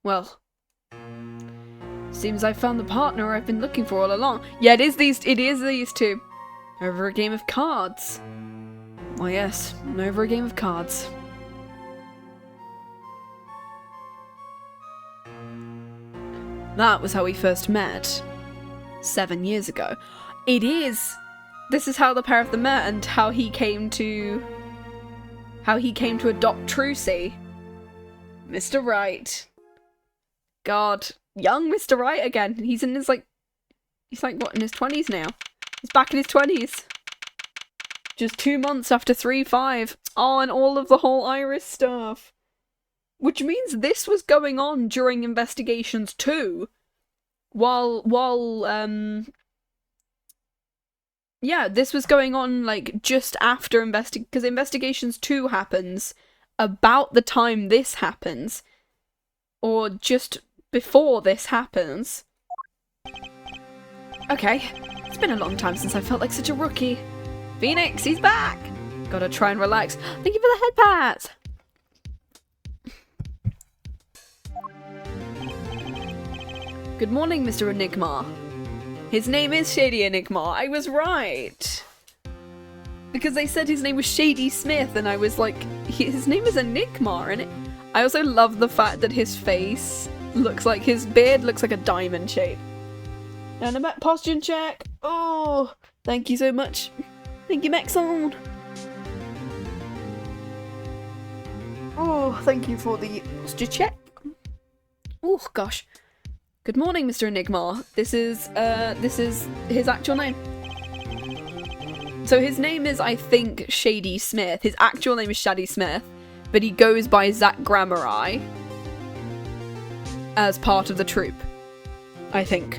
Well, seems I found the partner I've been looking for all along. Yeah, it is these two. Over a game of cards. Well, yes, over a game of cards. That was how we first met. 7 years ago. It is! This is how the pair of them met and how he came to adopt Trucy. Mr. Right. God. Young Mr. Right again. He's in his, like... He's like, what, in his 20s now? He's back in his 20s. Just 2 months after 3-5. Oh, and all of the whole Iris stuff. Which means this was going on during investigations too. Yeah, this was going on, like, just after because Investigations 2 happens about the time this happens. Or just before this happens. Okay, it's been a long time since I felt like such a rookie. Phoenix, he's back! Gotta try and relax. Thank you for the head pats! Good morning, Mr. Enigma. His name is Shady Enigma. I was right. Because they said his name was Shady Smith, and I was like, his name is Enigma, and I also love the fact that his face looks like, his beard looks like a diamond shape. And a posture check. Oh, thank you so much. Thank you, Maxon. Oh, thank you for the posture check. Oh, gosh. Good morning, Mr. Enigma. This is his actual name. So his name is, I think, Shady Smith. His actual name is Shady Smith, but he goes by Zach Grammari as part of the troupe, I think.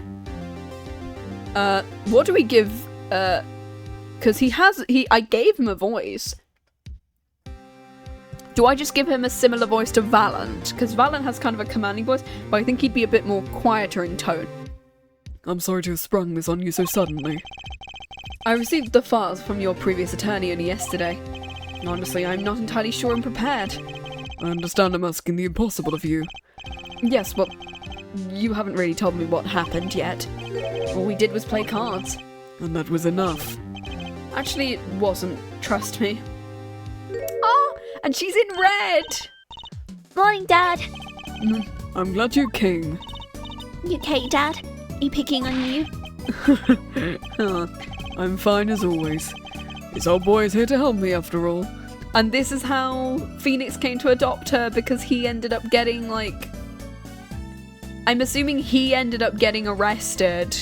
What do we give, because I gave him a voice. Do I just give him a similar voice to Valant? Because Valant has kind of a commanding voice, but I think he'd be a bit more quieter in tone. I'm sorry to have sprung this on you so suddenly. I received the files from your previous attorney only yesterday. Honestly, I'm not entirely sure I'm prepared. I understand I'm asking the impossible of you. Yes, well, you haven't really told me what happened yet. All we did was play cards. And that was enough. Actually, it wasn't. Trust me. Oh, and she's in red! Morning, Dad. I'm glad you came. You okay, Dad? Are you picking on you? I'm fine as always. This old boy is here to help me after all. And this is how Phoenix came to adopt her, because he ended up getting, like... I'm assuming he ended up getting arrested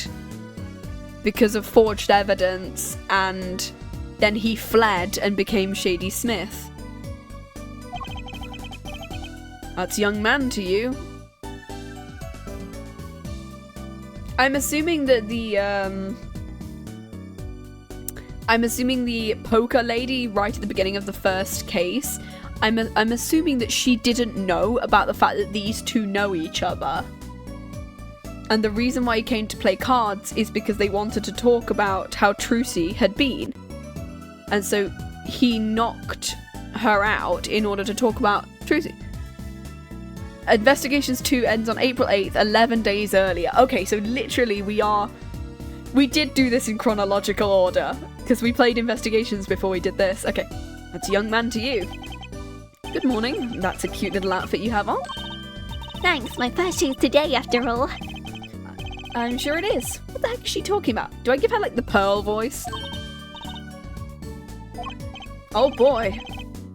because of forged evidence, and then he fled and became Shady Smith. That's young man to you. I'm assuming that I'm assuming the poker lady right at the beginning of the first case, I'm assuming that she didn't know about the fact that these two know each other. And the reason why he came to play cards is because they wanted to talk about how Trucy had been. And so he knocked her out in order to talk about Trucy. Investigations 2 ends on April 8th, 11 days earlier. Okay, so literally we did do this in chronological order, because we played Investigations before we did this. Okay, that's a young man to you. Good morning. That's a cute little outfit you have on. Thanks, my first day today after all. I'm sure it is. What the heck is she talking about? Do I give her, like, the Pearl voice? Oh boy.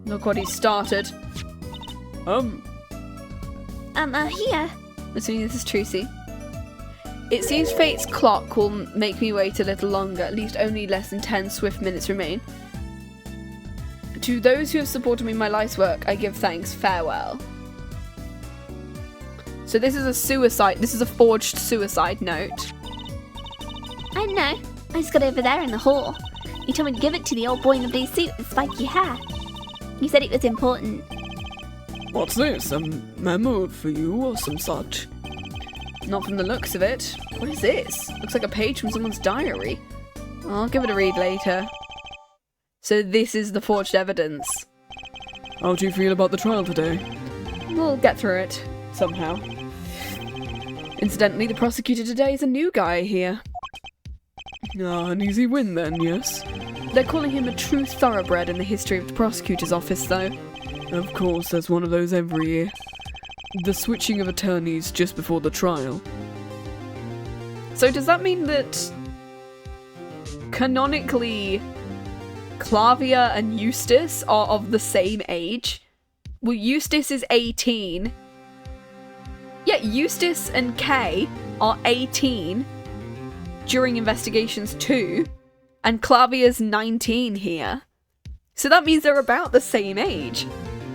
Look what he started. Here. Assuming this is Trucy. It seems fate's clock will make me wait a little longer. At least only less than 10 swift minutes remain. To those who have supported me in my life's work, I give thanks. Farewell. So this is a suicide. This is a forged suicide note. I know. I just got over there in the hall. You told me to give it to the old boy in the blue suit with spiky hair. You said it was important. What's this? A memo for you or some such? Not from the looks of it. What is this? Looks like a page from someone's diary. I'll give it a read later. So this is the forged evidence. How do you feel about the trial today? We'll get through it. Somehow. Incidentally, the prosecutor today is a new guy here. Ah, an easy win then, yes? They're calling him a true thoroughbred in the history of the prosecutor's office, though. Of course, there's one of those every year. The switching of attorneys just before the trial. So does that mean that canonically Clavia and Eustace are of the same age? Well, Eustace is 18. Yeah, Eustace and Kay are 18 during Investigations 2, and Clavia's 19 here. So that means they're about the same age.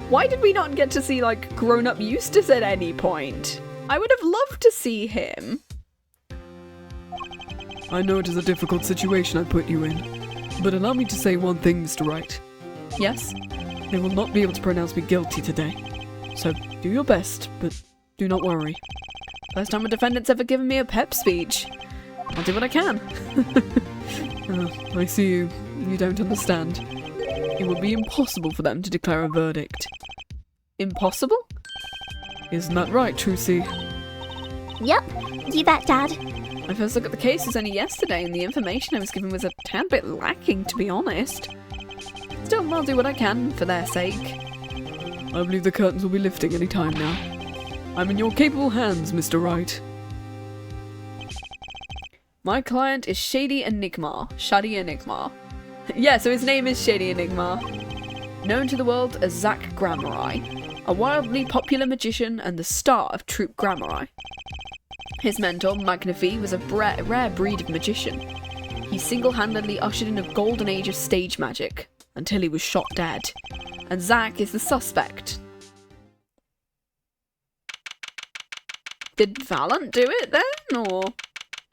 Why did we not get to see, like, grown-up Eustace at any point? I would have loved to see him. I know it is a difficult situation I put you in, but allow me to say one thing, Mr. Wright. Yes? They will not be able to pronounce me guilty today. So do your best, but do not worry. First time a defendant's ever given me a pep speech. I'll do what I can. I see you. You don't understand. It would be impossible for them to declare a verdict. Impossible? Isn't that right, Trucy? Yep, you bet, Dad. My first look at the case was only yesterday, and the information I was given was a tad bit lacking, to be honest. Still, I'll do what I can for their sake. I believe the curtains will be lifting any time now. I'm in your capable hands, Mr. Wright. My client is Shady Enigma. Shady Enigma. Yeah, so his name is Shady Enigma. Known to the world as Zach Grammari. A wildly popular magician and the star of Troupe Grammari. His mentor, Magnifi, was a rare breed of magician. He single-handedly ushered in a golden age of stage magic, until he was shot dead. And Zach is the suspect. Did Valant do it then, or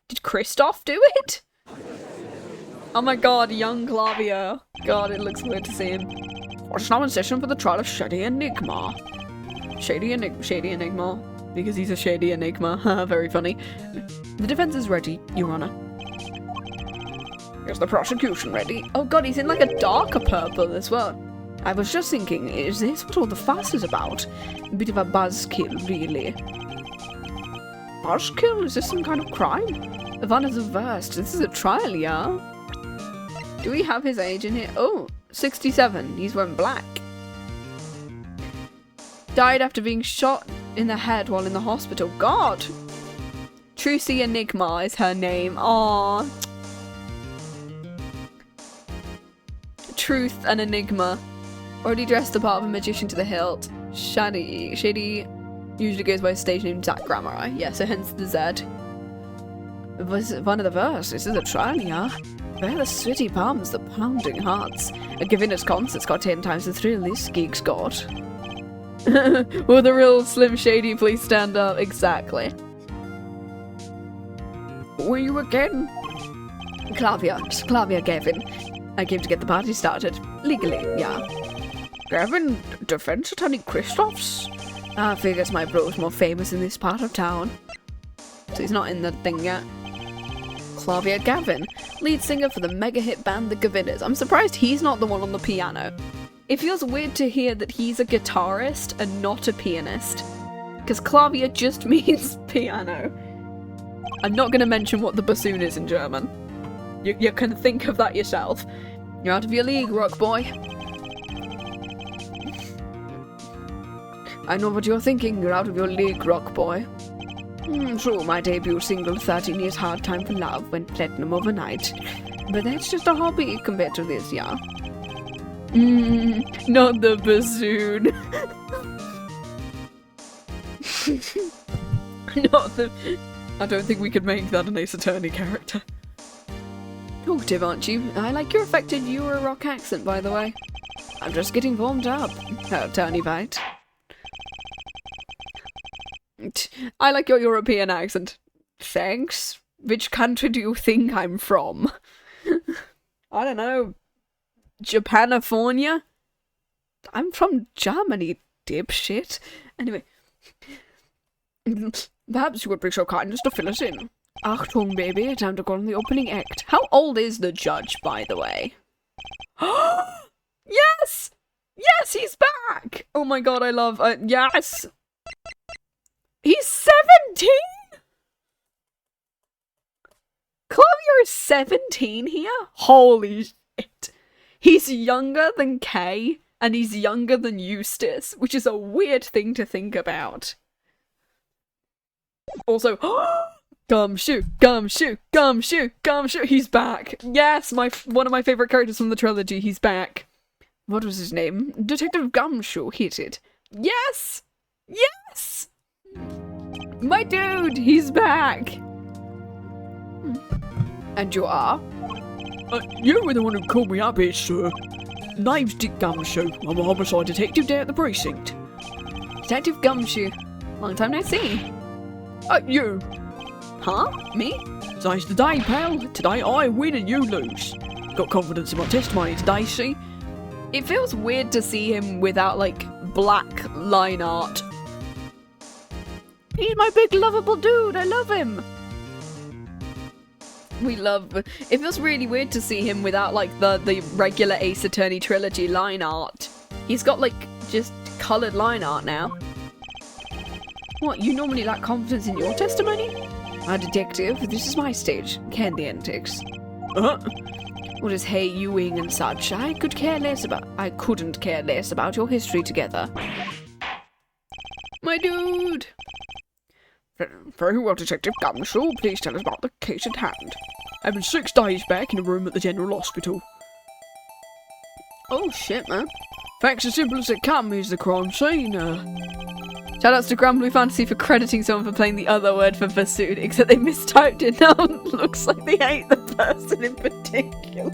did Kristoff do it? Oh my god, young Clavia. God, it looks weird to see him. Watch now in session for the trial of Shady Enigma. Shady Enigma. Because he's a shady enigma. Very funny. The defense is ready, Your Honor. Is the prosecution ready? Oh god, he's in like a darker purple as well. I was just thinking, is this what all the fuss is about? A bit of a buzzkill, really. Buzzkill? Is this some kind of crime? Ivan is averse. This is a trial, yeah? Do we have his age in here? Oh, 67. He's wearing black. Died after being shot in the head while in the hospital. God! Trucy Enigma is her name. Aww. Truth and Enigma. Already dressed the part of a magician to the hilt. Shady usually goes by a stage name Zach Grammar. Yeah, so hence the Z. Was one of the verse. This is a trial, yeah? Where the sweaty palms, the pounding hearts. A Gavinus concert's got 10 times the thrill this geek's got. Will the real Slim Shady please stand up? Exactly. Who are you again? Clavia Gavin. I came to get the party started. Legally, yeah. Gavin, defense attorney Kristoff's? I figures my bro's more famous in this part of town. So he's not in the thing yet. Clavia Gavin, lead singer for the mega hit band The Gavinners. I'm surprised he's not the one on the piano. It feels weird to hear that he's a guitarist and not a pianist. Because Clavia just means piano. I'm not going to mention what the bassoon is in German. You can think of that yourself. You're out of your league, rock boy. I know what you're thinking. You're out of your league, rock boy. True, my debut single, 13 Years Hard Time for Love, went platinum overnight. But that's just a hobby compared to this, yeah? Not the bassoon. Not the... I don't think we could make that an Ace Attorney character. Talkative, aren't you? I like your affected Euro rock accent, by the way. I'm just getting warmed up. Oh, Tony Bite. I like your European accent. Thanks. Which country do you think I'm from? I don't know. Japanifornia? I'm from Germany, dipshit. Anyway. Perhaps you would be so kind as to fill us in. Achtung, baby, time to go on the opening act. How old is the judge, by the way? Yes! Yes, he's back! Oh my god, I love... yes! He's 17?! Clavier is 17 here? Holy shit. He's younger than Kay, and he's younger than Eustace, which is a weird thing to think about. Also, Gumshoe, Gumshoe, Gumshoe, Gumshoe, he's back. Yes, one of my favourite characters from the trilogy, he's back. What was his name? Detective Gumshoe, hit it. Yes! Yes! My dude, he's back! And you are? You were the one who called me up here, sir. Name's Dick Gumshoe. I'm a homicide detective down at the precinct. Detective Gumshoe. Long time no see. You. Huh? Me? Today's the day, pal. Today I win and you lose. Got confidence in my testimony today, see? It feels weird to see him without, like, black line art. He's my big lovable dude, I love him! It feels really weird to see him without, like, the regular Ace Attorney trilogy line art. He's got, like, just coloured line art now. What, you normally lack confidence in your testimony? A detective, this is my stage. Candy antics. What is hey Ewing and such? I couldn't care less about your history together. My dude! Very well, Detective Gumshoe. Please tell us about the case at hand. I've been 6 days back in a room at the General Hospital. Oh shit, man. Facts as simple as they come. Here's the crime scene. Shoutouts to Grand Blue Fantasy for crediting someone for playing the other word for bassoon, except they mistyped it now. Looks like they hate the person in particular.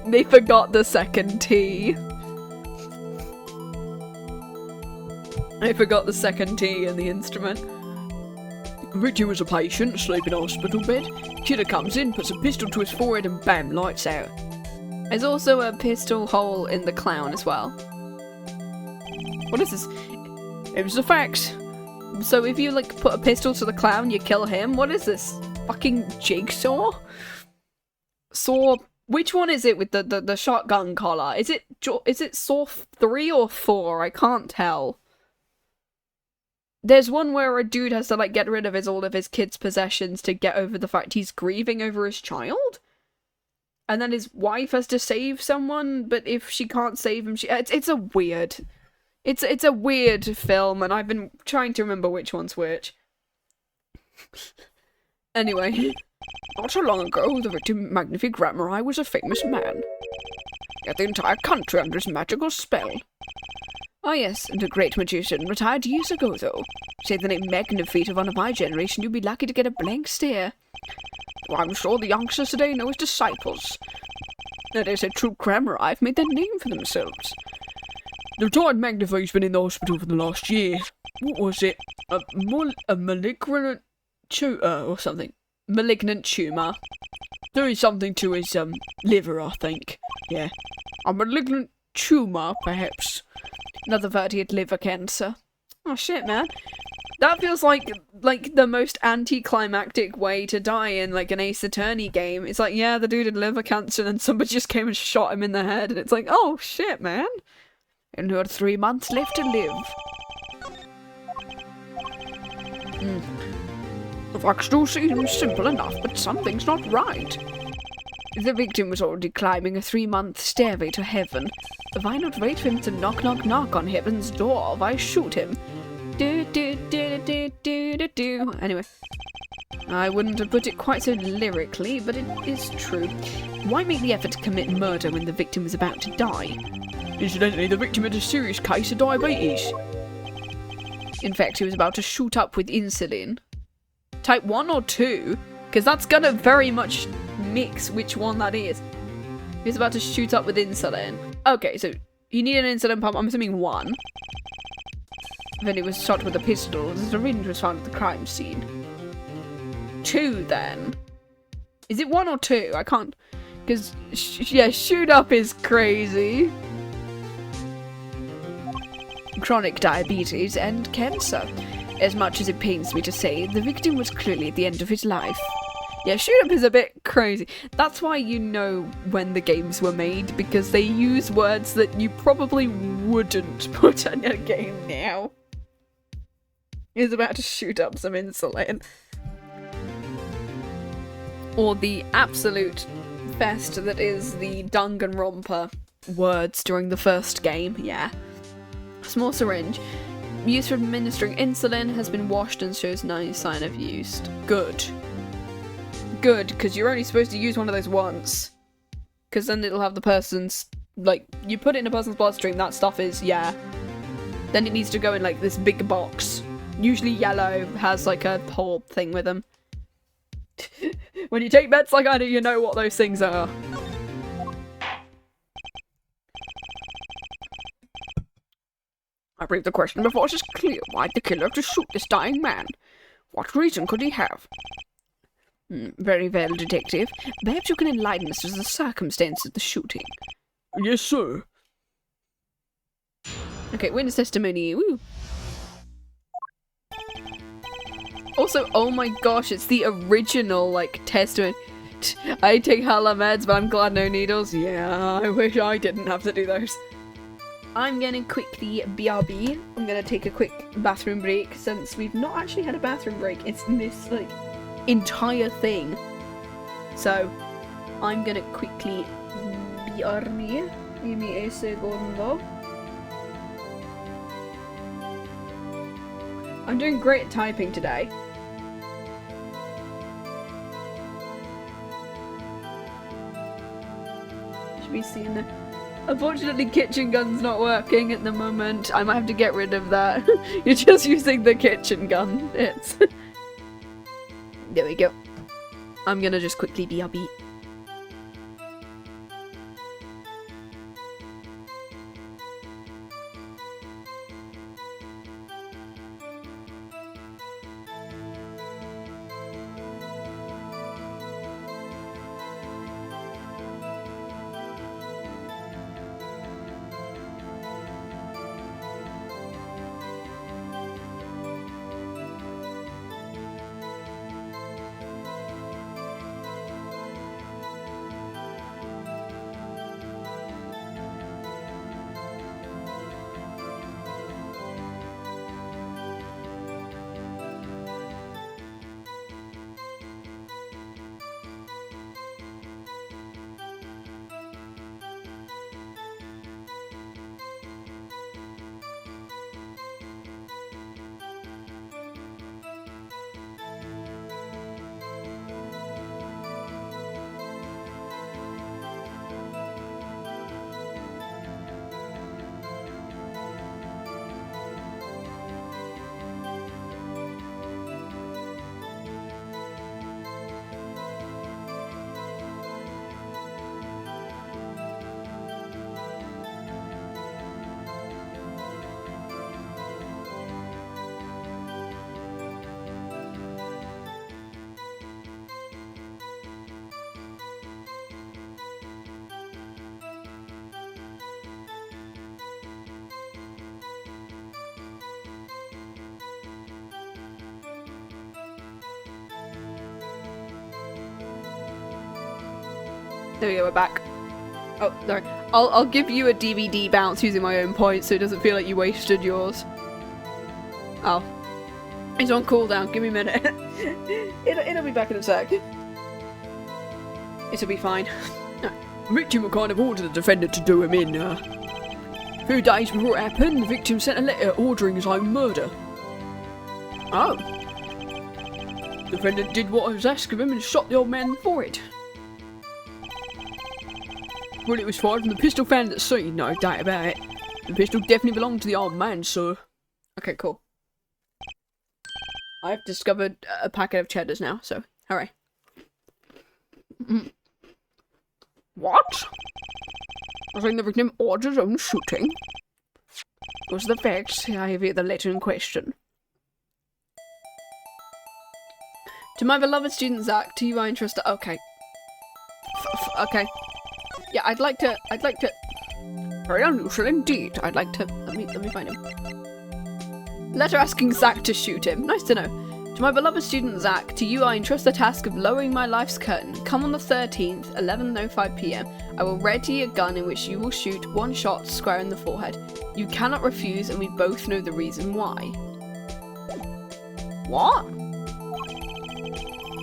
They forgot the second T. They forgot the second T in the instrument. The victim was a patient, asleep in a hospital bed. Killer comes in, puts a pistol to his forehead and bam, lights out. There's also a pistol hole in the clown as well. What is this? It was the facts. So if you, like, put a pistol to the clown, you kill him? What is this? Fucking jigsaw? Saw... Which one is it with the shotgun collar? Is it Saw 3 or 4? I can't tell. There's one where a dude has to, like, get rid of all of his kids' possessions to get over the fact he's grieving over his child? And then his wife has to save someone, but if she can't save him, it's a weird... It's a weird film, and I've been trying to remember which one's which. Anyway. Not so long ago, the victim, Magnifique Ramurai, was a famous man. He had the entire country under his magical spell. Oh yes, And a great magician retired years ago, though. Say the name Magnifique to one of my generation, you'd be lucky to get a blank stare. Well, I'm sure the youngsters today know his disciples. That is, a true Ramurai have made their name for themselves. The retired Magnifique's been in the hospital for the last year. What was it? A malignant tutor or something. Malignant tumour. There is something to his, liver, I think. Yeah. A malignant tumour, perhaps. Another verdict, liver cancer. Oh shit, man. That feels like the most anticlimactic way to die in, like, an Ace Attorney game. It's like, yeah, the dude had liver cancer and then somebody just came and shot him in the head, and it's like, oh shit, man. And who had 3 months left to live. The facts do seem simple enough, but something's not right. The victim was already climbing a 3-month stairway to heaven. Why not wait for him to knock, knock, knock on heaven's door? Why shoot him? Anyway. I wouldn't have put it quite so lyrically, but it is true. Why make the effort to commit murder when the victim is about to die? Incidentally, the victim had a serious case of diabetes. In fact, he was about to shoot up with insulin. Type 1 or 2? Because that's gonna very much mix which one that is. He was about to shoot up with insulin. Okay, so you need an insulin pump, I'm assuming 1. Then he was shot with a pistol. The syringe was found at the crime scene. 2 then. Is it 1 or 2? I can't... Because, yeah, shoot up is crazy. Chronic diabetes and cancer. As much as it pains me to say, the victim was clearly at the end of his life. Yeah, shoot up is a bit crazy. That's why you know when the games were made, because they use words that you probably wouldn't put in a game now. He's about to shoot up some insulin. Or the absolute fest that is the Danganronpa words during the first game, yeah. Small syringe. Used for administering insulin, has been washed and shows no sign of use. Good. Good, because you're only supposed to use one of those once. Because then it'll have the person's, like, you put it in a person's bloodstream, that stuff is, yeah. Then it needs to go in, like, this big box. Usually yellow, has, like, a whole thing with them. When you take meds like I do, you know what those things are. I believe the question before us is clear. Why'd the killer have to shoot this dying man? What reason could he have? Very well, Detective. Perhaps you can enlighten us as to the circumstances of the shooting. Yes, sir. Okay, witness testimony. Woo. Also, oh my gosh, it's the original, like, testimony. I take hella meds, but I'm glad no needles. Yeah, I wish I didn't have to do those. I'm gonna quickly BRB. I'm gonna take a quick bathroom break, since we've not actually had a bathroom break. It's this, like, entire thing. So, I'm gonna quickly BRB. Give me a segundo. I'm doing great at typing today. Should be seeing the Unfortunately, kitchen gun's not working at the moment. I might have to get rid of that. You're just using the kitchen gun. It's... There we go. I'm gonna just quickly BRB. There we go, we're back. Oh, sorry. I'll give you a DVD bounce using my own points so it doesn't feel like you wasted yours. Oh. It's on cooldown, give me a minute. it'll be back in a sec. It'll be fine. The victim kind of ordered the defendant to do him in. A few days before it happened, the victim sent a letter ordering his own murder. Oh. The defendant did what I was asking of him and shot the old man for it. Well, it was fired from the pistol found at the scene, no doubt about it. The pistol definitely belonged to the old man, sir. Okay, cool. I've discovered a packet of cheddars now, so hooray. What? I think the victim ordered his own shooting. Was the facts, I have here the letter in question. To my beloved student Zach, to you I entrust. Okay. Okay. Yeah, I'd like to. Very unusual indeed. I'd like to. Let me find him. Letter asking Zach to shoot him. Nice to know. To my beloved student Zach, to you I entrust the task of lowering my life's curtain. Come on the 13th, 11:05 p.m. I will ready a gun in which you will shoot one shot square in the forehead. You cannot refuse, and we both know the reason why. What?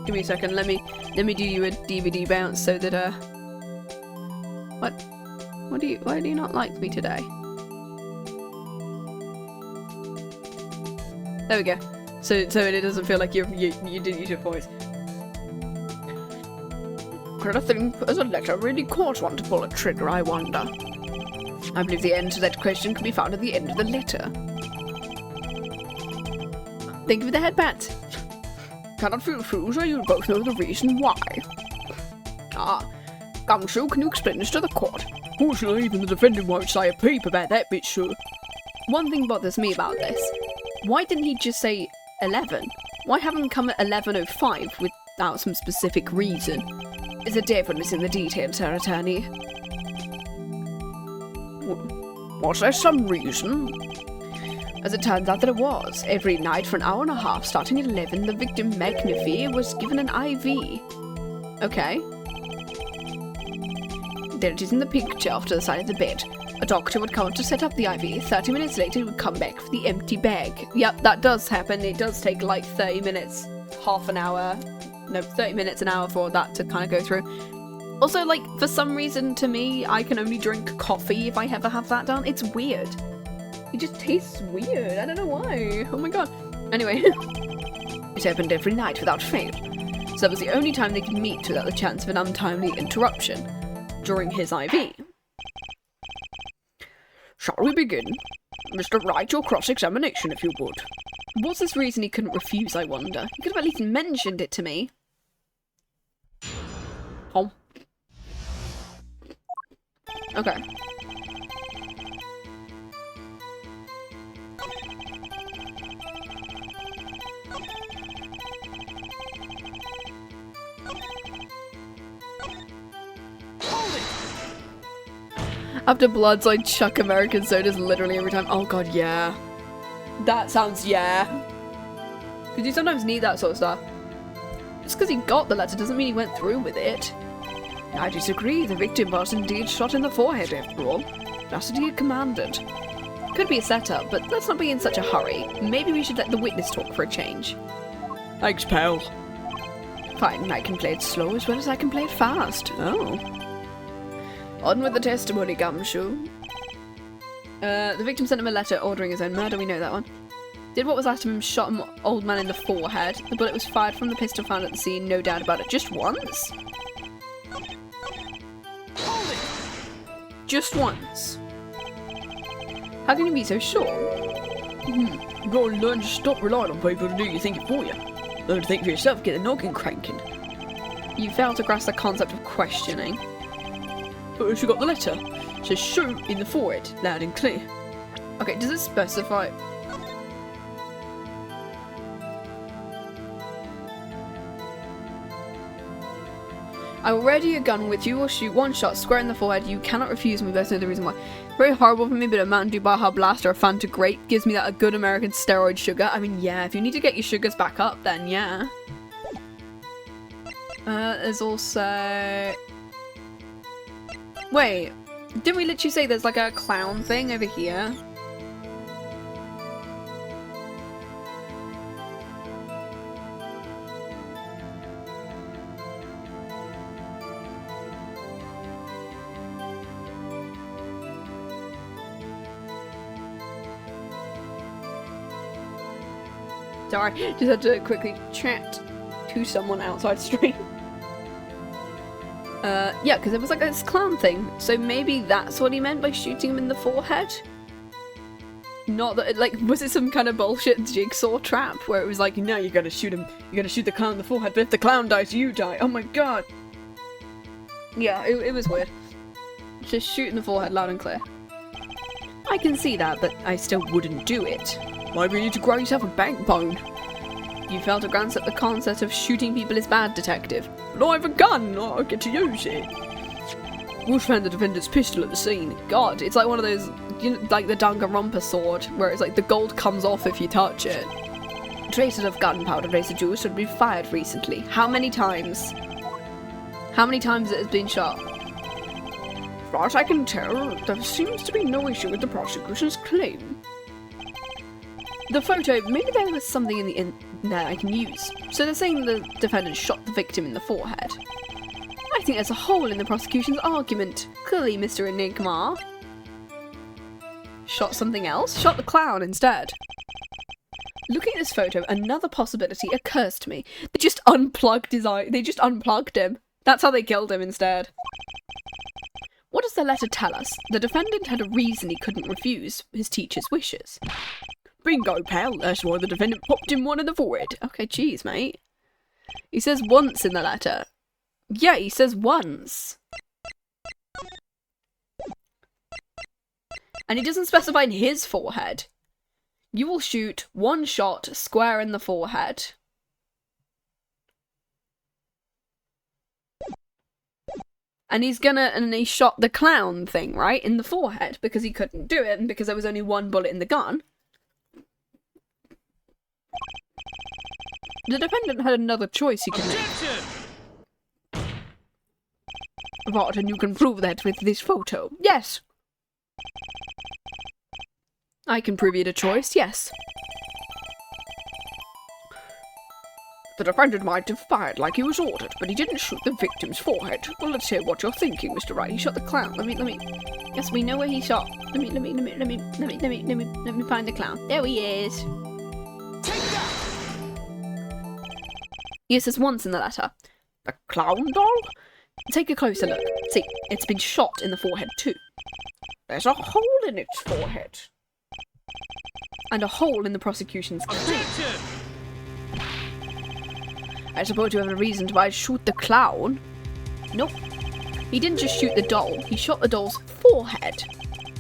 Give me a second. Let me do you a DVD bounce so that What? Why do you not like me today? There we go. So it doesn't feel like you didn't use your voice. Could a thing as a letter really cause one to pull a trigger, I wonder? I believe the answer to that question can be found at the end of the letter. Think of the headband. Cannot refuse, or you both know the reason why. Ah. Gumshoe, can you explain this to the court? Fortunately, even the defendant won't say a peep about that bit, sir. One thing bothers me about this. Why didn't he just say 11? Why haven't come at 11:05 without some specific reason? Is the devil is in the details, Sir Attorney? Was there some reason? As it turns out that it was. Every night for an hour and a half, starting at 11, the victim, Magnifier, was given an IV. Okay. There it is in the picture off to the side of the bed. A doctor would come to set up the IV. 30 minutes later, he would come back for the empty bag. Yep, that does happen. It does take like 30 minutes, half an hour. No, 30 minutes, an hour for that to kind of go through. Also, like, for some reason, to me, I can only drink coffee if I ever have that done. It's weird. It just tastes weird. I don't know why. Oh my god. Anyway. It happened every night without fail. So that was the only time they could meet without the chance of an untimely interruption. During his IV. Shall we begin? Mr. Wright, your cross-examination, if you would. What's his reason he couldn't refuse, I wonder? He could have at least mentioned it to me. Oh. Okay. After Bloods, I chuck American sodas literally every time. Oh god, yeah. That sounds yeah. Because you sometimes need that sort of stuff. Just because he got the letter doesn't mean he went through with it. I disagree. The victim was indeed shot in the forehead, after all. Just as he had commanded. Could be a setup, but let's not be in such a hurry. Maybe we should let the witness talk for a change. Thanks, pal. Fine, I can play it slow as well as I can play it fast. Oh. On with the testimony, Gumshoe. The victim sent him a letter ordering his own murder, we know that one. Did what was asked of him, shot an old man in the forehead. The bullet was fired from the pistol found at the scene, no doubt about it. Just once? Just once? How can you be so sure? You gotta learn to stop relying on people to do your thinking for you. Learn to think for yourself, get the noggin cranking. You fail to grasp the concept of questioning. But she got the letter. It says shoot in the forehead, loud and clear. Okay, does it specify? I will ready a gun with you or shoot one shot square in the forehead. You cannot refuse, and we both know the reason why. Very horrible for me, but a Mountain Dew Baja Blast or a Fanta Grape gives me that a good American steroid sugar. I mean, yeah, if you need to get your sugars back up, then yeah. There's also... Wait, didn't we literally say there's like a clown thing over here? Sorry, just had to quickly chat to someone outside stream. Yeah, because it was like this clown thing, so maybe that's what he meant by shooting him in the forehead? Not that, like, was it some kind of bullshit jigsaw trap where it was like, no, you gotta shoot him, you gotta shoot the clown in the forehead, but if the clown dies, you die. Oh my god. Yeah, it was weird. Just shoot in the forehead loud and clear. I can see that, but I still wouldn't do it. Maybe you need to grow yourself a backbone. You fail to glance at the concept of shooting people is bad, detective. But I have a gun, I get to use it. Wolf found the defendant's pistol at the scene. God, it's like one of those, you know, like the Danganronpa sword, where it's like the gold comes off if you touch it. Traces of gunpowder residues had been fired recently. How many times? How many times it has been shot? As far as I can tell, there seems to be no issue with the prosecution's claim. The photo, maybe there was something in there I can use. So they're saying the defendant shot the victim in the forehead. I think there's a hole in the prosecution's argument. Clearly, Mr. Enigma. Shot something else? Shot the clown instead. Looking at this photo, another possibility occurs to me. They just unplugged his eye. They just unplugged him. That's how they killed him instead. What does the letter tell us? The defendant had a reason he couldn't refuse his teacher's wishes. Bingo, pal. That's why the defendant popped him one in the forehead. Okay, geez, mate. He says once in the letter. Yeah, he says once. And he doesn't specify in his forehead. You will shoot one shot square in the forehead. And he shot the clown thing, right? In the forehead, because he couldn't do it, and because there was only one bullet in the gun. The defendant had another choice he could make. What, and you can prove that with this photo? Yes. I can prove it a choice, yes. The defendant might have fired like he was ordered, but he didn't shoot the victim's forehead. Well, let's hear what you're thinking, Mr. Wright. He shot the clown. Let me. Yes, we know where he shot. Let me find the clown. There he is. Take that! He says once in the letter. The clown doll? Take a closer look. See, it's been shot in the forehead too. There's a hole in its forehead. And a hole in the prosecution's claim. I suppose you have a reason why I shoot the clown. Nope. He didn't just shoot the doll, he shot the doll's forehead.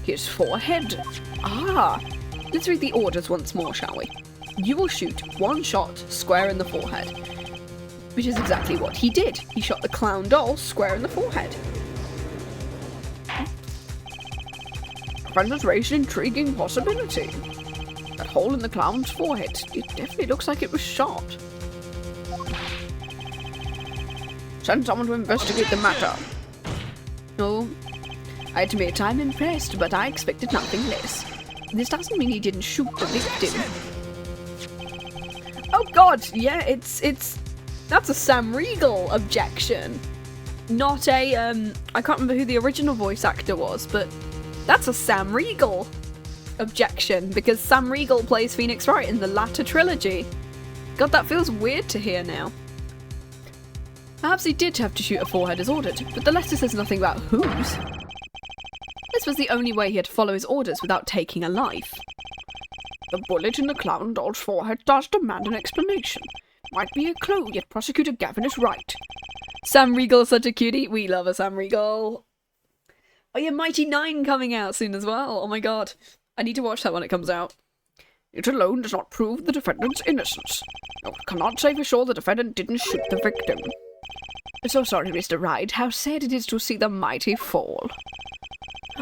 His forehead? Ah! Let's read the orders once more, shall we? You will shoot 1 shot square in the forehead. Which is exactly what he did. He shot the clown doll square in the forehead. Defendants raised an intriguing possibility. That hole in the clown's forehead, it definitely looks like it was shot. Send someone to investigate the matter. Oh, I admit I'm impressed, but I expected nothing less. This doesn't mean he didn't shoot the victim. Oh god, yeah, that's a Sam Riegel objection. Not a, I can't remember who the original voice actor was, but that's a Sam Riegel objection, because Sam Riegel plays Phoenix Wright in the latter trilogy. God, that feels weird to hear now. Perhaps he did have to shoot a forehead as ordered, but the letter says nothing about whose. This was the only way he had to follow his orders without taking a life. The bullet in the clown doll's forehead does demand an explanation. Might be a clue, yet Prosecutor Gavin is right. Sam Riegel is such a cutie. We love a Sam Riegel. Oh yeah, Mighty 9 coming out soon as well. Oh my god. I need to watch that when it comes out. It alone does not prove the defendant's innocence. No, cannot say for sure the defendant didn't shoot the victim. So sorry, Mr. Wright. How sad it is to see the mighty fall.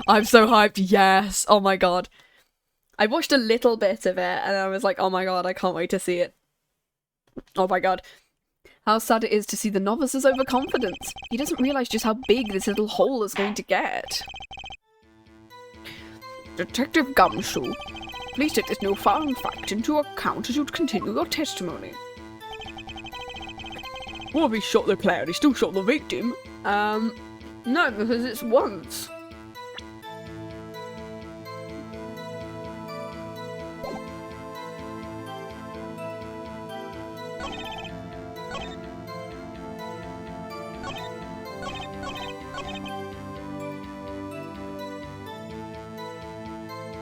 I'm so hyped. Yes. Oh my god. I watched a little bit of it and I was like, oh my god, I can't wait to see it. Oh my god. How sad it is to see the novice's overconfidence. He doesn't realise just how big this little hole is going to get. Detective Gumshoe, please take this newfound fact into account as you continue your testimony. Well, if he shot the clown, he still shot the victim. No, because it's once.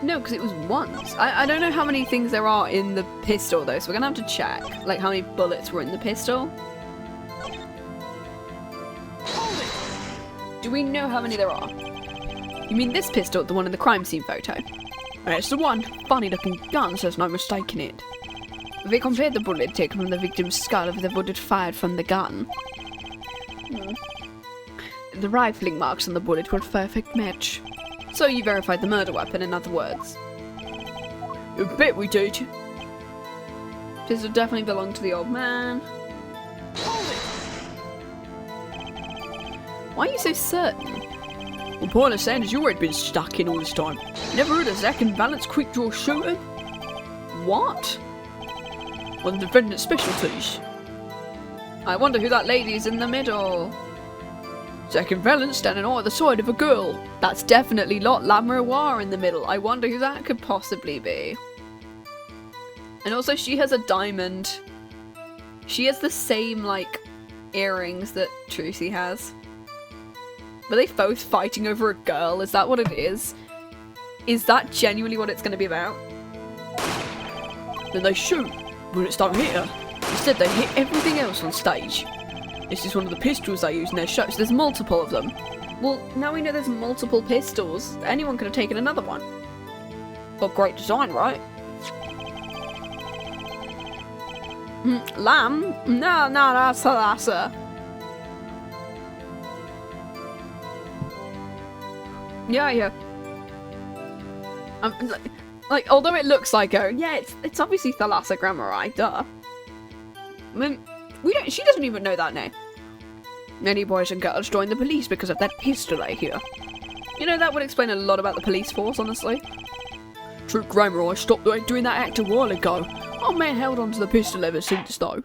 No, because it was once. I don't know how many things there are in the pistol, though, so we're gonna have to check, like, how many bullets were in the pistol. Do we know how many there are? You mean this pistol, the one in the crime scene photo? That's the one. Funny looking gun, so there's no mistaking it. They compared the bullet taken from the victim's skull with the bullet fired from the gun. The rifling marks on the bullet were a perfect match. So you verified the murder weapon, in other words. I bet we did. Pistol definitely belonged to the old man. Why are you so certain? Well, point of saying is you ain't been stuck in all this time. Never heard of Zack and Valance quick draw shooting? What? One of the defendant's specialties. I wonder who that lady is in the middle. Zack and Valance standing on the side of a girl. That's definitely not La Miroir in the middle. I wonder who that could possibly be. And also she has a diamond. She has the same, like, earrings that Trucy has. Were they both fighting over a girl? Is that what it is? Is that genuinely what it's going to be about? Then they shoot. Bullets don't hit her. Instead they hit everything else on stage. This is one of the pistols they use in their shows. There's multiple of them. Well, now we know there's multiple pistols. Anyone could have taken another one. Well, great design, right? Lamb? No, that's Thalassa. Yeah. Like, although it looks like her, yeah, it's obviously Thalassa Gramarai, duh. I mean, she doesn't even know that name. Many boys and girls join the police because of that pistol I hear. You know, that would explain a lot about the police force, honestly. True grammar, I stopped doing that act a while ago. Our man held on to the pistol ever since, though.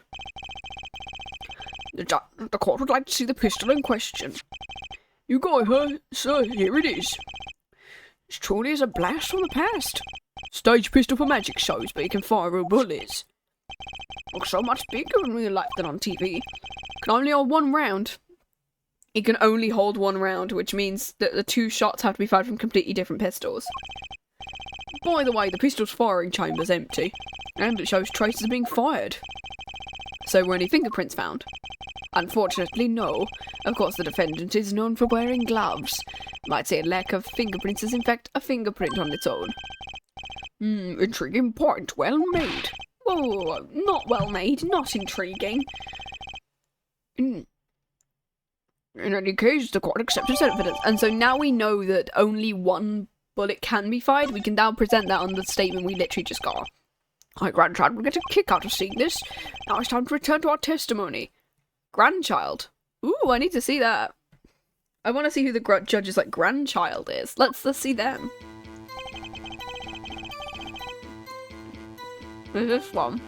The court would like to see the pistol in question. You got her, sir, here it is. This truly is a blast from the past. Stage pistol for magic shows, but you can fire real bullets. Looks so much bigger in real life than on TV. Can only hold one round. It can only hold one round, which means that the 2 shots have to be fired from completely different pistols. By the way, the pistol's firing chamber's empty, and it shows traces being fired. So were any fingerprints found? Unfortunately, no. Of course, the defendant is known for wearing gloves. Might say a lack of fingerprints is in fact a fingerprint on its own. Intriguing point. Well made. Whoa, not well made, not intriguing. In any case, the court accepts this evidence. And so now we know that only 1 bullet can be fired. We can now present that on the statement we literally just got. My grandchild will get a kick out of seeing this. Now it's time to return to our testimony. Grandchild. Ooh, I need to see that. I want to see who the judge's like grandchild is. Let's see them. Who's this one?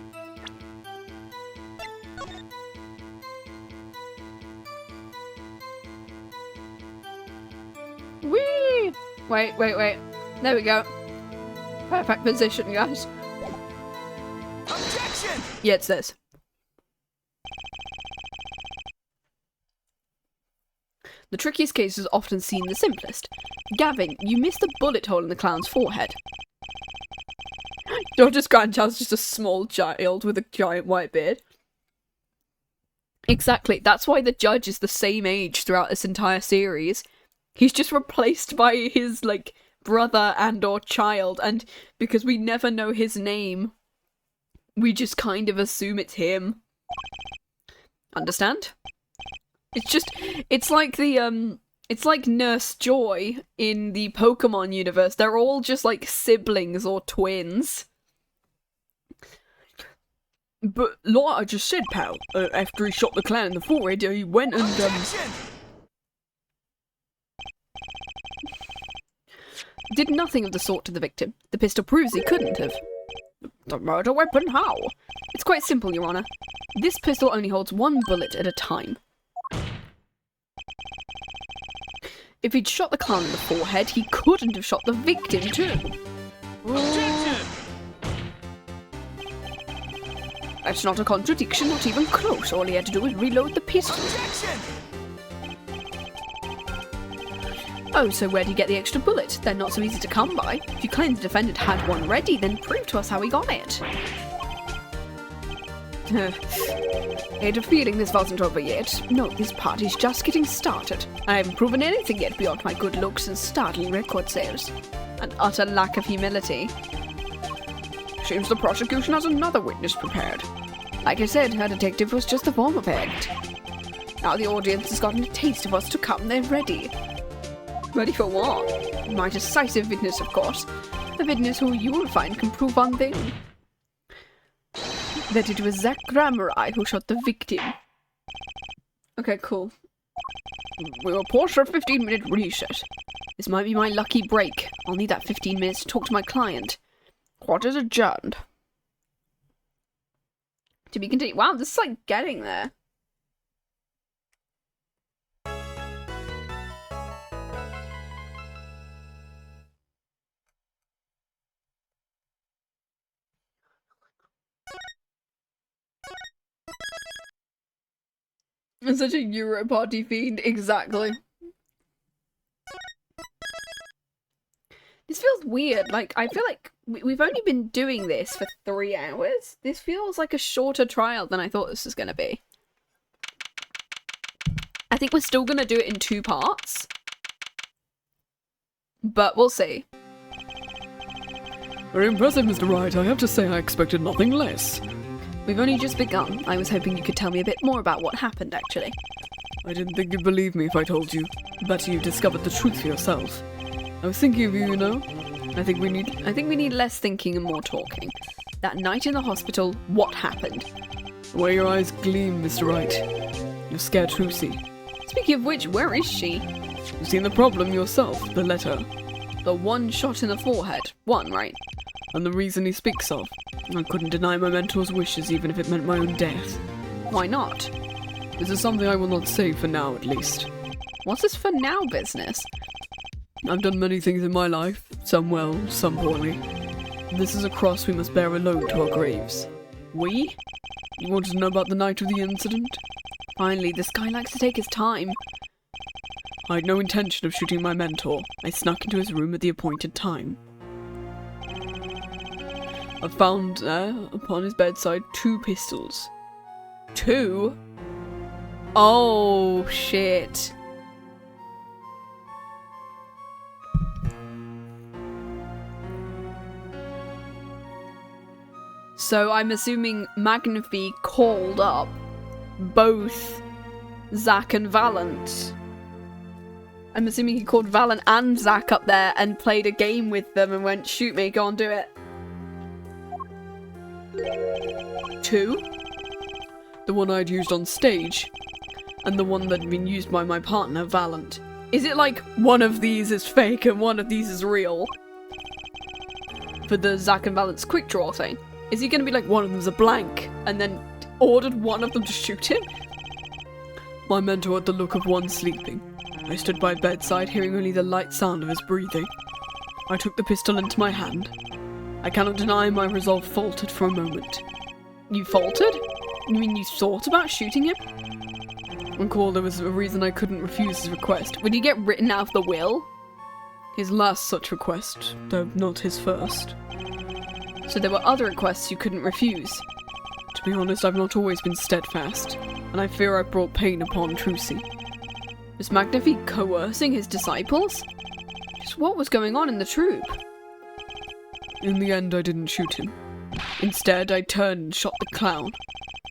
Whee! Wait. There we go. Perfect position, guys. Objection! Yeah, it's this. The trickiest case is often seen the simplest. Gavin, you missed the bullet hole in the clown's forehead. Dodger's grandchild's just a small child with a giant white beard. Exactly, that's why the judge is the same age throughout this entire series. He's just replaced by his, like, brother and or child, and because we never know his name, we just kind of assume it's him. Understand? It's like the, it's like Nurse Joy in the Pokemon universe. They're all just like siblings or twins. But like I just said, pal, after he shot the clown in the forehead, he went and, Objection! did nothing of the sort to the victim. The pistol proves he couldn't have. The murder weapon? How? It's quite simple, Your Honor. This pistol only holds 1 bullet at a time. If he'd shot the clown in the forehead, he couldn't have shot the victim too. Objection! That's not a contradiction, not even close. All he had to do was reload the pistol. Objection! Oh, so where'd he get the extra bullet? They're not so easy to come by. If you claim the defendant had one ready, then prove to us how he got it. I had a feeling this wasn't over yet. No, this party's just getting started. I haven't proven anything yet beyond my good looks and startling record sales. An utter lack of humility. Seems the prosecution has another witness prepared. Like I said, her detective was just a form of act. Now the audience has gotten a taste of what's to come, they're ready. Ready for what? My decisive witness, of course. A witness who you will find can prove one thing. That it was Zach Gramerai who shot the victim. Okay, cool. We will pause for a 15-minute reset. This might be my lucky break. I'll need that 15 minutes to talk to my client. Court is adjourned. To be continued. Wow, this is like getting there. I'm such a Euro party fiend, exactly. This feels weird, like, I feel like we've only been doing this for 3 hours. This feels like a shorter trial than I thought this was going to be. I think we're still going to do it in 2 parts. But we'll see. Very impressive, Mr. Wright. I have to say I expected nothing less. We've only just begun. I was hoping you could tell me a bit more about what happened, actually. I didn't think you'd believe me if I told you, but you discovered the truth for yourself. I was thinking of you, you know. I think we need less thinking and more talking. That night in the hospital, what happened? The way your eyes gleam, Mr. Wright. You're scared Lucy. Speaking of which, where is she? You've seen the problem yourself, the letter. The 1 shot in the forehead. 1, right? And the reason he speaks of. I couldn't deny my mentor's wishes even if it meant my own death. Why not? This is something I will not say for now, at least. What's this for now business? I've done many things in my life, some well, some poorly. This is a cross we must bear alone to our graves. We? You wanted to know about the night of the incident? Finally, this guy likes to take his time. I had no intention of shooting my mentor. I snuck into his room at the appointed time. I found there, upon his bedside, 2 pistols. 2? Oh, shit. So I'm assuming Magnify called up both Zach and Valent. I'm assuming he called Valent and Zach up there and played a game with them and went, shoot me, go on, do it. 2? The one I'd used on stage, and the one that had been used by my partner, Valent. Is it like one of these is fake and one of these is real? For the Zach and Valent's quick draw thing? Is he gonna be like one of them's a blank and then ordered one of them to shoot him? My mentor had the look of one sleeping. I stood by bedside, hearing only the light sound of his breathing. I took the pistol into my hand. I cannot deny my resolve faltered for a moment. You faltered? You mean you thought about shooting him? Recall there was a reason I couldn't refuse his request. Would he get written out of the will? His last such request, though not his first. So there were other requests you couldn't refuse? To be honest, I've not always been steadfast, and I fear I've brought pain upon Trucy. Was Magnify coercing his disciples? Just what was going on in the troop? In the end, I didn't shoot him. Instead, I turned and shot the clown.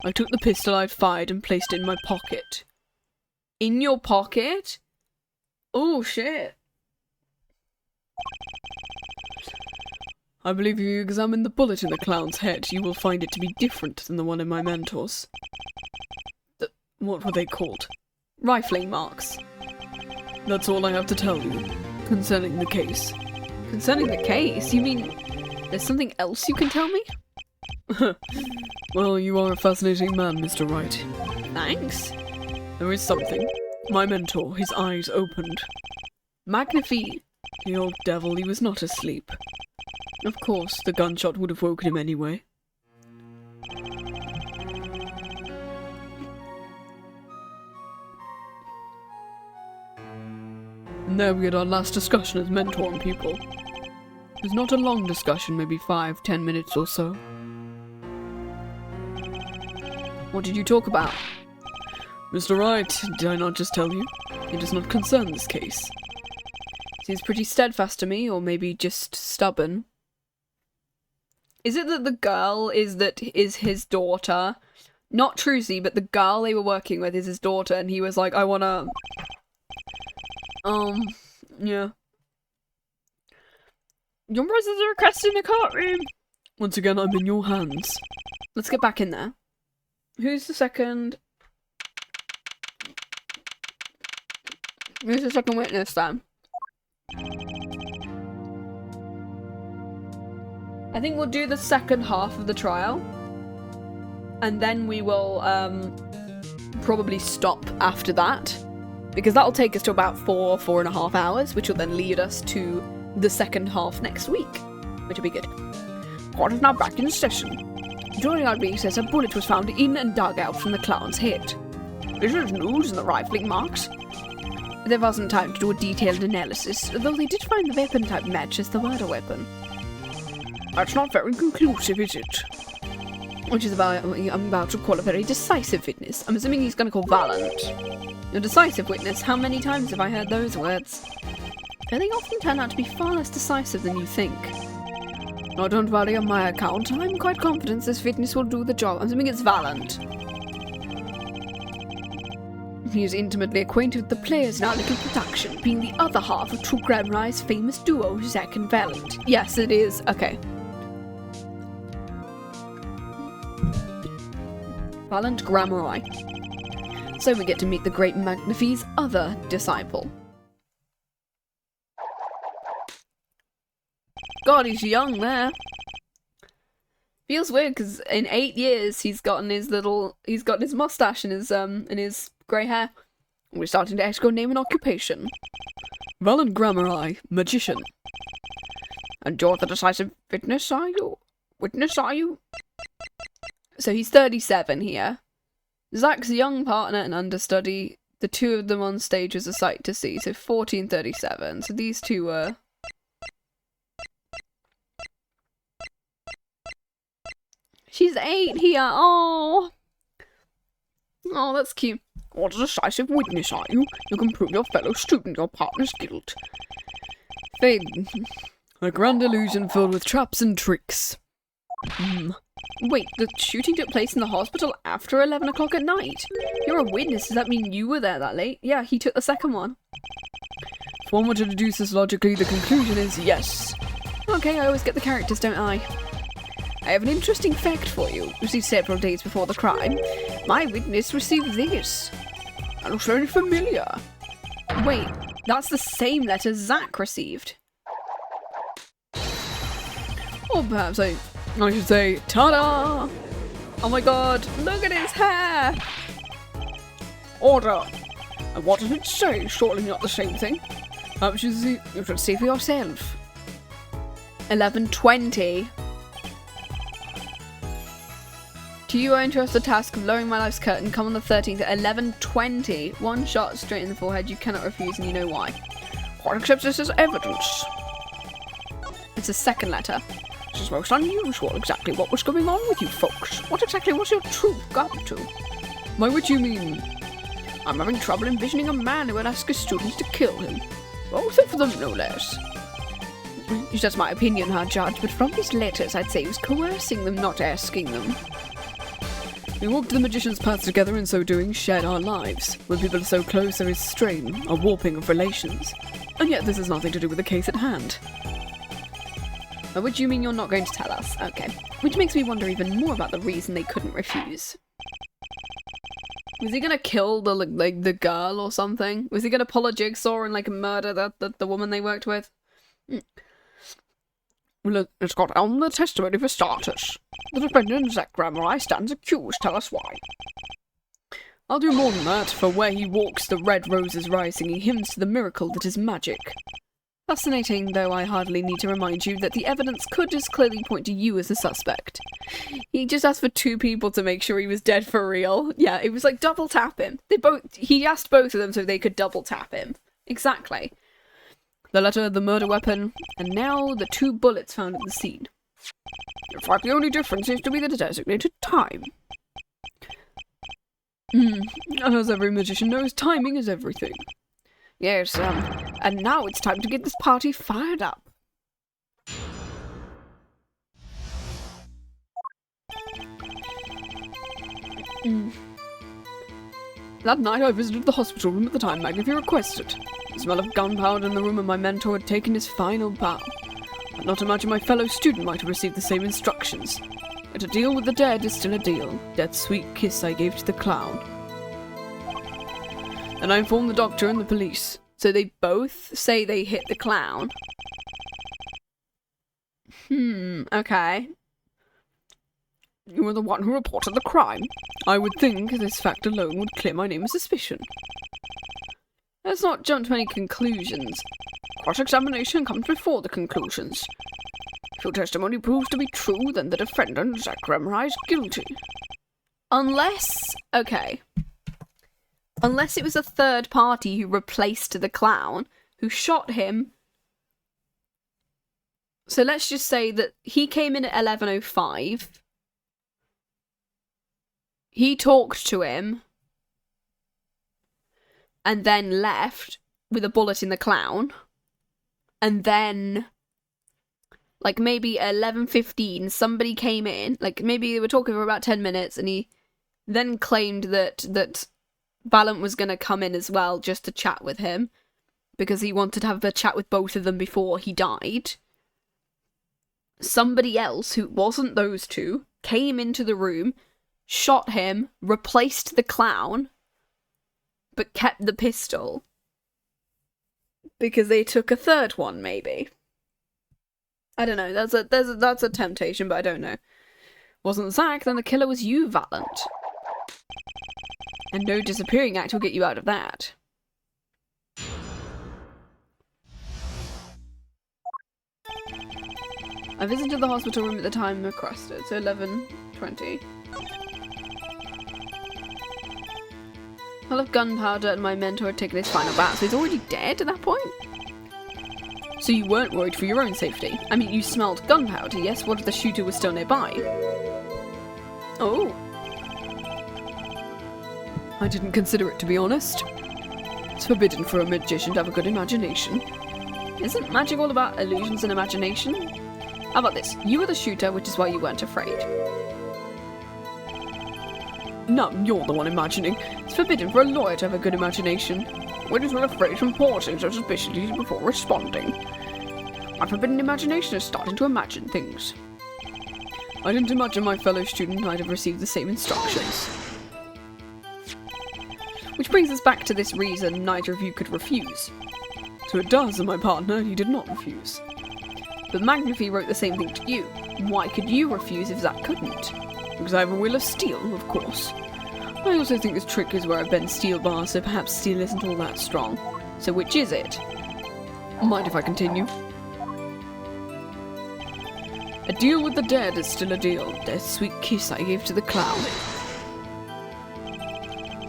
I took the pistol I'd fired and placed it in my pocket. In your pocket? Oh, shit. I believe if you examine the bullet in the clown's head, you will find it to be different than the one in my mentor's. What were they called? Rifling marks. That's all I have to tell you concerning the case. Concerning the case? You mean there's something else you can tell me? Well, you are a fascinating man, Mr. Wright. Thanks. There is something. My mentor, his eyes opened. Magnify. The old devil, he was not asleep. Of course, the gunshot would have woken him anyway. And there we had our last discussion as mentor and pupil. It was not a long discussion, maybe 5-10 minutes or so. What did you talk about? Mr. Wright, did I not just tell you? It does not concern this case. Seems pretty steadfast to me, or maybe just stubborn. Is it that the girl is his daughter? Not Trucy, but the girl they were working with is his daughter, and he was like, I wanna... yeah. Your presence are requested in the courtroom! Once again, I'm in your hands. Let's get back in there. Who's the second... Who's the second witness, then? I think we'll do the second half of the trial. And then we will, probably stop after that. Because that'll take us to about 4.5 hours, which will then lead us to the second half next week. Which will be good. Court is now back in session. During our recess, a bullet was found in and dug out from the clown's head. This is news in the rifling marks. There wasn't time to do a detailed analysis, though they did find the weapon type matches the murder weapon. That's not very conclusive, is it? Which is about, I'm about to call a very decisive witness. I'm assuming he's going to call Valent. A decisive witness, how many times have I heard those words? They often turn out to be far less decisive than you think. Oh, don't worry on my account. I'm quite confident this witness will do the job. I'm assuming it's Valent. He is intimately acquainted with the players in our little production, being the other half of True Grammar's famous duo, Zach and Valent. Yes, it is. Okay. Valent Grammari. So we get to meet the great Magnify's other disciple. God, he's young there. Feels weird because in 8 years he's gotten his mustache and his grey hair. We're starting to actually go name and occupation. Valent Grammari, magician. And you're the decisive witness, are you? Witness, are you? So he's 37 here. Zach's young partner and understudy. The two of them on stage was a sight to see. So 1437. So these two were... She's 8 here. Oh. Oh, that's cute. What a decisive witness are you? You can prove your fellow student your partner's guilt. Fade. A grand illusion filled with traps and tricks. Wait, the shooting took place in the hospital after 11 o'clock at night? You're a witness, does that mean you were there that late? Yeah, he took the second one. If one were to deduce this logically, the conclusion is yes. Okay, I always get the characters, don't I? I have an interesting fact for you. Received several days before the crime. My witness received this. That looks very familiar. Wait, that's the same letter Zach received. Or perhaps I should say, ta-da! Oh my god, look at his hair! Order! And what does it say? Surely not the same thing. Perhaps you should see for yourself. 11:20. To you I entrust the task of lowering my life's curtain. Come on the 13th at 11:20. One shot straight in the forehead. You cannot refuse, and you know why. Court accepts this as evidence. It's a second letter. This is most unusual. Exactly what was going on with you folks? What exactly was your truth got to? By which you mean? I'm having trouble envisioning a man who would ask his students to kill him. Both of them, no less. It's just my opinion, hard judge, but from his letters I'd say he was coercing them, not asking them. We walked the magician's path together, in so doing shared our lives. When people are so close there is strain, a warping of relations. And yet this has nothing to do with the case at hand. By which you mean you're not going to tell us? Okay. Which makes me wonder even more about the reason they couldn't refuse. Was he gonna kill the girl or something? Was he gonna pull a jigsaw and murder the woman they worked with? Well, it's got on the testimony for starters. The defendant, Zach Grammar, stands accused. Tell us why. I'll do more than that, for where he walks the red roses rise, singing hymns to the miracle that is magic. Fascinating, though I hardly need to remind you that the evidence could just clearly point to you as the suspect. He just asked for 2 people to make sure he was dead for real. Yeah, it was like double tap him. He asked both of them so they could double tap him. Exactly. The letter, the murder weapon, and now the 2 bullets found at the scene. In fact, the only difference seems to be the designated time. As every magician knows, timing is everything. Yes, and now it's time to get this party fired up. That night I visited the hospital room at the time Magnifer requested. The smell of gunpowder in the room and my mentor had taken his final bow. I'd not imagine my fellow student might have received the same instructions. But to deal with the dead is still a deal. That sweet kiss I gave to the clown. And I informed the doctor and the police. So they both say they hit the clown. Okay. You were the one who reported the crime. I would think this fact alone would clear my name of suspicion. Let's not jump to any conclusions. Cross-examination comes before the conclusions. If your testimony proves to be true, then the defendant, Zach Grammar, is guilty. Unless... okay. Unless it was a third party who replaced the clown, who shot him. So let's just say that he came in at 11:05. He talked to him. And then left with a bullet in the clown. And then, maybe at 11:15, somebody came in. Maybe they were talking for about 10 minutes, and he then claimed that Valiant was going to come in as well just to chat with him because he wanted to have a chat with both of them before he died. Somebody else who wasn't those 2 came into the room, shot him, replaced the clown, but kept the pistol because they took a third one, maybe. I don't know. That's a temptation, but I don't know. Wasn't Zach, then the killer was you, Valiant. And no disappearing act will get you out of that. I visited the hospital room at the time requested, so 11:20. full of gunpowder and my mentor had taken his final bow, so he's already dead at that point? So you weren't worried for your own safety? I mean, you smelled gunpowder, yes? What if the shooter was still nearby? Oh. I didn't consider it, to be honest. It's forbidden for a magician to have a good imagination. Isn't magic all about illusions and imagination? How about this? You were the shooter, which is why you weren't afraid. No, you're the one imagining. It's forbidden for a lawyer to have a good imagination. We're just not afraid from pausing so suspiciously before responding. My forbidden imagination is starting to imagine things. I didn't imagine my fellow student might have received the same instructions. Which brings us back to this reason neither of you could refuse. So it does, and my partner, he did not refuse. But Magnify wrote the same thing to you. Why could you refuse if Zack couldn't? Because I have a will of steel, of course. I also think this trick is where I bend steel bars, so perhaps steel isn't all that strong. So which is it? Mind if I continue? A deal with the dead is still a deal. Death's sweet kiss I gave to the clown.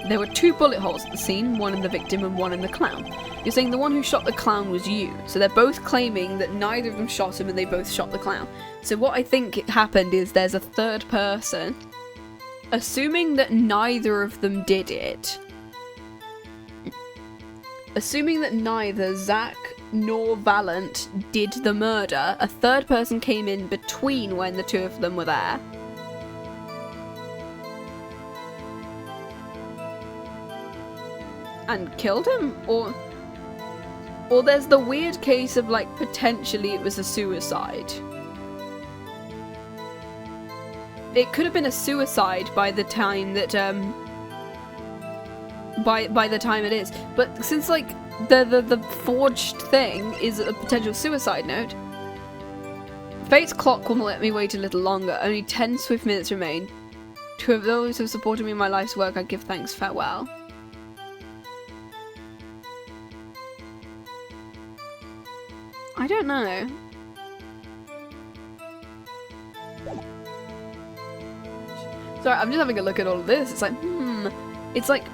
There were 2 bullet holes at the scene, one in the victim and one in the clown. You're saying the one who shot the clown was you, so they're both claiming that neither of them shot him and they both shot the clown. So what I think happened is there's a third person, assuming that neither of them did it. Assuming that neither Zack nor Valent did the murder, a third person came in between when the 2 of them were there. And killed him? Or there's the weird case of, like, potentially it was a suicide. It could have been a suicide by the time that, by the time it is. But since, like, the forged thing is a potential suicide note, Fate's clock will let me wait a little longer. Only 10 swift minutes remain. To those who have supported me in my life's work, I give thanks. Farewell. I don't know. Sorry, I'm just having a look at all of this. It's like, It's like,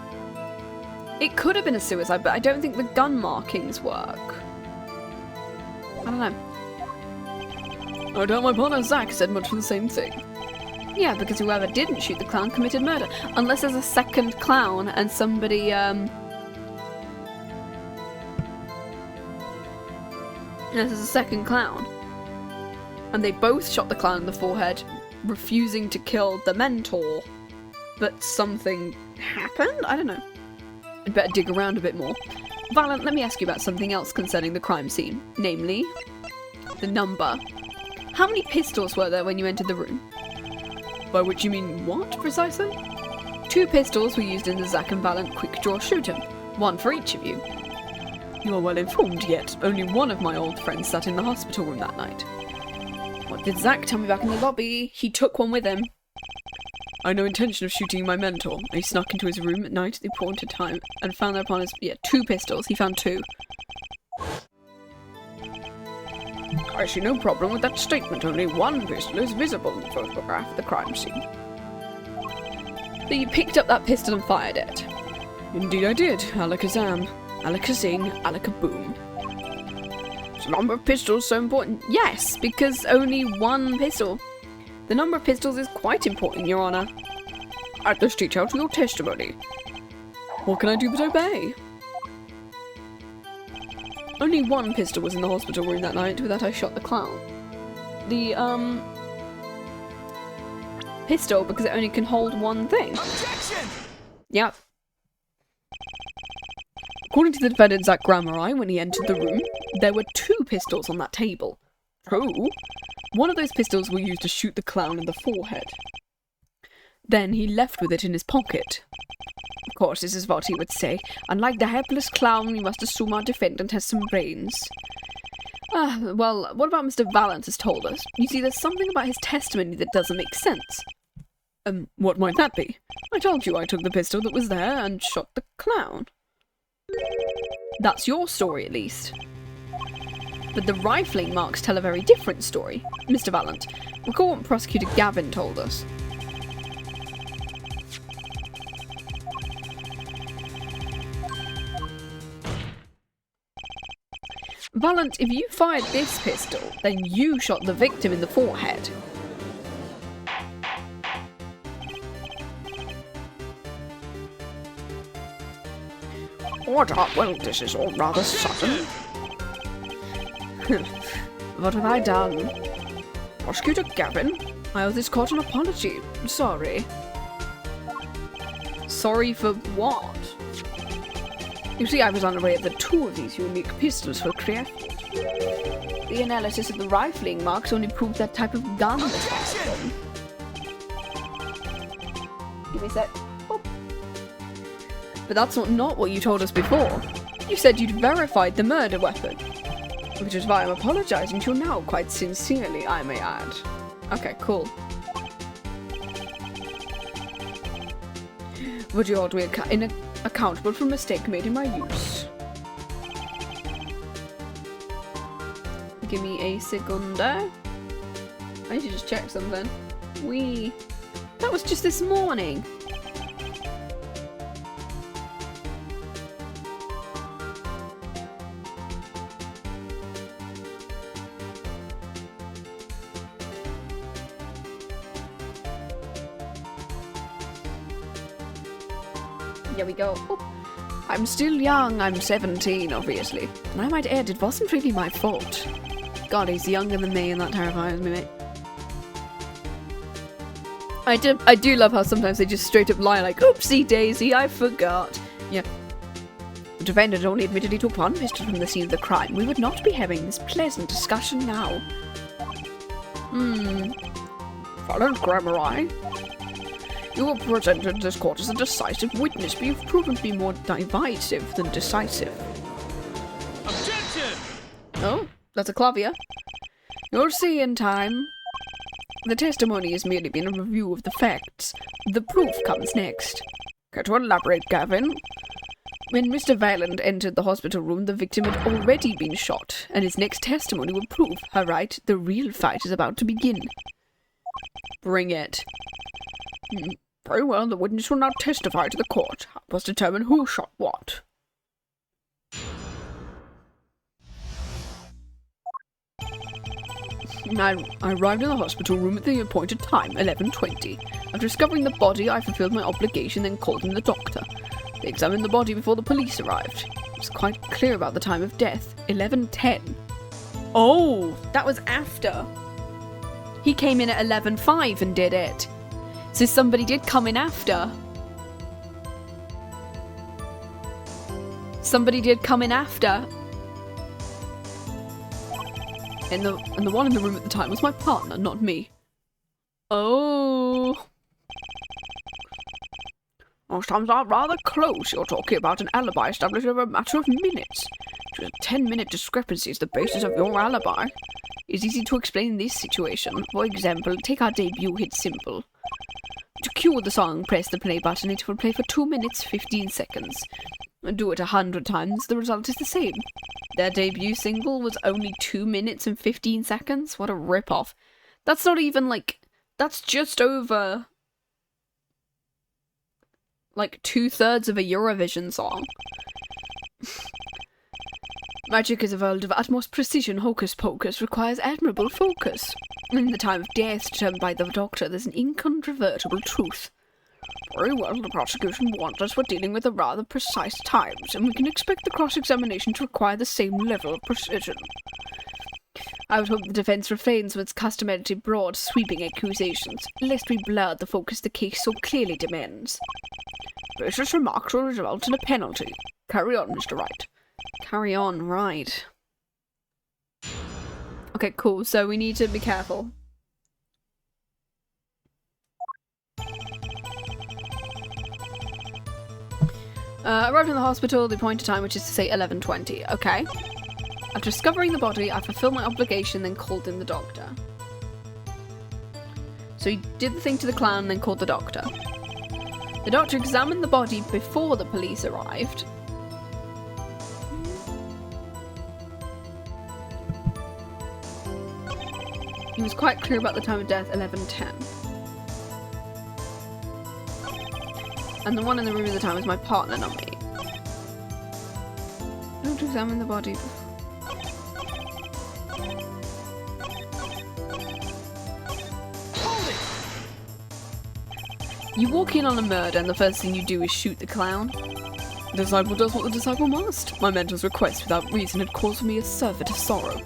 it could have been a suicide, but I don't think the gun markings work. I don't know. I doubt my partner Zack said much of the same thing. Yeah, because whoever didn't shoot the clown committed murder. Unless there's a second clown and somebody, There's a second clown. And they both shot the clown in the forehead, refusing to kill the mentor. But something happened? I don't know. I'd better dig around a bit more. Valent, let me ask you about something else concerning the crime scene. Namely, the number. How many pistols were there when you entered the room? By which you mean what, precisely? 2 pistols were used in the Zack and Valent quick draw shoot-'em. 1 for each of you. You are well informed, yet only one of my old friends sat in the hospital room that night. What did Zack tell me back in the lobby? He took one with him. I had no intention of shooting my mentor. He snuck into his room at night at the appointed time and found there upon his 2 pistols. He found 2. I see no problem with that statement. Only 1 pistol is visible in the photograph of the crime scene. So you picked up that pistol and fired it? Indeed I did. Alakazam. Alakazing, alakaboom. Is the number of pistols so important? Yes, because only 1 pistol. The number of pistols is quite important, Your Honour. Add this detail to your testimony. What can I do but obey? Only 1 pistol was in the hospital room that night. With that I shot the clown. The, pistol, because it only can hold 1 thing. Objection! Yep. According to the defendant Zack Grammari, when he entered the room, there were 2 pistols on that table. True. One of those pistols were used to shoot the clown in the forehead. Then he left with it in his pocket. Of course, this is what he would say. Unlike the helpless clown, we must assume our defendant has some brains. Well, what about Mr. Valent has told us? You see, there's something about his testimony that doesn't make sense. What might that be? I told you I took the pistol that was there and shot the clown. That's your story, at least. But the rifling marks tell a very different story. Mr. Valent, recall what Prosecutor Gavin told us. Valent, if you fired this pistol, then you shot the victim in the forehead. What up? Well, this is all rather sudden. What have I done? Prosecutor Gavin? I owe this court an apology. Sorry. Sorry for what? You see, I was unaware that 2 of these unique pistols were created. The analysis of the rifling marks only proved that type of gun was possible. Give me a sec. Oh. But that's not what you told us before. You said you'd verified the murder weapon. Which is why I'm apologizing to you now, quite sincerely, I may add. Okay, cool. Would you hold me accountable for a mistake made in my use? Give me a secunda. I need to just check something. That was just this morning. Here we go. Oh. I'm still young, I'm 17, obviously. And I might add, it wasn't really my fault. God, he's younger than me, and that terrifies me, mate. I do love how sometimes they just straight up lie, like, oopsie daisy, I forgot. Yeah. The defendant only admitted he took 1 pistol from the scene of the crime. We would not be having this pleasant discussion now. Valent Grammari? You were presented in this court as a decisive witness, but you've proven to be more divisive than decisive. Objection! Oh, that's a clavier. You'll see in time. The testimony has merely been a review of the facts. The proof comes next. Care to elaborate, Gavin? When Mr. Valent entered the hospital room, the victim had already been shot, and his next testimony will prove her right. The real fight is about to begin. Bring it. Very well, the witness will now testify to the court. Help us determine who shot what. I arrived in the hospital room at the appointed time, 11:20. After discovering the body, I fulfilled my obligation, then called in the doctor. They examined the body before the police arrived. It was quite clear about the time of death, 11:10. Oh, that was after. He came in at 11:05 and did it. So somebody did come in after. Somebody did come in after. And the one in the room at the time was my partner, not me. Oh. Most times are rather close. You're talking about an alibi established over a matter of minutes. Just a 10-minute discrepancy is the basis of your alibi. It's easy to explain in this situation. For example, take our debut hit Simple. To cue the song, press the play button. It will play for 2 minutes, 15 seconds. Do it 100 times, the result is the same. Their debut single was only 2 minutes and 15 seconds? What a rip-off. That's not even, like... That's just over... like, 2/3 of a Eurovision song. Magic is a world of utmost precision. Hocus pocus requires admirable focus. In the time of death determined by the doctor, there's an incontrovertible truth. Very well, the prosecution warned us we're dealing with a rather precise times, and we can expect the cross-examination to require the same level of precision. I would hope the defence refrains from its customary broad, sweeping accusations, lest we blur the focus the case so clearly demands. Baseless remarks will result in a penalty. Carry on, Mr. Wright. Carry on, right. Okay, cool, so we need to be careful. Arrived in the hospital, the appointed time, which is to say 11:20. Okay. After discovering the body, I fulfilled my obligation, then called in the doctor. So he did the thing to the clown, then called the doctor. The doctor examined the body before the police arrived. He was quite clear about the time of death, 11:10. And the one in the room at the time was my partner, not me. Don't examine the body. You walk in on a murder and the first thing you do is shoot the clown. The disciple does what the disciple must. My mentor's request without reason had caused me a surfeit of sorrow.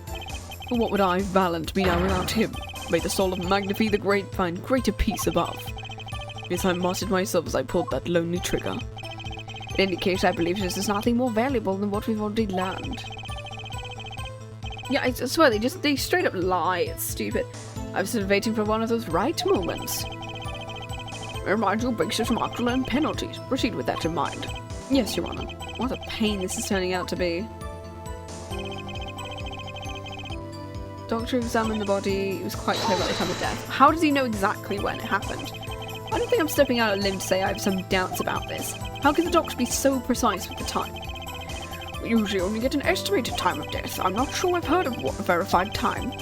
For what would I, Valent, be now without him? May the soul of Magnify the Great find greater peace above. Yes, I martyred myself as I pulled that lonely trigger. In any case, I believe this is nothing more valuable than what we've already learned. Yeah, I swear, they straight up lie. It's stupid. I was still waiting for one of those right moments. Remind you of basis from actual and penalties. Proceed with that in mind. Yes, Your Honor. What a pain this is turning out to be. Doctor examined the body. It was quite clear about the time of death. How does he know exactly when it happened? I don't think I'm stepping out on a limb to say I have some doubts about this. How can the doctor be so precise with the time? We usually only get an estimated time of death. I'm not sure I've heard of a verified time.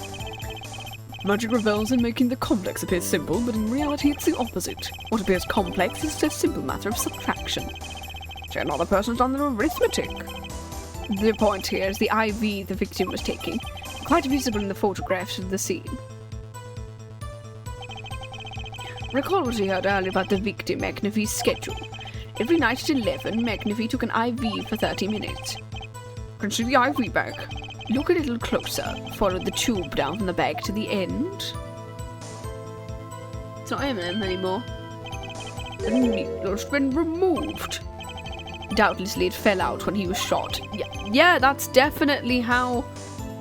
Magic revels in making the complex appear simple, but in reality it's the opposite. What appears complex is a simple matter of subtraction. So another person's done their arithmetic. The point here is the IV the victim was taking. Quite visible in the photographs of the scene. Recall what we heard earlier about the victim Magnify's schedule. Every night at 11, Magnify took an IV for 30 minutes. Can see the IV bag. Look a little closer. Follow the tube down from the bag to the end. It's not M&M anymore. The needle's been removed. Doubtlessly it fell out when he was shot. Yeah, that's definitely how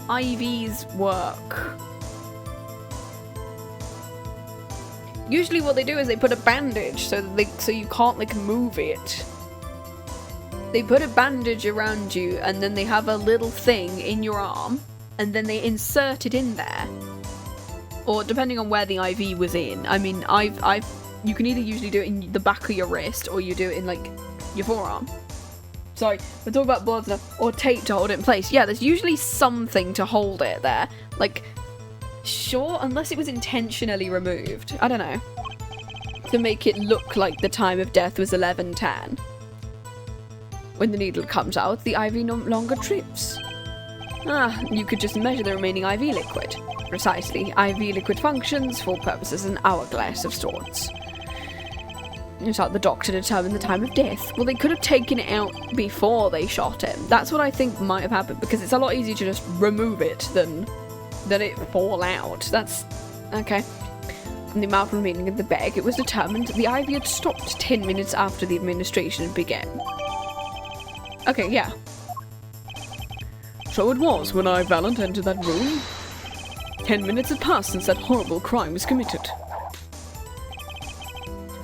IVs work. Usually what they do is they put a bandage so you can't like move it. They put a bandage around you and then they have a little thing in your arm and then they insert it in there. Or depending on where the IV was in. I mean, you can either usually do it in the back of your wrist or you do it in like your forearm. Sorry, we're talking about bullets now. Or tape to hold it in place. Yeah, there's usually something to hold it there. Like, sure, unless it was intentionally removed. I don't know. To make it look like the time of death was 11:10. When the needle comes out, the IV no longer trips. You could just measure the remaining IV liquid. Precisely, IV liquid functions for purposes an hourglass of sorts. It's how the doctor determined the time of death. Well, they could have taken it out before they shot him. That's what I think might have happened, because it's a lot easier to just remove it than it fall out. That's... okay. From the amount remaining in the bag, it was determined the IV had stopped 10 minutes after the administration began. Okay, yeah. So it was when I, Valent, entered that room. 10 minutes had passed since that horrible crime was committed.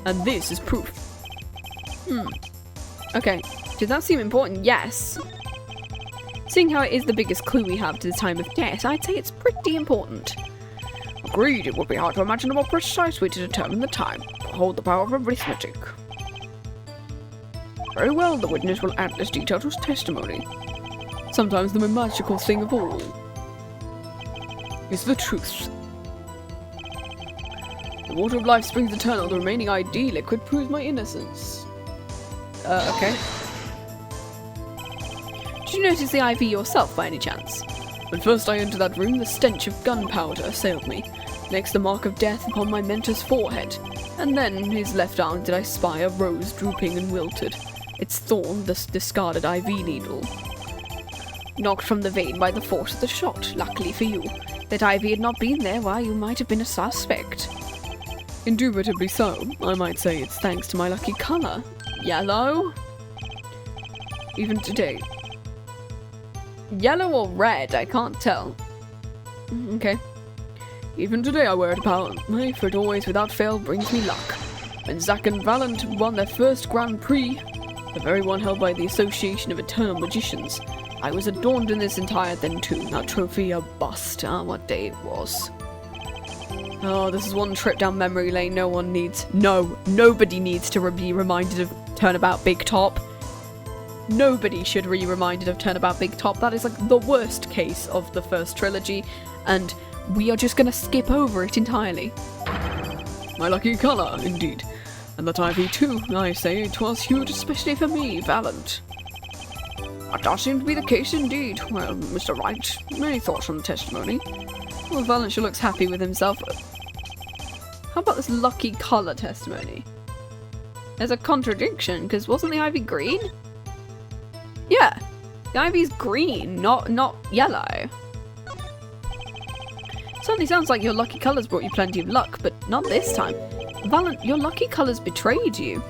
And this is proof. Okay. Did that seem important? Yes. Seeing how it is the biggest clue we have to the time of death, I'd say it's pretty important. Agreed, it would be hard to imagine a more precise way to determine the time. Hold the power of arithmetic. Very well, the witness will add this detail to his testimony. Sometimes the most magical thing of all is the truth. The water of life springs eternal. The remaining ID liquid proves my innocence. Okay. Did you notice the IV yourself by any chance? When first I entered that room, the stench of gunpowder assailed me. Next, the mark of death upon my mentor's forehead. And then, in his left arm did I spy a rose drooping and wilted. Its thorn, the discarded IV needle. Knocked from the vein by the force of the shot, luckily for you. That IV had not been there, why, you might have been a suspect. Indubitably so. I might say it's thanks to my lucky colour. Yellow? Even today. Yellow or red? I can't tell. Okay. Even today I wear it apparently, for it always without fail brings me luck. When Zack and Valent won their first Grand Prix, the very one held by the Association of Eternal Magicians, I was adorned in this entire then too. Now trophy a bust. What day it was. Oh, this is one trip down memory lane nobody needs to be reminded of Turnabout Big Top. Nobody should be reminded of Turnabout Big Top. That is like the worst case of the first trilogy, and we are just gonna skip over it entirely. My lucky colour, indeed. And that IV too, I say, it was huge especially for me, Valent. That does seem to be the case indeed. Well, Mr. Wright, any thoughts on the testimony? Well, Valent sure looks happy with himself. How about this lucky colour testimony? There's a contradiction, because wasn't the ivy green? Yeah, the ivy's green, not yellow. Certainly sounds like your lucky colours brought you plenty of luck, but not this time. Valent, your lucky colours betrayed you.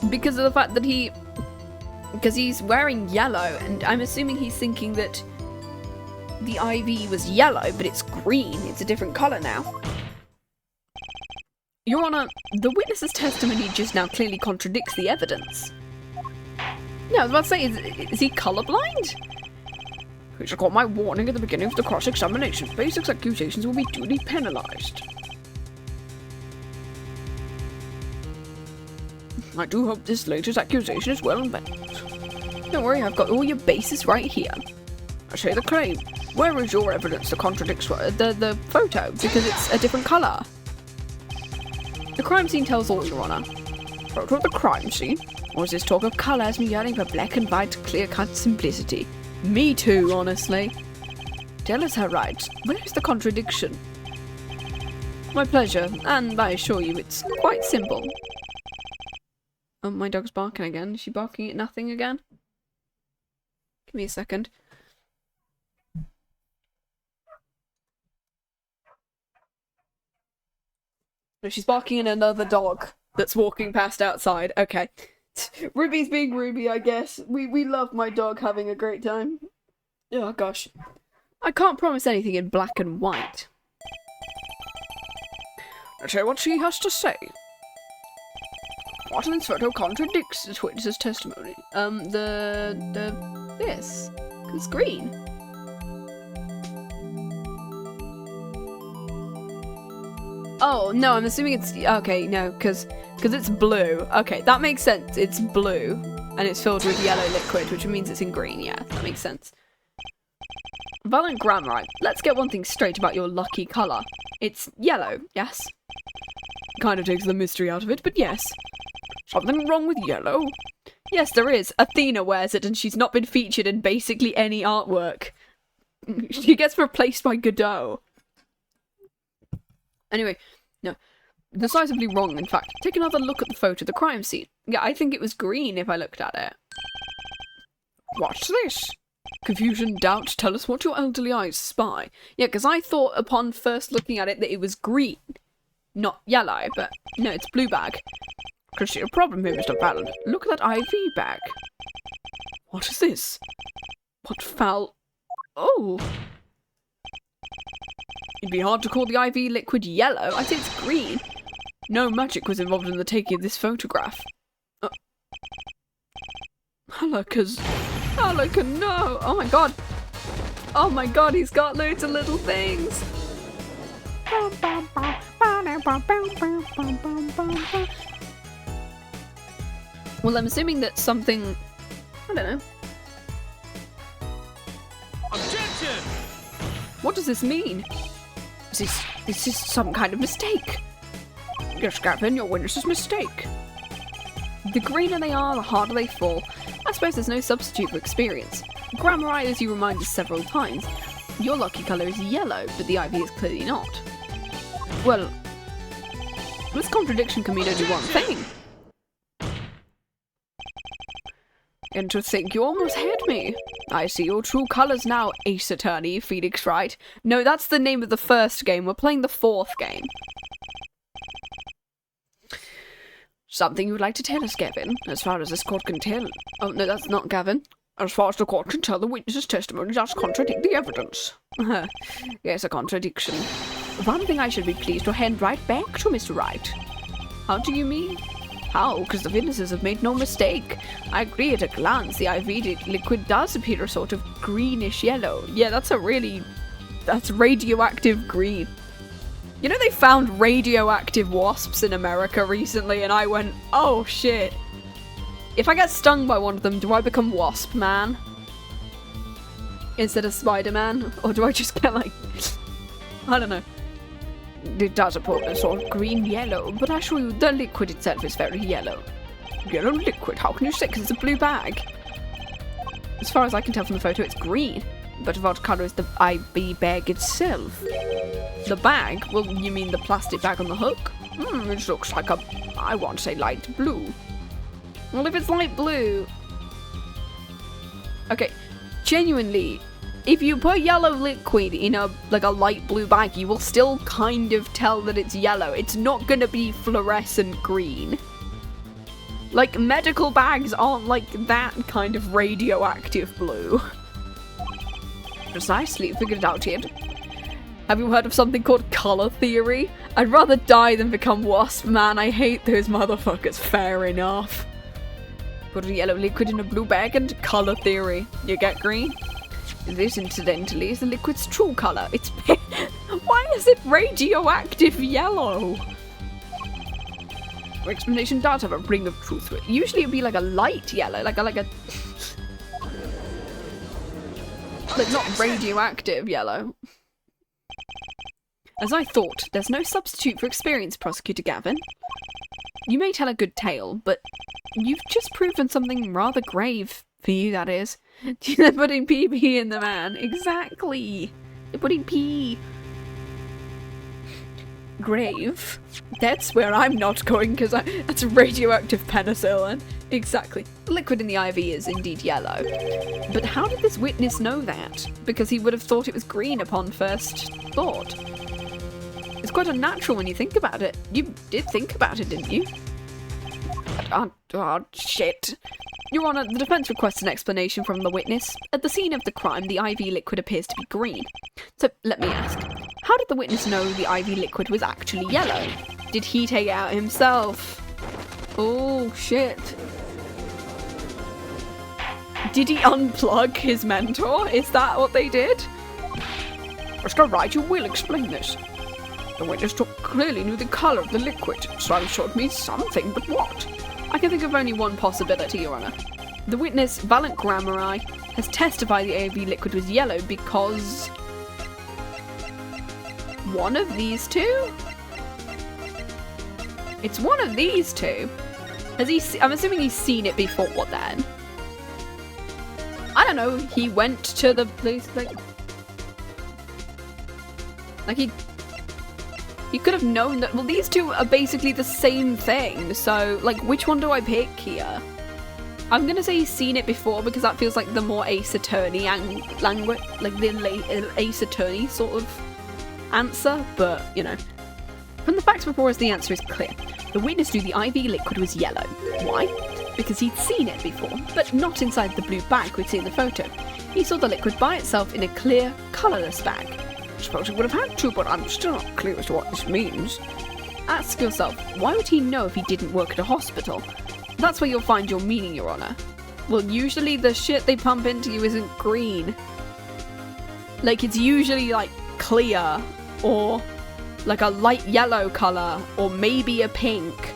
Because of the fact that because he's wearing yellow, and I'm assuming he's thinking that the ivy was yellow, but it's green. It's a different colour now. Your Honour, the witness's testimony just now clearly contradicts the evidence. Yeah, I was about to say, is he colourblind? He's got my warning at the beginning of the cross-examination. Basic accusations will be duly penalised. I do hope this latest accusation is well meant. Don't worry, I've got all your bases right here. I say the claim. Where is your evidence that contradicts the photo, because it's a different colour. The crime scene tells all, Your Honour. photo of the crime scene? Or is this talk of colour has me yearning for black and white, clear-cut simplicity? Me too, honestly. Tell us how right. Where is the contradiction? My pleasure, and I assure you it's quite simple. Oh, my dog's barking again. Is she barking at nothing again? Give me a second. No, she's barking at another dog that's walking past outside. Okay. Ruby's being Ruby, I guess. We love my dog having a great time. Oh, gosh. I can't promise anything in black and white. Let's hear what she has to say. What in this photo contradicts this witness's testimony? This. It's green. Oh, no, I'm assuming it's... Okay, no, because it's blue. Okay, that makes sense. It's blue, and it's filled with yellow liquid, which means it's in green. Yeah, that makes sense. Valent Grammar, let's get one thing straight about your lucky colour. It's yellow, yes? Kind of takes the mystery out of it, but yes. Something wrong with yellow? Yes, there is. Athena wears it, and she's not been featured in basically any artwork. She gets replaced by Godot. Anyway, no. Decisively wrong, in fact. Take another look at the photo of the crime scene. Yeah, I think it was green if I looked at it. What's this? Confusion, doubt, tell us what your elderly eyes spy. Yeah, because I thought upon first looking at it that it was green. Not yellow, but no, it's blue bag. Could see a problem here, Mr. Valent. Look at that IV bag. What is this? What foul... Oh! It'd be hard to call the IV liquid yellow. I'd say it's green. No magic was involved in the taking of this photograph. Alaka, no! Oh my god! Oh my god, he's got loads of little things! Well, I'm assuming that something... I don't know. Objection! What does this mean? Is this some kind of mistake? Yes, Gavin, your witness's mistake. The greener they are, the harder they fall. I suppose there's no substitute for experience. Grammar, as you remind us several times, your lucky colour is yellow, but the ivy is clearly not. Well, this contradiction can mean only one thing. And to think you almost had me. I see your true colours now, Ace Attorney, Phoenix Wright. No, that's the name of the first game. We're playing the fourth game. Something you would like to tell us, Gavin, as far as this court can tell. Oh, no, that's not Gavin. As far as the court can tell, the witness's testimony does contradict the evidence. Yes, a contradiction. One thing I should be pleased to hand right back to Mr. Wright. How do you mean? How? Because the witnesses have made no mistake. I agree at a glance, the IV liquid does appear a sort of greenish yellow. Yeah, that's radioactive green. You know they found radioactive wasps in America recently and I went, oh shit. If I get stung by one of them, do I become Wasp Man? Instead of Spider-Man? Or do I just get like... I don't know. It does appear a sort of green-yellow, but I assure you the liquid itself is very yellow. Yellow liquid? How can you say? Because it's a blue bag. As far as I can tell from the photo, it's green. But what colour is the IV bag itself? The bag? Well, you mean the plastic bag on the hook? It looks like I want to say light blue. Well, if it's light blue... Okay, genuinely, if you put yellow liquid in a light blue bag, you will still kind of tell that it's yellow. It's not gonna be fluorescent green. Like, medical bags aren't like that kind of radioactive blue. Precisely, figured it out yet. Have you heard of something called colour theory? I'd rather die than become wasp, man. I hate those motherfuckers. Fair enough. Put a yellow liquid in a blue bag and colour theory. You get green? This, incidentally, is the liquid's true colour. It's why is it radioactive yellow? Explanation does have a ring of truth to it. Usually it'd be like a light yellow, like a like not radioactive yellow. As I thought, there's no substitute for experience, Prosecutor Gavin. You may tell a good tale, but you've just proven something rather grave. For you, that is. They're putting PB in the man. Exactly. They're putting P. Grave. That's where I'm not going, because that's radioactive penicillin. Exactly. The liquid in the IV is indeed yellow. But how did this witness know that? Because he would have thought it was green upon first thought. It's quite unnatural when you think about it. You did think about it, didn't you? Oh, shit. Your Honour, the defence requests an explanation from the witness. At the scene of the crime, the IV liquid appears to be green. So, let me ask, how did the witness know the IV liquid was actually yellow? Did he take it out himself? Oh, shit. Did he unplug his mentor? Is that what they did? Mr. Wright, you will explain this. The witness clearly knew the colour of the liquid, so I'm sure it means something, but what? I can think of only one possibility, Your Honour. The witness, Valent Grammari, has testified the AV liquid was yellow because... one of these two? It's one of these two. Has he? I'm assuming he's seen it before then. I don't know, he went to the place, like he could have known that, well, these two are basically the same thing, so, like, which one do I pick here? I'm gonna say he's seen it before, because that feels like the more Ace Attorney language, like the Ace Attorney sort of answer, but, you know. From the facts before us, the answer is clear. The witness knew the IV liquid was yellow. Why? Because he'd seen it before, but not inside the blue bag we'd see in the photo. He saw the liquid by itself in a clear, colourless bag. I suppose he would have had to, but I'm still not clear as to what this means. Ask yourself, why would he know if he didn't work at a hospital? That's where you'll find your meaning, Your Honour. Well, usually the shit they pump into you isn't green. Like, it's usually, like, clear, or, like, a light yellow colour, or maybe a pink.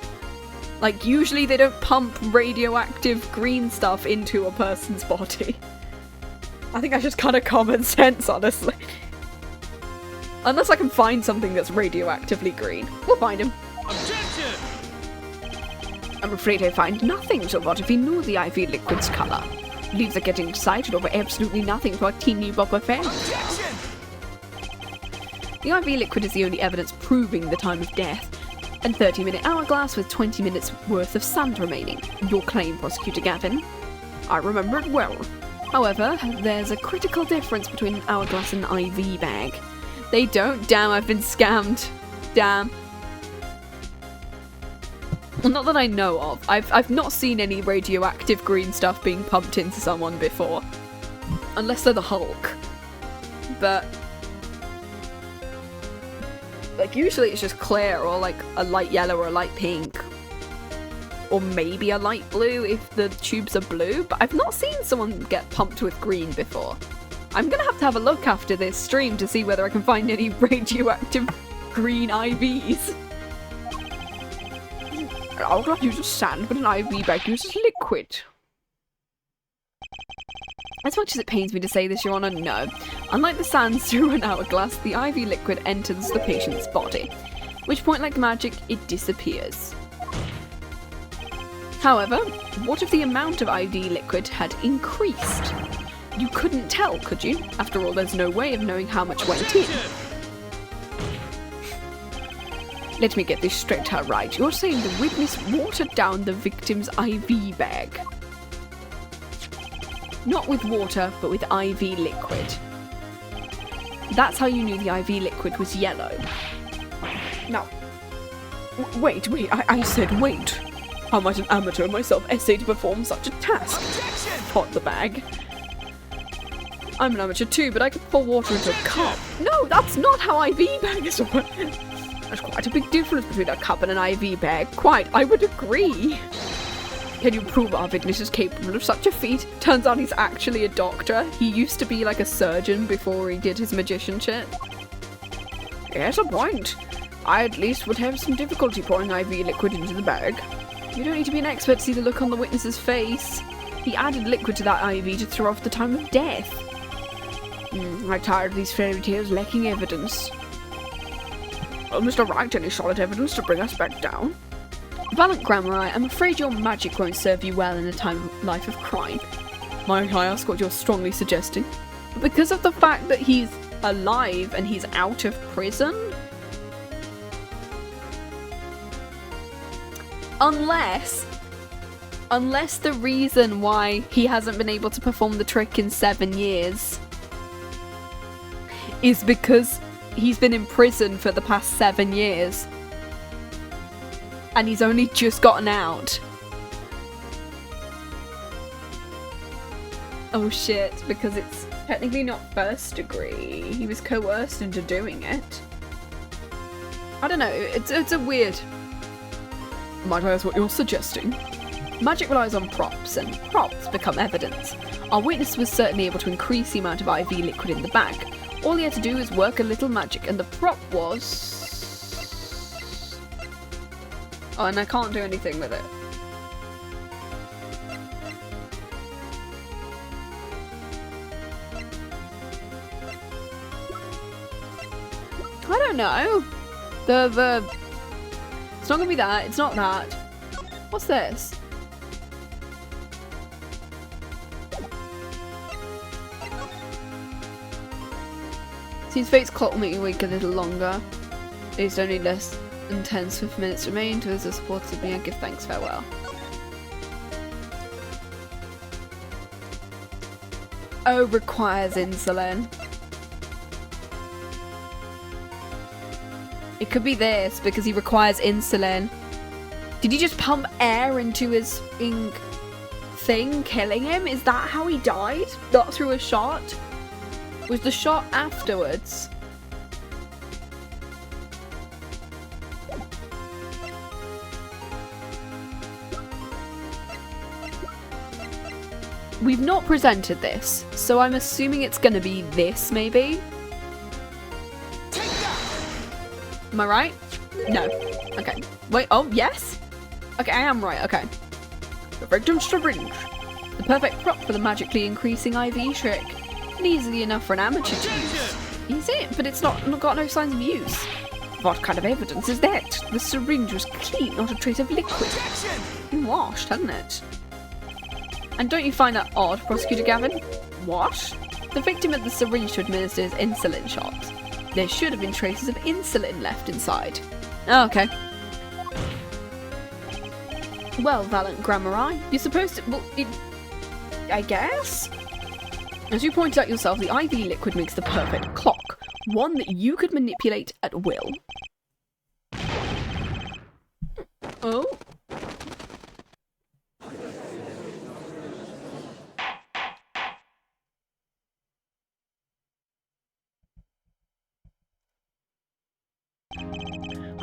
Like, usually they don't pump radioactive green stuff into a person's body. I think that's just kind of common sense, honestly. Unless I can find something that's radioactively green. We'll find him. Objection! I'm afraid I find nothing, so what if he knew the IV liquid's colour? Leaves are getting excited over absolutely nothing for a teeny bop affair. Objection! The IV liquid is the only evidence proving the time of death. A 30-minute hourglass with 20 minutes worth of sand remaining. Your claim, Prosecutor Gavin. I remember it well. However, there's a critical difference between an hourglass and an IV bag. They don't. Damn, I've been scammed. Damn. Well, not that I know of. I've not seen any radioactive green stuff being pumped into someone before. Unless they're the Hulk. But... like, usually it's just clear, or like a light yellow or a light pink. Or maybe a light blue if the tubes are blue, but I've not seen someone get pumped with green before. I'm gonna have a look after this stream to see whether I can find any radioactive green IVs. An hourglass uses sand, but an IV bag uses liquid. As much as it pains me to say this, Your Honour, no. Unlike the sands through an hourglass, the IV liquid enters the patient's body, at which point, like magic, it disappears. However, what if the amount of IV liquid had increased? You couldn't tell, could you? After all, there's no way of knowing how much went in. Let me get this straight out right. You're saying the witness watered down the victim's IV bag. Not with water, but with IV liquid. That's how you knew the IV liquid was yellow. Now, wait, I said wait. How might an amateur myself essay to perform such a task? Pot the bag. I'm an amateur too, but I can pour water into a cup. No, that's not how IV bags work. There's quite a big difference between a cup and an IV bag. Quite, I would agree. Can you prove our witness is capable of such a feat? Turns out he's actually a doctor. He used to be like a surgeon before he did his magician shit. Yes, a point. I at least would have some difficulty pouring IV liquid into the bag. You don't need to be an expert to see the look on the witness's face. He added liquid to that IV to throw off the time of death. I'm tired of these fairy tales lacking evidence. Well, Mr. Wright, any solid evidence to bring us back down? Valiant Grammari, I'm afraid your magic won't serve you well in a time of life of crime. Might I ask what you're strongly suggesting? Because of the fact that he's alive and he's out of prison? Unless the reason why he hasn't been able to perform the trick in 7 years is because he's been in prison for the past 7 years. And he's only just gotten out. Oh shit, because it's technically not first degree. He was coerced into doing it. I don't know, it's a weird... Might I ask what you're suggesting? Magic relies on props, and props become evidence. Our witness was certainly able to increase the amount of IV liquid in the bag. All he had to do was work a little magic, and the prop was... Oh, and I can't do anything with it. I don't know. It's not gonna be that. It's not that. What's this? Seems fate's clock will make you wait a little longer. It's only less than 10 swift minutes remain to as a support of me and give thanks, farewell. Oh, requires insulin. It could be this, because he requires insulin. Did he just pump air into his ink thing, killing him? Is that how he died? Not through a shot? Was the shot afterwards? We've not presented this, so I'm assuming it's gonna be this, maybe? Am I right? No. Okay. Wait, oh, yes? Okay, I am right, okay. The victim's syringe. The perfect prop for the magically increasing IV trick. And easily enough for an amateur to use. Is it? But it's not got no signs of use. What kind of evidence is that? The syringe was clean, not a trace of liquid. Been washed, hadn't it? And don't you find that odd, Prosecutor Gavin? What? The victim had the syringe to administer his insulin shot. There should have been traces of insulin left inside. Oh, okay. Well, Valiant Grammari, you're supposed to... Well, I guess? As you pointed out yourself, the IV liquid makes the perfect clock. One that you could manipulate at will. Oh?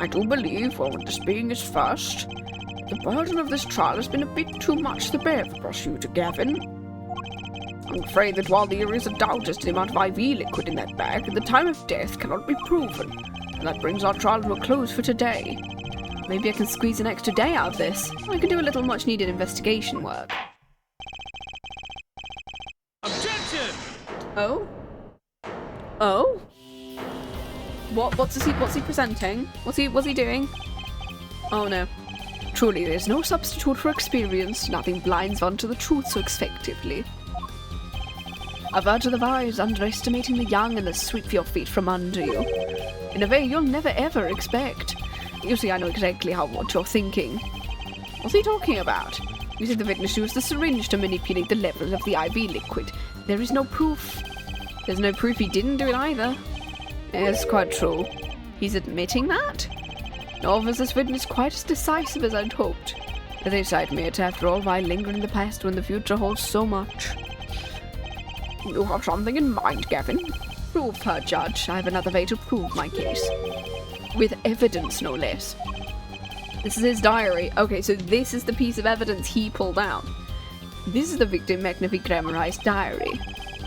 I do believe, well, with this being his first, the burden of this trial has been a bit too much to bear for Prosecutor Gavin. I'm afraid that while there is a doubt as to the amount of IV liquid in that bag, the time of death cannot be proven, and that brings our trial to a close for today. Maybe I can squeeze an extra day out of this. I can do a little much-needed investigation work. Objection! Oh? Oh? What's he presenting? What's he doing? Oh no. Truly, there's no substitute for experience. Nothing blinds one to the truth so effectively. Avert the wise, underestimating the young and the sweep your feet from under you. In a way you'll never ever expect. You see, I know exactly what you're thinking. What's he talking about? You see, the witness used the syringe to manipulate the levels of the IV liquid. There is no proof. There's no proof he didn't do it either. Yes, quite true. He's admitting that? Nor was this witness quite as decisive as I'd hoped. They cite me it, after all, why linger in the past when the future holds so much? You have something in mind, Gavin? Prove her, Judge. I have another way to prove my case. With evidence, no less. This is his diary. Okay, so this is the piece of evidence he pulled out. This is the victim McNabbie Grammarai's diary.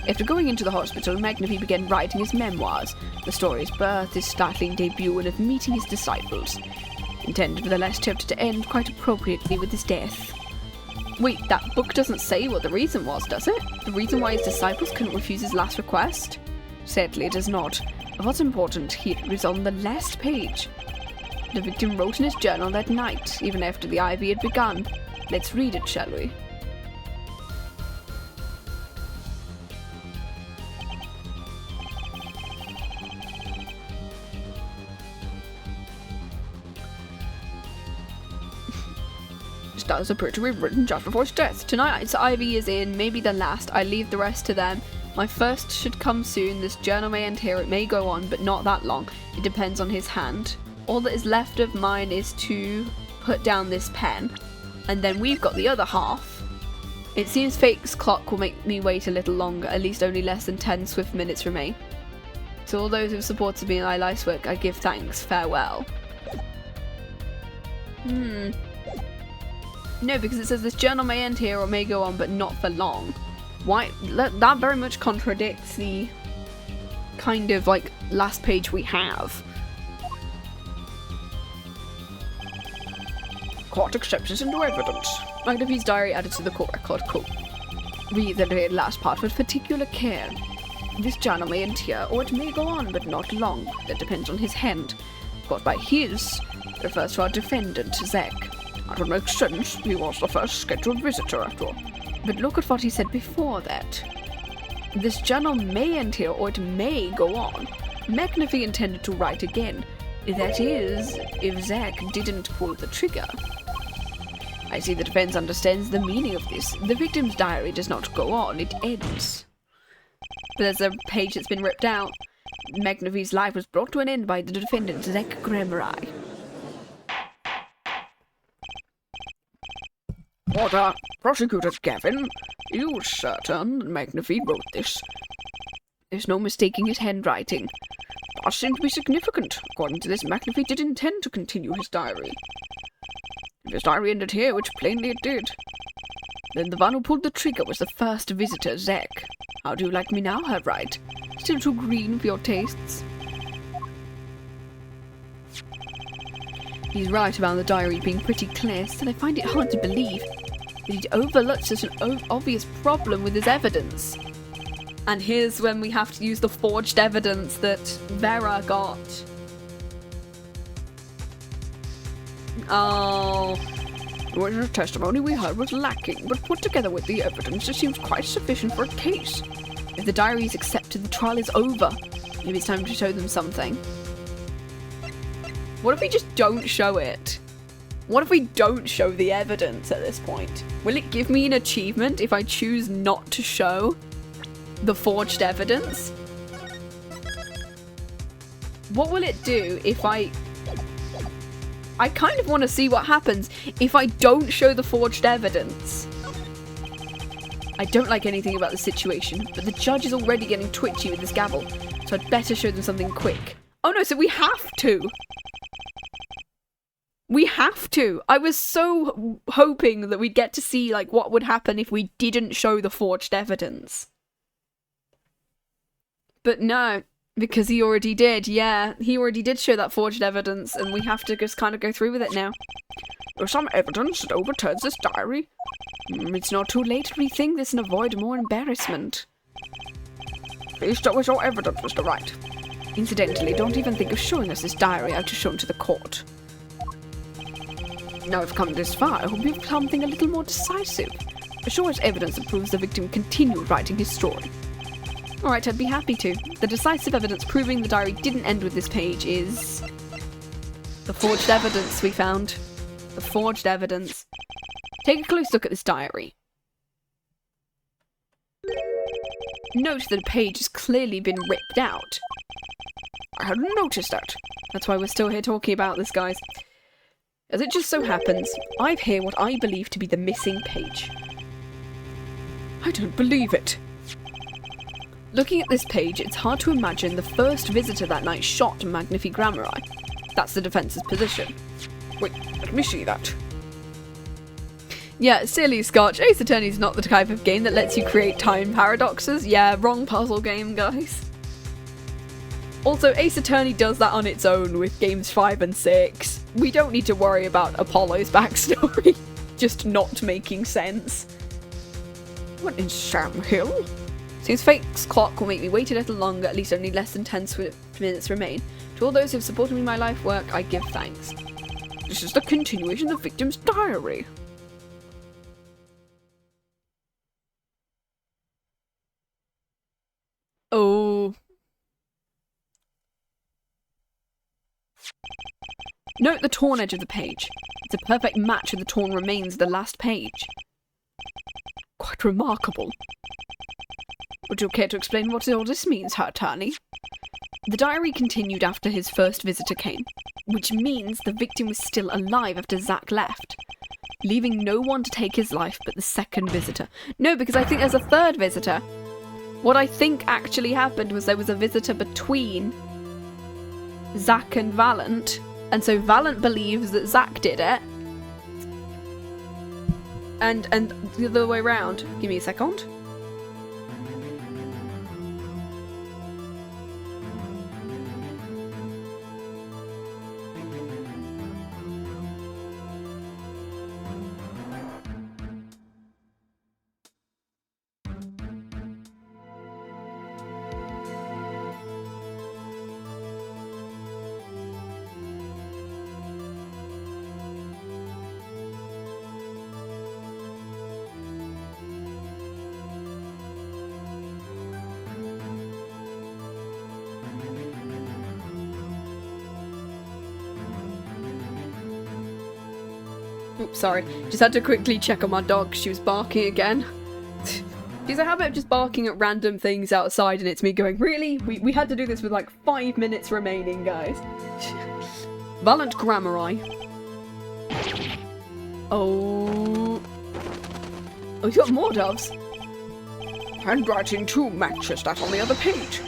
After going into the hospital, McNabbie began writing his memoirs, the story's birth, his startling debut, and of meeting his disciples. Intended for the last chapter to end quite appropriately with his death. Wait, that book doesn't say what the reason was, does it? The reason why his disciples couldn't refuse his last request? Sadly, it does not. What's important here is on the last page. The victim wrote in his journal that night, even after the IV had begun. Let's read it, shall we? Does appear to be written just before his death. Tonight's IV is in, maybe the last. I leave the rest to them. My first should come soon. This journal may end here. It may go on, but not that long. It depends on his hand. All that is left of mine is to put down this pen. And then we've got the other half. It seems fate's clock will make me wait a little longer. At least only less than 10 swift minutes remain. To all those who've supported me in my life's work, I give thanks. Farewell. No, because it says this journal may end here or may go on, but not for long. Why? That very much contradicts the kind of, like, last page we have. Court accepts this into evidence. McNabbie's diary added to the court record. Cool. Read the very last part with particular care. This journal may end here, or it may go on, but not long. That depends on his hand. Got by his refers to our defendant, Zach. That would make sense. He was the first scheduled visitor, after all. But look at what he said before that. This journal may end here, or it may go on. McNabbie intended to write again. That is, if Zach didn't pull the trigger. I see the defense understands the meaning of this. The victim's diary does not go on, it ends. But there's a page that's been ripped out. McNabbie's life was brought to an end by the defendant, Zach Grammarai. Order! Prosecutor Gavin, you certain McNabbie wrote this? There's no mistaking his handwriting. That seemed to be significant. According to this, McNabbie did intend to continue his diary. If his diary ended here, which plainly it did, then the one who pulled the trigger was the first visitor, Zach. How do you like me now, Herr Wright? Still too green for your tastes? He's right about the diary being pretty clear, and I find it hard to believe that he'd overlooked such an obvious problem with his evidence. And here's when we have to use the forged evidence that Vera got. Oh. The testimony we heard was lacking, but put together with the evidence, it seems quite sufficient for a case. If the diary is accepted, the trial is over. Maybe it's time to show them something. What if we just don't show it? What if we don't show the evidence at this point? Will it give me an achievement if I choose not to show the forged evidence? What will it do if I kind of want to see what happens if I don't show the forged evidence. I don't like anything about the situation, but the judge is already getting twitchy with his gavel, so I'd better show them something quick. Oh no, so we have to! We have to! I was so hoping that we'd get to see, like, what would happen if we didn't show the forged evidence. But no, because he already did, yeah. He already did show that forged evidence, and we have to just kind of go through with it now. There's some evidence that overturns this diary. It's not too late to rethink this and avoid more embarrassment. Please show us your evidence, Mr. Wright. Incidentally, don't even think of showing us this diary out to show to the court. Now I've come this far, I hope you've something a little more decisive. Show us evidence that proves the victim continued writing his story. Alright, I'd be happy to. The decisive evidence proving the diary didn't end with this page is... the forged evidence we found. The forged evidence. Take a close look at this diary. Note that a page has clearly been ripped out. I hadn't noticed that. That's why we're still here talking about this, guys. As it just so happens, I've here what I believe to be the missing page. I don't believe it. Looking at this page, it's hard to imagine the first visitor that night shot Magnifi Grammari. That's the defence's position. Wait, let me see that. Yeah, silly Scotch. Ace Attorney's not the type of game that lets you create time paradoxes. Yeah, wrong puzzle game, guys. Also, Ace Attorney does that on its own with games 5 and 6. We don't need to worry about Apollo's backstory just not making sense. What in Sham Hill? Seems Fate's clock will make me wait a little longer, at least only less than 10 minutes remain. To all those who've supported me in my life work, I give thanks. This is the continuation of the victim's diary. Oh. Note the torn edge of the page. It's a perfect match with the torn remains of the last page. Quite remarkable. Would you care to explain what all this means, Herr Attorney? The diary continued after his first visitor came, which means the victim was still alive after Zack left, leaving no one to take his life but the second visitor. No, because I think there's a third visitor. What I think actually happened was there was a visitor between Zack and Valent, and so Valent believes that Zack did it, and the other way around. Give me a second. Oops, sorry. Just had to quickly check on my dog. She was barking again. She's a habit of just barking at random things outside, and it's me going, really? We had to do this with like 5 minutes remaining, guys. Valent Grammari. Oh. Oh, he's got more doves. Handwriting too matches that on the other page.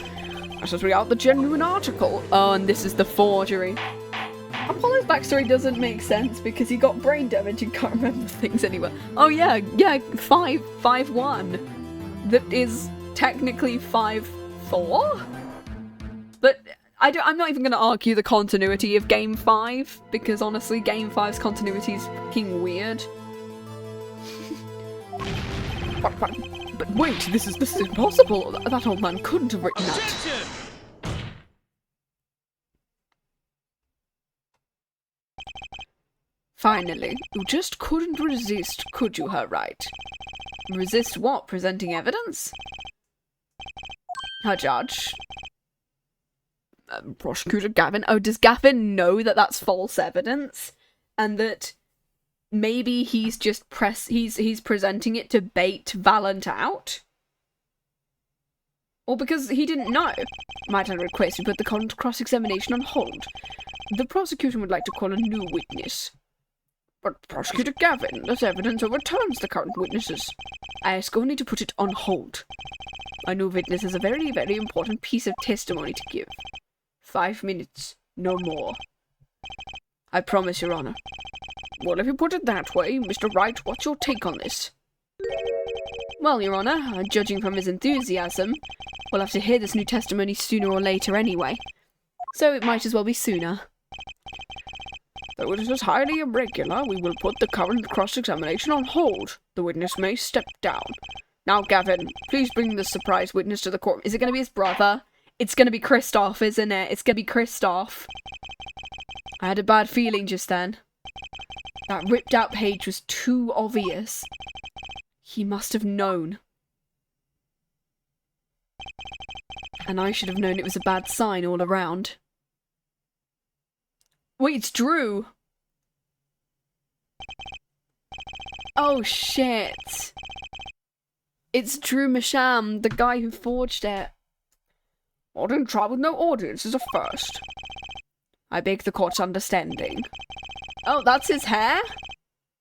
As is read out the genuine article. Oh, and this is the forgery. Apollo's backstory doesn't make sense because he got brain damage and can't remember things anywhere. Oh yeah, 5-1. That is technically 5-4? But I'm not even going to argue the continuity of Game 5, because honestly, Game 5's continuity is fucking weird. But wait, this is impossible. That old man couldn't have written that. Objection! Finally, you just couldn't resist, could you, Herr Wright? Resist what? Presenting evidence? Herr Judge. Prosecutor Gavin. Oh, does Gavin know that that's false evidence? And that maybe he's just he's presenting it to bait Valent out? Or because he didn't know? Might I request you put the cross-examination on hold? The prosecution would like to call a new witness. But Prosecutor Gavin, this evidence overturns the current witnesses. I ask only to put it on hold. A new witness has a very, very important piece of testimony to give. 5 minutes, no more. I promise, Your Honor. Well, if you put it that way, Mr. Wright, what's your take on this? Well, Your Honor, judging from his enthusiasm, we'll have to hear this new testimony sooner or later anyway. So it might as well be sooner. Though it is highly irregular, we will put the current cross-examination on hold. The witness may step down. Now, Gavin, please bring the surprise witness to the court. Is it going to be his brother? It's going to be Christoph, isn't it? It's going to be Christoph. I had a bad feeling just then. That ripped out page was too obvious. He must have known. And I should have known it was a bad sign all around. Wait, it's Drew! Oh shit! It's Drew Masham, the guy who forged it. Ordering trial with no audience is a first. I beg the court's understanding. Oh, that's his hair?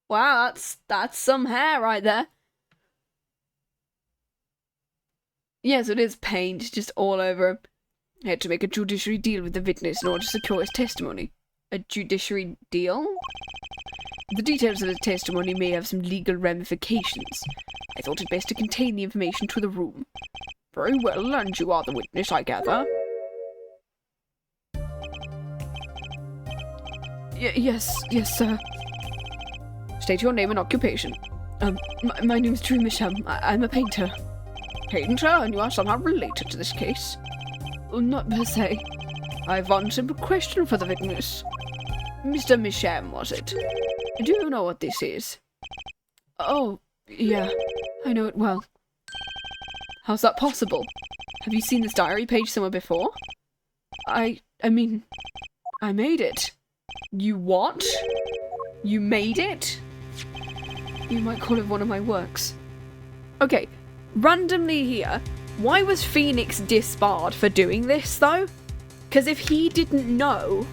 Wow, that's some hair right there. Yes, it is paint, just all over him. I had to make a judiciary deal with the witness in order to secure his testimony. A judiciary deal? The details of the testimony may have some legal ramifications. I thought it best to contain the information to the room. Very well, and you are the witness, I gather. Yes, sir. State your name and occupation. My name's Drew Misham. I'm a painter. Painter, and you are somehow related to this case? Not per se. I have one simple question for the witness. Mr. Misham, was it? Do you know what this is? Oh, yeah. I know it well. How's that possible? Have you seen this diary page somewhere before? I mean, I made it. You what? You made it? You might call it one of my works. Okay, randomly here, why was Phoenix disbarred for doing this, though? Because if he didn't know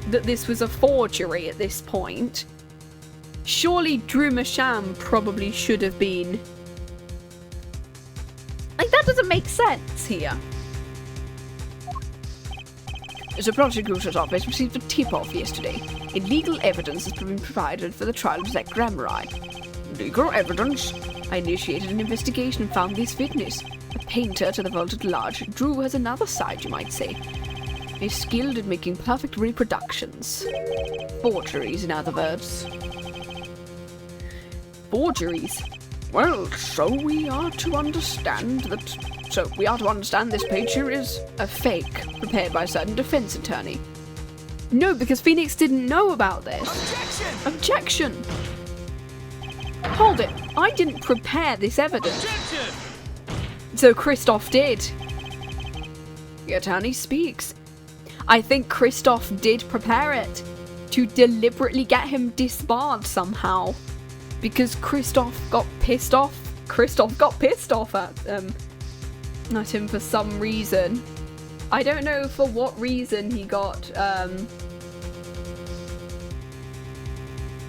that this was a forgery at this point, surely Drew Masham probably should have been... Like, that doesn't make sense here. The prosecutor's office received a tip-off yesterday. Illegal evidence has been provided for the trial of Zach Grammari. Legal evidence? I initiated an investigation and found this witness. A painter to the vault at large. Drew has another side, you might say. He's skilled at making perfect reproductions. Forgeries, in other words. Forgeries? Well, so we are to understand this page here is a fake, prepared by a certain defense attorney. No, because Phoenix didn't know about this. Objection! Objection! Hold it, I didn't prepare this evidence. Objection! So Christoph did. The attorney speaks. I think Christoph did prepare it to deliberately get him disbarred somehow. Because Christoph got pissed off at him for some reason. I don't know for what reason he got,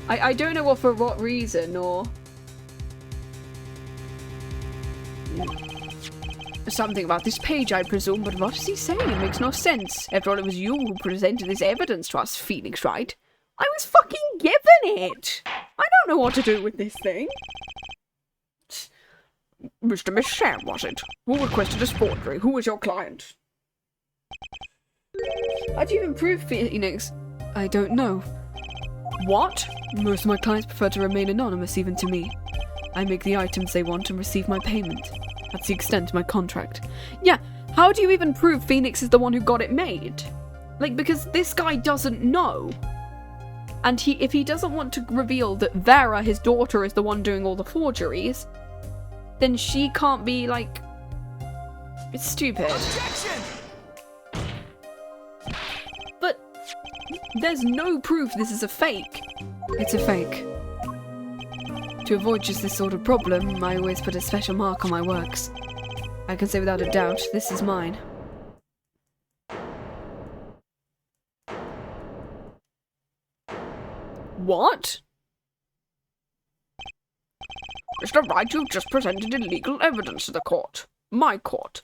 I don't know for what reason, or... Something about this page, I presume, but what is he saying? It makes no sense. After all, it was you who presented this evidence to us, Phoenix, right? I was fucking given it! I don't know what to do with this thing. Mr. Misham, was it? Who requested this forgery? Who is your client? How do you even prove Phoenix? I don't know. What? Most of my clients prefer to remain anonymous, even to me. I make the items they want and receive my payment. That's the extent of my contract. Yeah, how do you even prove Phoenix is the one who got it made? Like, because this guy doesn't know. And if he doesn't want to reveal that Vera, his daughter, is the one doing all the forgeries, then she can't be, like... It's stupid. Objection! But there's no proof this is a fake. It's a fake. To avoid just this sort of problem, I always put a special mark on my works. I can say without a doubt, this is mine. What? Mr. Wright, you've just presented illegal evidence to the court. My court.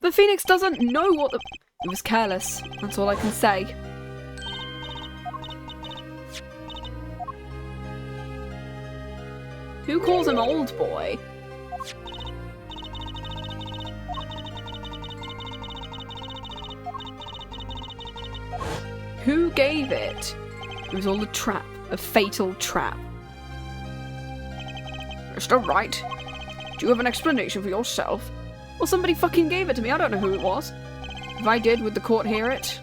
But Phoenix doesn't know what the... It was careless. That's all I can say. Who calls him old boy? Who gave it? It was all a trap. A fatal trap. Mr. Wright, do you have an explanation for yourself? Well, somebody fucking gave it to me. I don't know who it was. If I did, would the court hear it?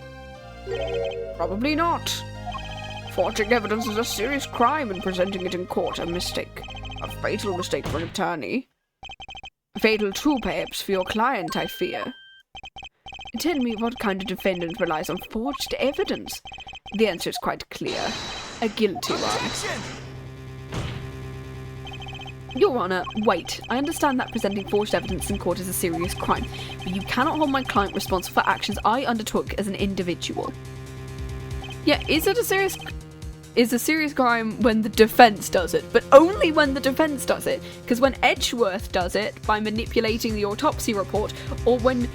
Probably not. Forging evidence is a serious crime, and presenting it in court a mistake. A fatal mistake for an attorney. Fatal too, perhaps, for your client, I fear. Tell me what kind of defendant relies on forged evidence? The answer is quite clear. A guilty one. Your Honour, wait. I understand that presenting forged evidence in court is a serious crime, but you cannot hold my client responsible for actions I undertook as an individual. Yeah, is a serious crime when the defence does it, but only when the defence does it. Because when Edgeworth does it by manipulating the autopsy report, or when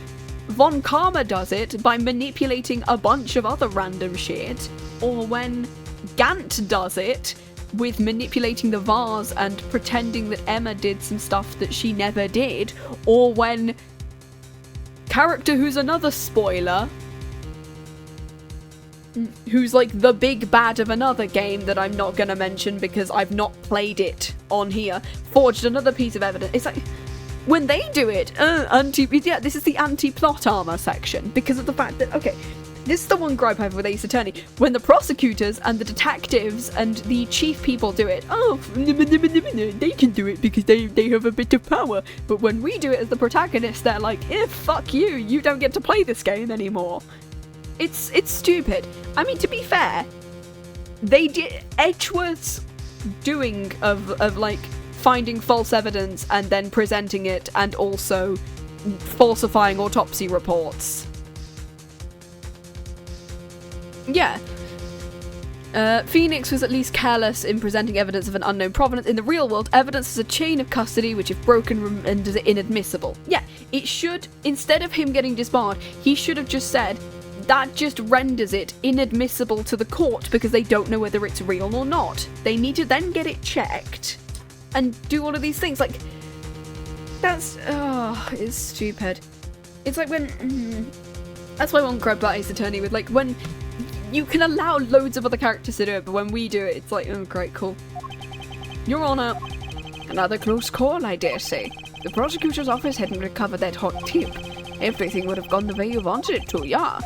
Von Karma does it by manipulating a bunch of other random shit, or when Gant does it with manipulating the vase and pretending that Emma did some stuff that she never did, or when character who's another spoiler, who's like the big bad of another game that I'm not gonna mention because I've not played it on here, forged another piece of evidence. It's like, when they do it, this is the anti-plot armor section, because of the fact that, okay, this is the one gripe I have with Ace Attorney. When the prosecutors and the detectives and the chief people do it, they can do it because they have a bit of power. But when we do it as the protagonist, they're like, fuck you, you don't get to play this game anymore. It's stupid. I mean, to be fair, they did Edgeworth's doing of like finding false evidence and then presenting it and also falsifying autopsy reports. Yeah. Phoenix was at least careless in presenting evidence of an unknown provenance. In the real world, evidence is a chain of custody which, if broken, renders it inadmissible. Yeah, it should, instead of him getting disbarred, he should have just said, that just renders it inadmissible to the court because they don't know whether it's real or not. They need to then get it checked and do all of these things. Like, that's, it's stupid. It's like when, that's why I won't grab that Ace Attorney with, like, when you can allow loads of other characters to do it, but when we do it, it's like, oh, great, cool. Your Honour, another close call, I dare say. The prosecutor's office hadn't recovered that hot tip. Everything would have gone the way you wanted it to, yeah.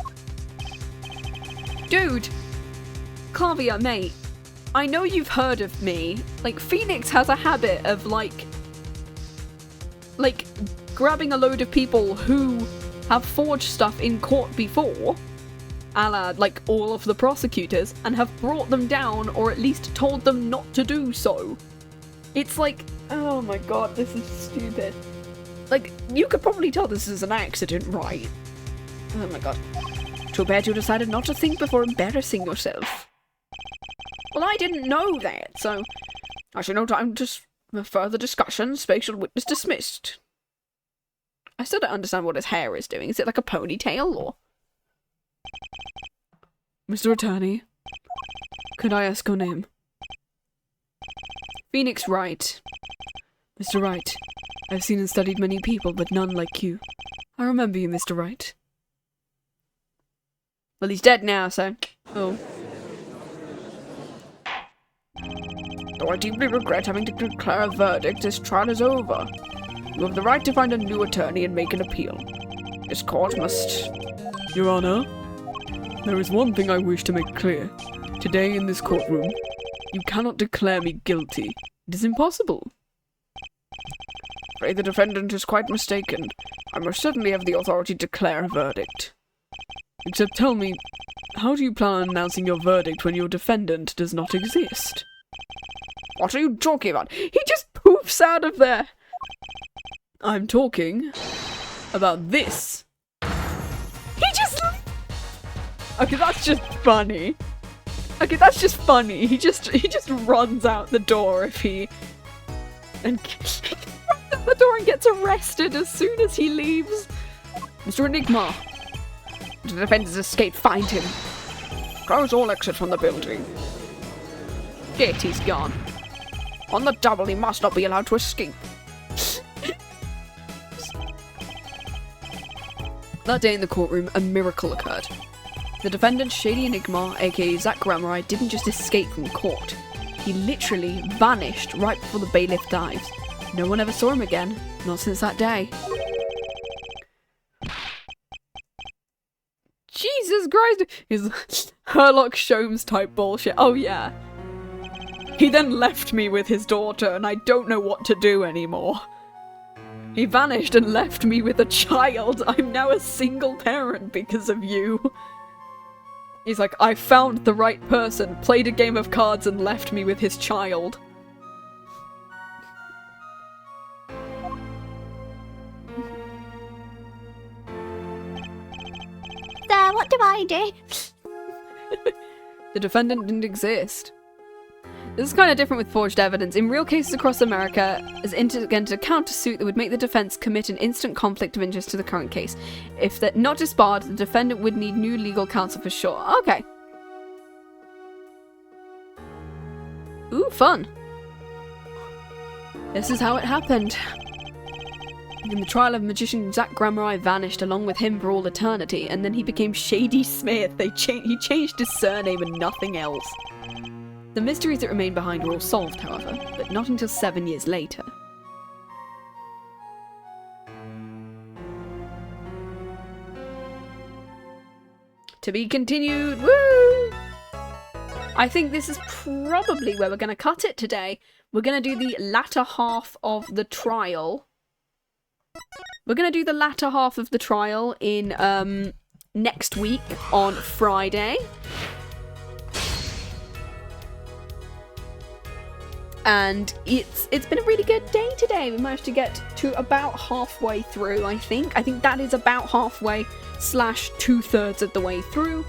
Dude, Kavia, mate, I know you've heard of me. Like, Phoenix has a habit of, like, grabbing a load of people who have forged stuff in court before, a la, like, all of the prosecutors, and have brought them down, or at least told them not to do so. It's like, oh my god, this is stupid. Like, you could probably tell this is an accident, right? Oh my god. Too bad you decided not to think before embarrassing yourself. Well, I didn't know that, so I should no time to further discussion. Spatial witness dismissed. I still don't understand what his hair is doing. Is it like a ponytail, or? Mr. Attorney, could I ask your name? Phoenix Wright. Mr. Wright, I've seen and studied many people, but none like you. I remember you, Mr. Wright. Well, he's dead now, so... Oh. Though I deeply regret having to declare a verdict, this trial is over. You have the right to find a new attorney and make an appeal. This court must... Your Honour, there is one thing I wish to make clear. Today in this courtroom, you cannot declare me guilty. It is impossible. Afraid the defendant is quite mistaken. I most certainly have the authority to declare a verdict. Except tell me, how do you plan on announcing your verdict when your defendant does not exist? What are you talking about? He just poofs out of there! I'm talking about this. He just... Okay, that's just funny. Okay, that's just funny. He just runs out the door if he... And he runs out the door and gets arrested as soon as he leaves. Mr. Enigma! The defendant's escaped. Find him. Close all exits from the building. Shit, he's gone. On the double, he must not be allowed to escape. That day in the courtroom, a miracle occurred. The defendant, Shady Enigma, aka Zach Gramurai, didn't just escape from court. He literally vanished right before the bailiff dives. No one ever saw him again, not since that day. Jesus Christ! His Herlock Sholmes type bullshit. Oh yeah. He then left me with his daughter and I don't know what to do anymore. He vanished and left me with a child. I'm now a single parent because of you. He's like, I found the right person, played a game of cards and left me with his child. So, what do I do? The defendant didn't exist. This is kind of different with forged evidence. In real cases across America, as entered a countersuit that would make the defense commit an instant conflict of interest to the current case. If that not disbarred, the defendant would need new legal counsel for sure. Okay. Ooh, fun. This is how it happened. In the trial of magician Zach Grammer, I vanished along with him for all eternity, and then he became Shady Smith. He changed his surname and nothing else. The mysteries that remain behind were all solved, however, but not until 7 years later. To be continued, woo! I think this is probably where we're going to cut it today. We're going to do the latter half of the trial. We're going to do the latter half of the trial in next week on Friday. And it's been a really good day today. We managed to get to about halfway through, I think. I think that is about halfway / 2/3 of the way through.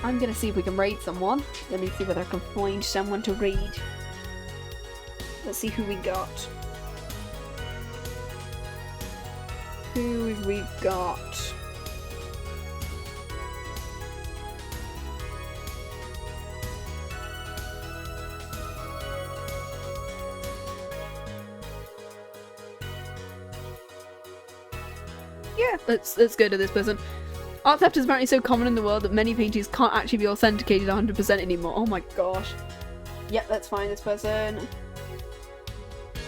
I'm gonna see if we can raid someone. Let me see whether I can find someone to raid. Let's see who we got. Who have we got? Yeah, let's go to this person. Art theft is apparently so common in the world that many paintings can't actually be authenticated 100% anymore. Oh my gosh. Yep, let's find this person.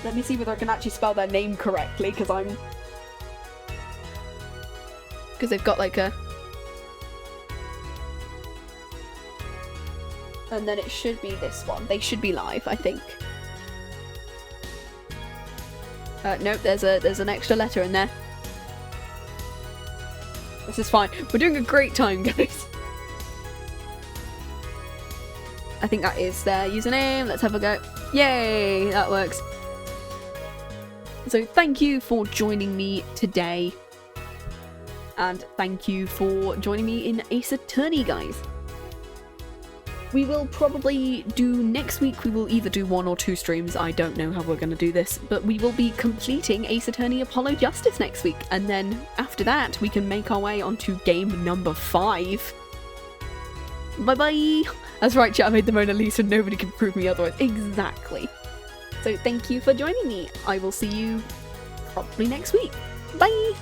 Let me see whether I can actually spell their name correctly, because they've got like a... And then it should be this one. They should be live, I think. Nope, there's an extra letter in there. This is fine. We're doing a great time, guys. I think that is their username. Let's have a go. Yay! That works. So thank you for joining me today. And thank you for joining me in Ace Attorney, guys. We will probably do next week. We will either do 1 or 2 streams. I don't know how we're going to do this, but we will be completing Ace Attorney Apollo Justice next week. And then after that, we can make our way onto game number 5. Bye-bye. That's right, chat. I made the Mona Lisa. Nobody can prove me otherwise. Exactly. So thank you for joining me. I will see you probably next week. Bye.